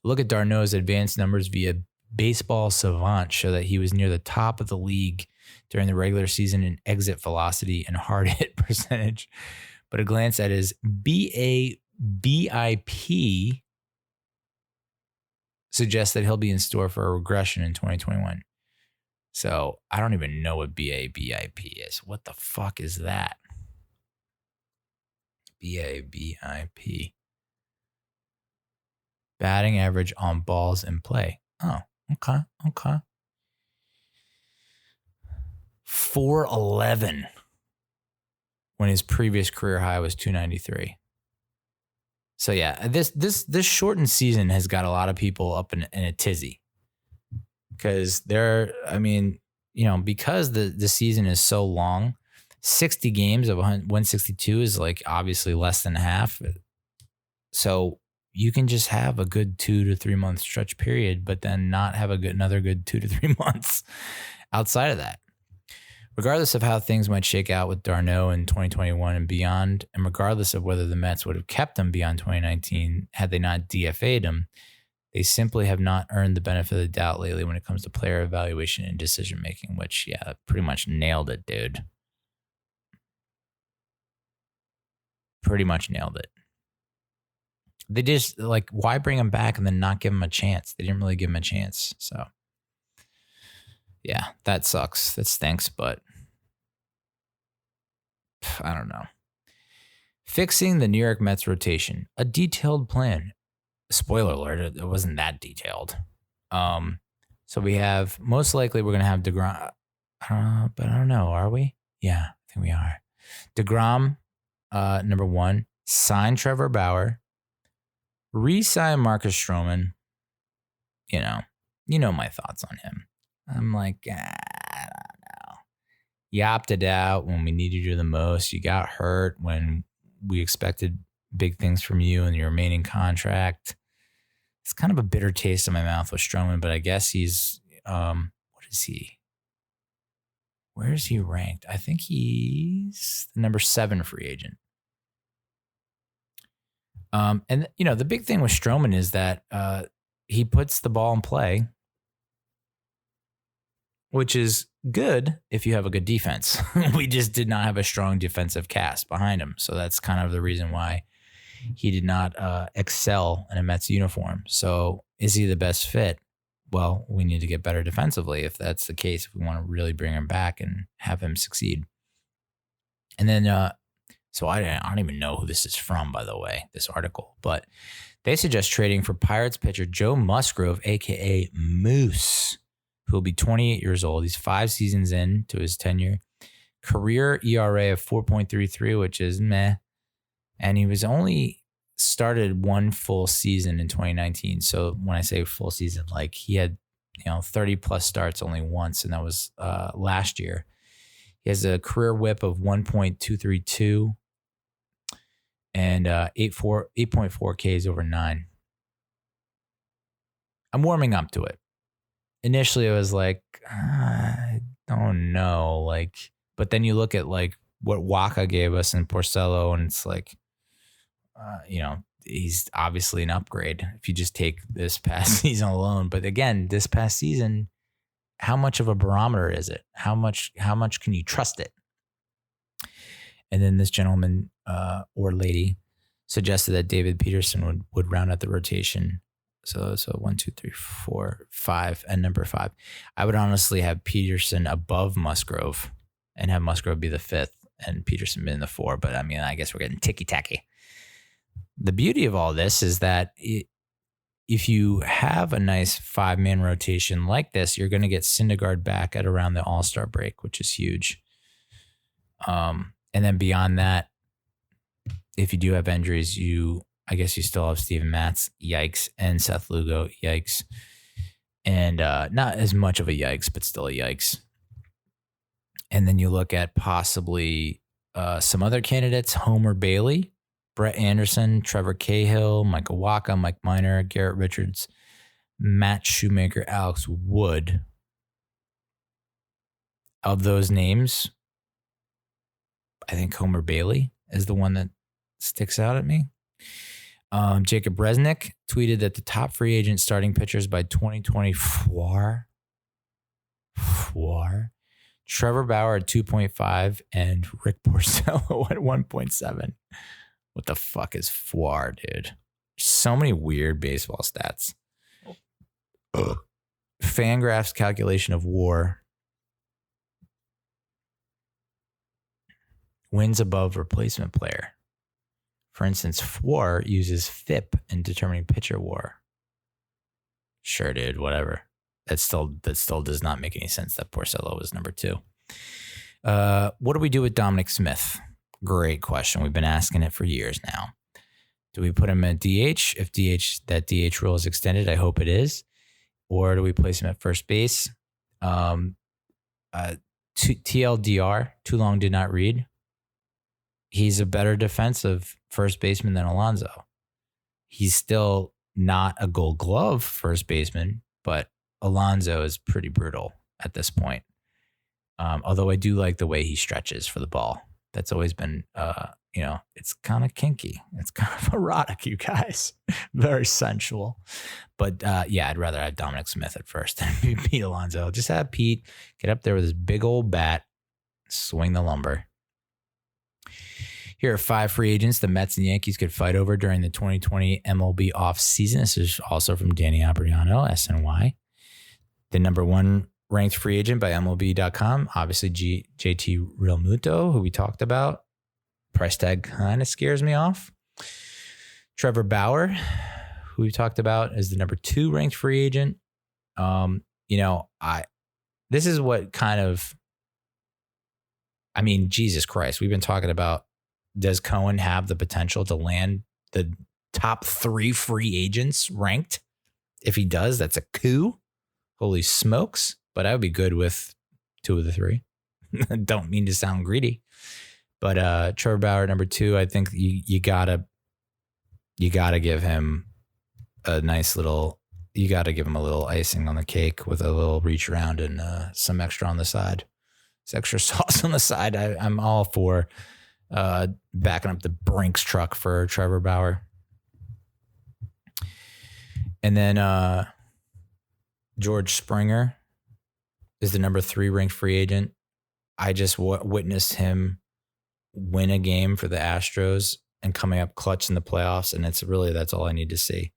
Look at d'Arnaud's advanced numbers via Baseball Savant show that he was near the top of the league during the regular season in exit velocity and hard hit percentage. But a glance at his BABIP suggests that he'll be in store for a regression in 2021. So I don't even know what BABIP is. What the fuck is that? BABIP. Batting average on balls in play. Oh, okay. 411 when his previous career high was 293. So yeah, this shortened season has got a lot of people up in a tizzy because because the season is so long, 60 games of 162 is like obviously less than half. So you can just have a good 2 to 3 month stretch period, but then not have another good 2 to 3 months outside of that. Regardless of how things might shake out with d'Arnaud in 2021 and beyond, and regardless of whether the Mets would have kept him beyond 2019 had they not DFA'd him, they simply have not earned the benefit of the doubt lately when it comes to player evaluation and decision making, which, yeah, pretty much nailed it, dude. Pretty much nailed it. They just, like, why bring him back and then not give him a chance? They didn't really give him a chance. So, yeah, that sucks. That stinks, but I don't know. Fixing the New York Mets rotation, a detailed plan. Spoiler alert, it wasn't that detailed. So we have, most likely we're going to have DeGrom, but I don't know, are we? Yeah, I think we are. DeGrom, number one, sign Trevor Bauer, re-sign Marcus Stroman. You know my thoughts on him. I'm like, I don't know. You opted out when we needed you the most. You got hurt when we expected big things from you in your remaining contract. It's kind of a bitter taste in my mouth with Stroman, but I guess he's, what is he? Where is he ranked? I think he's the number 7 free agent. And, the big thing with Stroman is that he puts the ball in play, which is good if you have a good defense. We just did not have a strong defensive cast behind him. So that's kind of the reason why he did not excel in a Mets uniform. So is he the best fit? Well, we need to get better defensively if that's the case, if we want to really bring him back and have him succeed. And then, so I don't even know who this is from, by the way, this article, but they suggest trading for Pirates pitcher Joe Musgrove, a.k.a. Moose, who will be 28 years old. He's 5 seasons in to his tenure. Career ERA of 4.33, which is meh. And he was only started one full season in 2019. So when I say full season, like he had, 30 plus starts only once, and that was last year. He has a career whip of 1.232 and 8.4 Ks over 9. I'm warming up to it. Initially, I was like, I don't know, but then you look at what Waka gave us in Porcello, and it's like, he's obviously an upgrade if you just take this past season alone. But again, this past season, how much of a barometer is it? How much can you trust it? And then this gentleman or lady suggested that David Peterson would round out the rotation. So 1, 2, 3, 4, 5, and number 5. I would honestly have Peterson above Musgrove and have Musgrove be the 5th and Peterson be in the 4. But I mean, I guess we're getting ticky-tacky. The beauty of all this is that if you have a nice 5-man rotation like this, you're going to get Syndergaard back at around the All-Star break, which is huge. And then beyond that, if you do have injuries, I guess you still have Steven Matz, yikes, and Seth Lugo, yikes. And not as much of a yikes, but still a yikes. And then you look at possibly some other candidates, Homer Bailey, Brett Anderson, Trevor Cahill, Michael Waka, Mike Minor, Garrett Richards, Matt Shoemaker, Alex Wood. Of those names, I think Homer Bailey is the one that sticks out at me. Jacob Resnick tweeted that the top free agent starting pitchers by 2024. Trevor Bauer at 2.5 and Rick Porcello at 1.7. What the fuck is FWAR, dude? So many weird baseball stats. Fangraph's calculation of WAR. Wins above replacement player. For instance, FWAR uses FIP in determining pitcher WAR. Sure, dude, whatever. That still does not make any sense that Porcello was number 2. What do we do with Dominic Smith? Great question. We've been asking it for years now. Do we put him at DH? If that DH rule is extended, I hope it is. Or do we place him at first base? TLDR, too long did not read. He's a better defensive first baseman than Alonso. He's still not a Gold Glove first baseman, but Alonso is pretty brutal at this point. Although I do like the way he stretches for the ball. That's always been, it's kind of kinky. It's kind of erotic, you guys. Very sensual. But I'd rather have Dominic Smith at first than Pete Alonso. Just have Pete get up there with his big old bat, swing the lumber. Here are 5 free agents the Mets and Yankees could fight over during the 2020 MLB offseason. This is also from Danny Abriano, SNY. The number 1 ranked free agent by MLB.com, obviously JT Realmuto, who we talked about. Price tag kind of scares me off. Trevor Bauer, who we talked about, is the number 2 ranked free agent. This is what kind of, Jesus Christ, we've been talking about, does Cohen have the potential to land the top 3 free agents ranked? If he does, that's a coup. Holy smokes. But I would be good with 2 of the 3. Don't mean to sound greedy. But Trevor Bauer, number 2, I think you gotta give him a nice little, you gotta give him a little icing on the cake with a little reach around and some extra on the side. It's extra sauce on the side. I'm all for backing up the Brinks truck for Trevor Bauer. And then George Springer is the number 3 ranked free agent. I just witnessed him win a game for the Astros and coming up clutch in the playoffs. And that's all I need to see.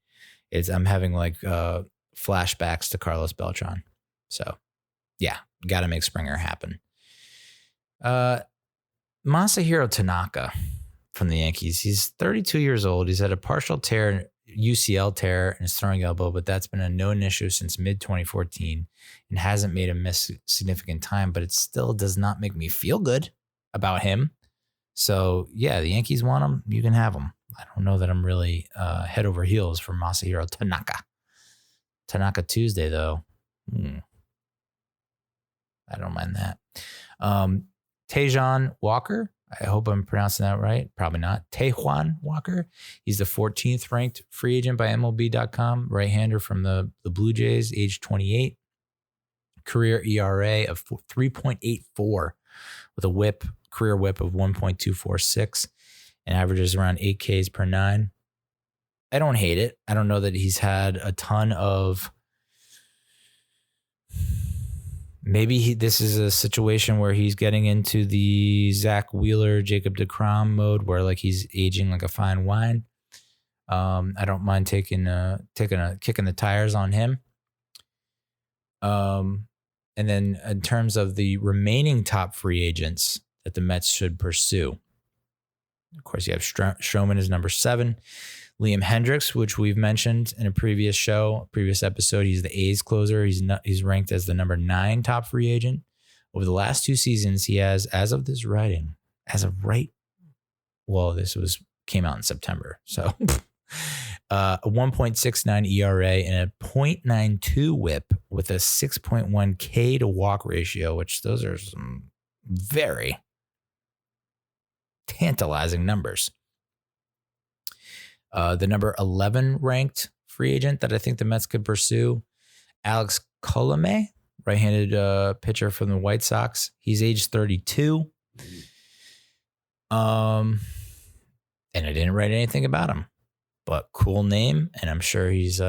I'm having flashbacks to Carlos Beltran. So yeah, got to make Springer happen. Masahiro Tanaka from the Yankees. He's 32 years old. He's had a partial UCL tear in his throwing elbow, but that's been a known issue since mid-2014 and hasn't made him miss significant time, but it still does not make me feel good about him. So, yeah, the Yankees want him. You can have him. I don't know that I'm really head over heels for Masahiro Tanaka. Tanaka Tuesday, though. I don't mind that. Tejan Walker. I hope I'm pronouncing that right. Probably not. Tejuan Walker. He's the 14th ranked free agent by MLB.com. Right-hander from the Blue Jays, age 28. Career ERA of 3.84 with a career whip of 1.246 and averages around 8 Ks per 9. I don't hate it. I don't know that he's had a ton of... Maybe this is a situation where he's getting into the Zach Wheeler, Jacob deGrom mode where he's aging like a fine wine. I don't mind kicking the tires on him. And then in terms of the remaining top free agents that the Mets should pursue, of course, you have Stroman as number 7. Liam Hendricks, which we've mentioned in a previous episode, he's the A's closer. He's ranked as the number 9 top free agent. Over the last 2 seasons, he has, as of this writing, came out in September. So a 1.69 ERA and a 0.92 whip with a 6.1 K to walk ratio, which those are some very tantalizing numbers. The number 11 ranked free agent that I think the Mets could pursue, Alex Colomé, right-handed pitcher from the White Sox. He's age 32. And I didn't write anything about him, but cool name, and I'm sure he's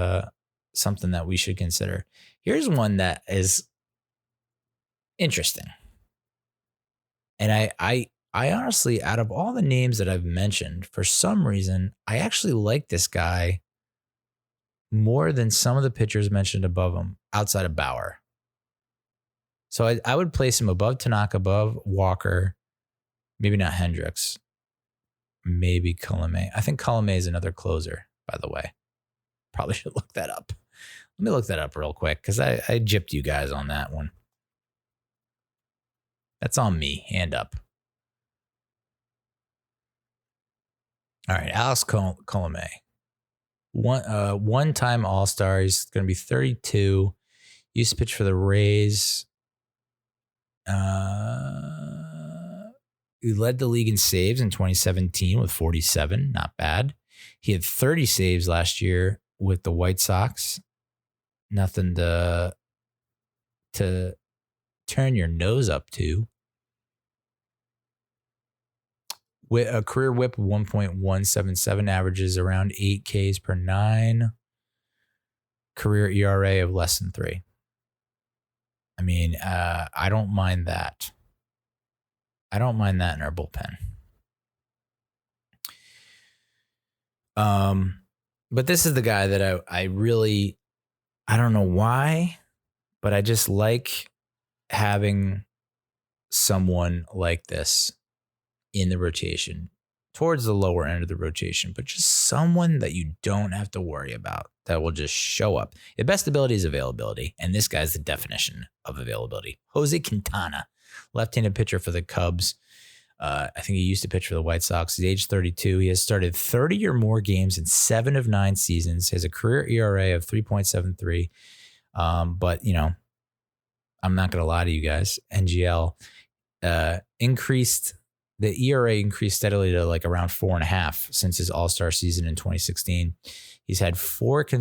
something that we should consider. Here's one that is interesting. And I honestly, out of all the names that I've mentioned, for some reason, I actually like this guy more than some of the pitchers mentioned above him, outside of Bauer. So I would place him above Tanaka, above Walker, maybe not Hendricks, maybe Colomé. I think Colomé is another closer, by the way. Probably should look that up. Let me look that up real quick because I gypped you guys on that one. That's on me. Hand up. All right, Alex Colomé, one-time All-Star. He's going to be 32. Used to pitch for the Rays. He led the league in saves in 2017 with 47. Not bad. He had 30 saves last year with the White Sox. Nothing to turn your nose up to. With a career whip of 1.177, averages around 8 Ks per 9. Career ERA of less than 3. I mean, I don't mind that. I don't mind that in our bullpen. But this is the guy that I really, I don't know why, but I just like having someone like this in the rotation, towards the lower end of the rotation, but just someone that you don't have to worry about, that will just show up. The best ability is availability, and this guy's the definition of availability. Jose Quintana, left-handed pitcher for the Cubs. I think he used to pitch for the White Sox. He's age 32. He has started 30 or more games in 7 of 9 seasons. He has a career ERA of 3.73. But, you know, I'm not going to lie to you guys. NGL increased. The ERA increased steadily to like around 4.5 since his All-Star season in 2016. He's had 4 there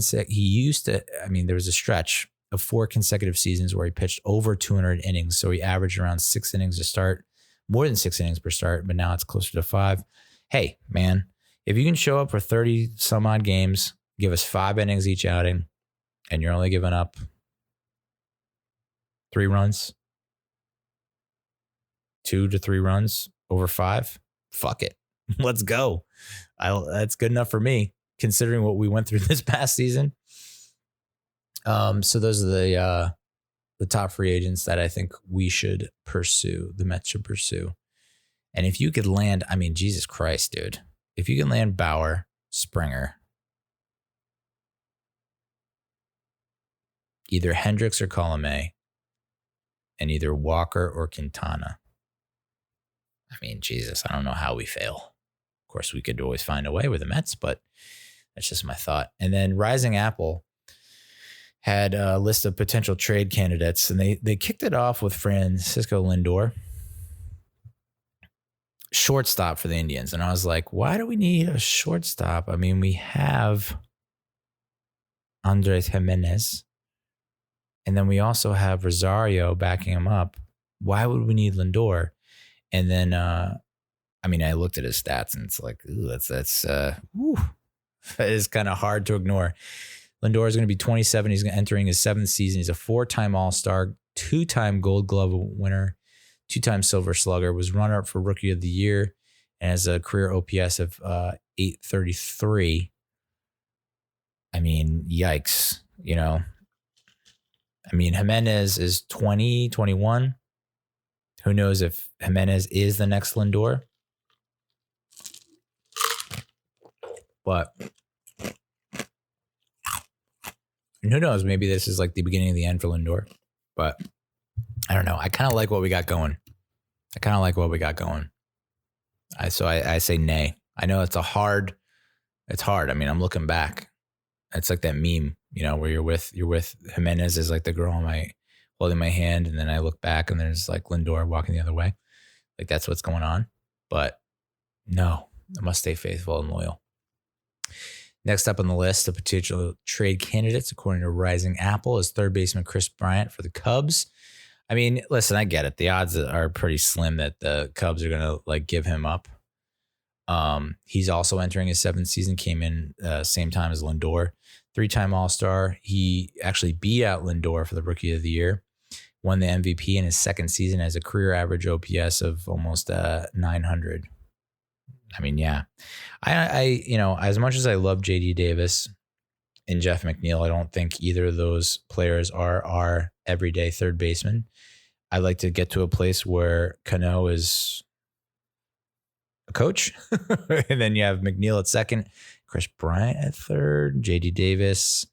was a stretch of 4 consecutive seasons where he pitched over 200 innings. So he averaged around 6 innings a start, more than 6 innings per start, but now it's closer to 5. Hey, man, if you can show up for 30 some odd games, give us 5 innings each outing, and you're only giving up 3 runs, 2 to 3 runs over 5, fuck it. Let's go. That's good enough for me, considering what we went through this past season. So those are the top free agents that I think we should pursue, the Mets should pursue. And if you could land, I mean, Jesus Christ, dude. If you can land Bauer, Springer, either Hendricks or Colomé, and either Walker or Quintana. I mean, Jesus, I don't know how we fail. Of course, we could always find a way with the Mets, but that's just my thought. And then Rising Apple had a list of potential trade candidates, and they kicked it off with Francisco Lindor, shortstop for the Indians. And I was like, why do we need a shortstop? I mean, we have Andres Jimenez, and then we also have Rosario backing him up. Why would we need Lindor? And then, I looked at his stats, and it's like, ooh, that is kind of hard to ignore. Lindor is going to be 27. He's entering his 7th season. He's a 4-time All-Star, 2-time Gold Glove winner, 2-time Silver Slugger, was runner-up for Rookie of the Year, and has a career OPS of 833. I mean, yikes, you know. I mean, Jimenez is 20, 21. Who knows if Jimenez is the next Lindor? But and who knows? Maybe this is like the beginning of the end for Lindor. But I don't know. I kind of like what we got going. I say nay. I know it's hard. I mean, I'm looking back. It's like that meme, you know, where you're with Jimenez is like the girl holding my hand, and then I look back and there's like Lindor walking the other way. Like that's what's going on. But no, I must stay faithful and loyal. Next up on the list of potential trade candidates, according to Rising Apple, is third baseman Chris Bryant for the Cubs. I mean, listen, I get it. The odds are pretty slim that the Cubs are going to like give him up. He's also entering his 7th season, came in same time as Lindor, 3-time All-Star. He actually beat out Lindor for the Rookie of the Year, won the MVP in his 2nd season, has a career average OPS of almost 900. I mean, yeah, I as much as I love JD Davis and Jeff McNeil, I don't think either of those players are our everyday third baseman. I'd like to get to a place where Cano is a coach, and then you have McNeil at 2nd, Chris Bryant at 3rd, JD Davis,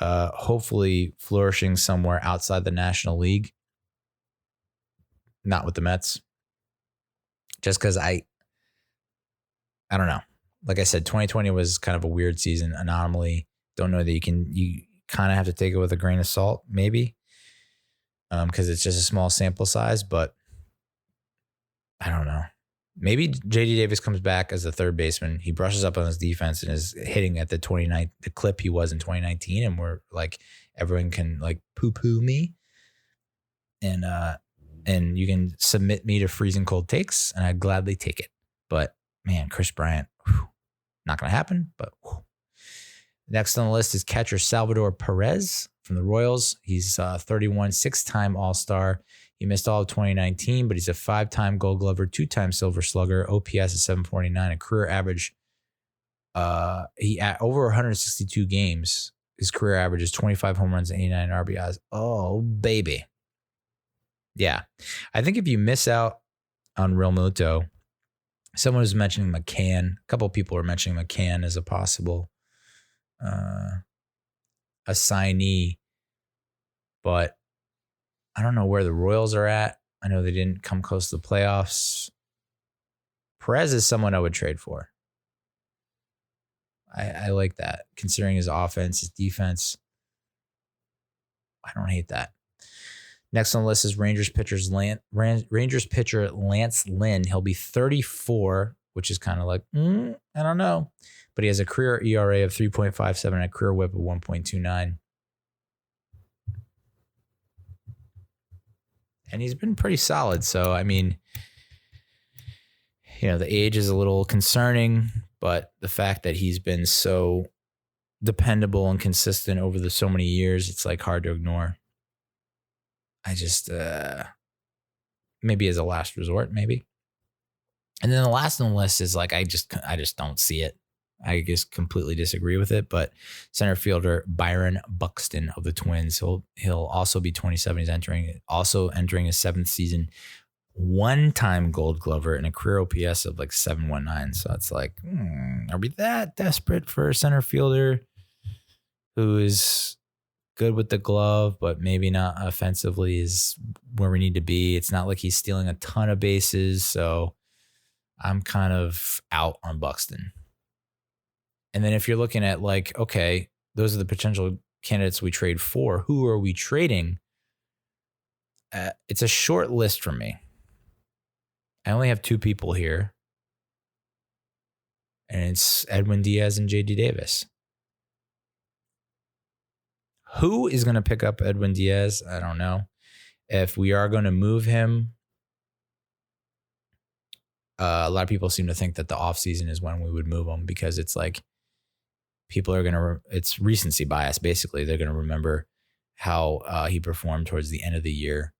hopefully flourishing somewhere outside the National League, not with the Mets. Just because I don't know. Like I said, 2020 was kind of a weird season, anomaly. Don't know that you kind of have to take it with a grain of salt, maybe, because it's just a small sample size. But I don't know. Maybe JD Davis comes back as the third baseman. He brushes up on his defense and is hitting at the clip he was in 2019, and we're like, everyone can like poo-poo me. and you can submit me to freezing cold takes, and I'd gladly take it. But man, Chris Bryant, not going to happen. But next on the list is catcher Salvador Perez from the Royals. He's 31, 6-time All-Star. He missed all of 2019, but he's a 5-time Gold Glover, 2-time Silver Slugger. OPS is 749, a career average. He at over 162 games. His career average is 25 home runs and 89 RBIs. Oh, baby. Yeah. I think if you miss out on Real Muto, someone was mentioning McCann. A couple of people are mentioning McCann as a possible assignee, but I don't know where the Royals are at. I know they didn't come close to the playoffs. Perez is someone I would trade for. I like that, considering his offense, his defense. I don't hate that. Next on the list is Rangers pitcher Lance Lynn. He'll be 34, which is kind of like, I don't know. But he has a career ERA of 3.57 and a career whip of 1.29. And he's been pretty solid. So, I mean, the age is a little concerning, but the fact that he's been so dependable and consistent over so many years, it's like hard to ignore. I just, maybe as a last resort, maybe. And then the last on the list is like, I just don't see it. I just completely disagree with it. But center fielder Byron Buxton of the Twins, he'll also be 27. He's entering his 7th season. 1-time Gold Glover and a career OPS of like 719. So it's like, are we that desperate for a center fielder who is good with the glove, but maybe not offensively is where we need to be? It's not like he's stealing a ton of bases. So I'm kind of out on Buxton. And then if you're looking at like, okay, those are the potential candidates we trade for. Who are we trading? It's a short list for me. I only have 2 people here. And it's Edwin Diaz and JD Davis. Who is going to pick up Edwin Diaz? I don't know. If we are going to move him, a lot of people seem to think that the offseason is when we would move him, because it's like people are going to, it's recency bias, basically. They're going to remember how he performed towards the end of the year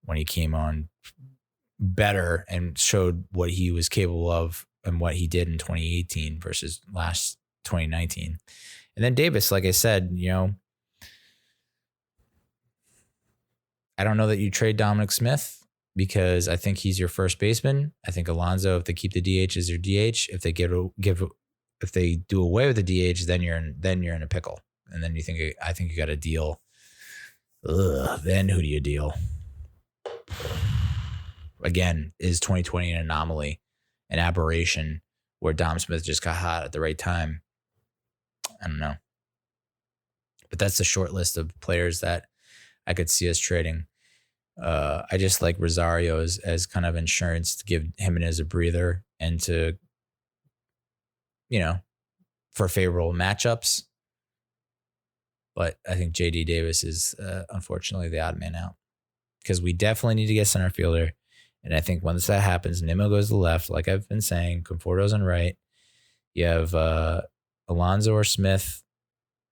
when he came on better and showed what he was capable of and what he did in 2018 versus last 2019. And then Davis, like I said, I don't know that you trade Dominic Smith, because I think he's your first baseman. I think Alonso, if they keep the DH, is your DH. If they if they do away with the DH, then you're in a pickle. And then I think you got a deal. Then who do you deal? Again, is 2020 an anomaly, an aberration where Dom Smith just got hot at the right time? I don't know. But that's the short list of players that I could see us trading. I just like Rosario as kind of insurance to give Jimenez a breather and to, for favorable matchups. But I think JD Davis is unfortunately the odd man out, because we definitely need to get center fielder. And I think once that happens, Nimmo goes to the left, like I've been saying, Conforto's on right. You have Alonso or Smith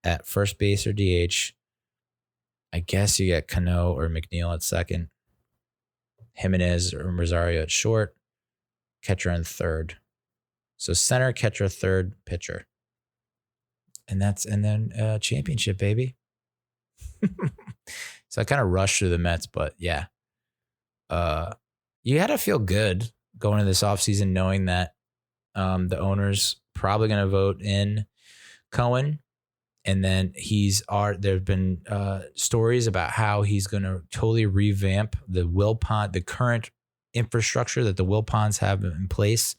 at first base or DH. I guess you get Cano or McNeil at second. Jimenez or Rosario at short. Catcher in third. So center, catcher, third, pitcher. And then championship, baby. So I kind of rushed through the Mets, but yeah. You had to feel good going into this offseason knowing that the owner's probably going to vote in Cohen. And then there have been stories about how he's going to totally revamp the Wilpons, the current infrastructure that the Wilpons have in place.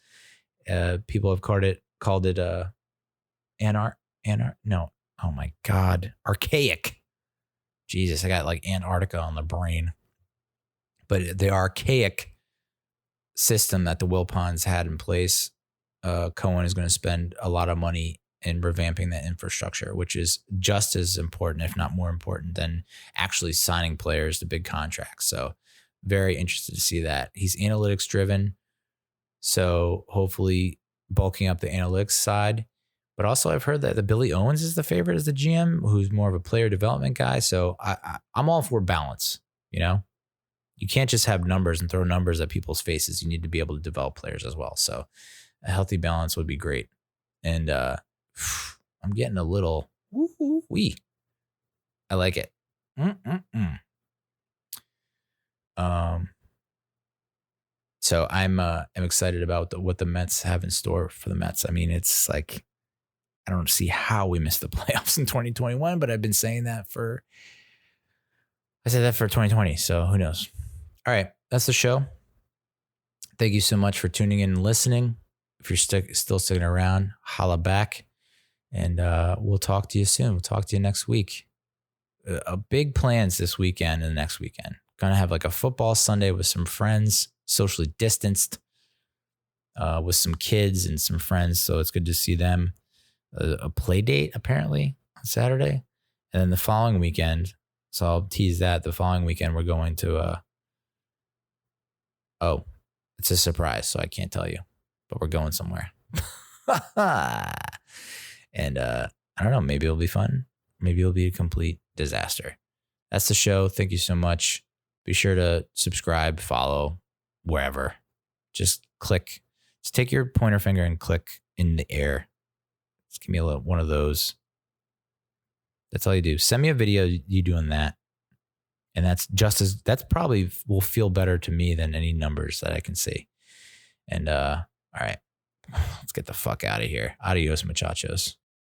People have called it oh my God, archaic. Jesus, I got like Antarctica on the brain. But the archaic system that the Wilpons had in place, Cohen is going to spend a lot of money and revamping the infrastructure, which is just as important, if not more important, than actually signing players to big contracts. So very interested to see that. He's analytics driven. So hopefully bulking up the analytics side. But also I've heard that the Billy Owens is the favorite as the GM, who's more of a player development guy. So I'm all for balance, you know? You can't just have numbers and throw numbers at people's faces. You need to be able to develop players as well. So a healthy balance would be great. And I'm getting a little wee. I like it. So I'm excited about what the Mets have in store for the Mets. I mean, it's like, I don't see how we missed the playoffs in 2021, but I've been saying that I said that for 2020. So who knows? All right. That's the show. Thank you so much for tuning in and listening. If you're still sticking around, holla back. And we'll talk to you soon. We'll talk to you next week. Big plans this weekend and the next weekend. Gonna have like a football Sunday with some friends, socially distanced, with some kids and some friends. So it's good to see them. A play date apparently on Saturday. And then the following weekend, so I'll tease that. The following weekend, we're going to, it's a surprise, so I can't tell you, but we're going somewhere. And I don't know, maybe it'll be fun. Maybe it'll be a complete disaster. That's the show. Thank you so much. Be sure to subscribe, follow, wherever. Just take your pointer finger and click in the air. Just give me one of those. That's all you do. Send me a video you doing that. And that's probably will feel better to me than any numbers that I can see. And all right, let's get the fuck out of here. Adios, muchachos.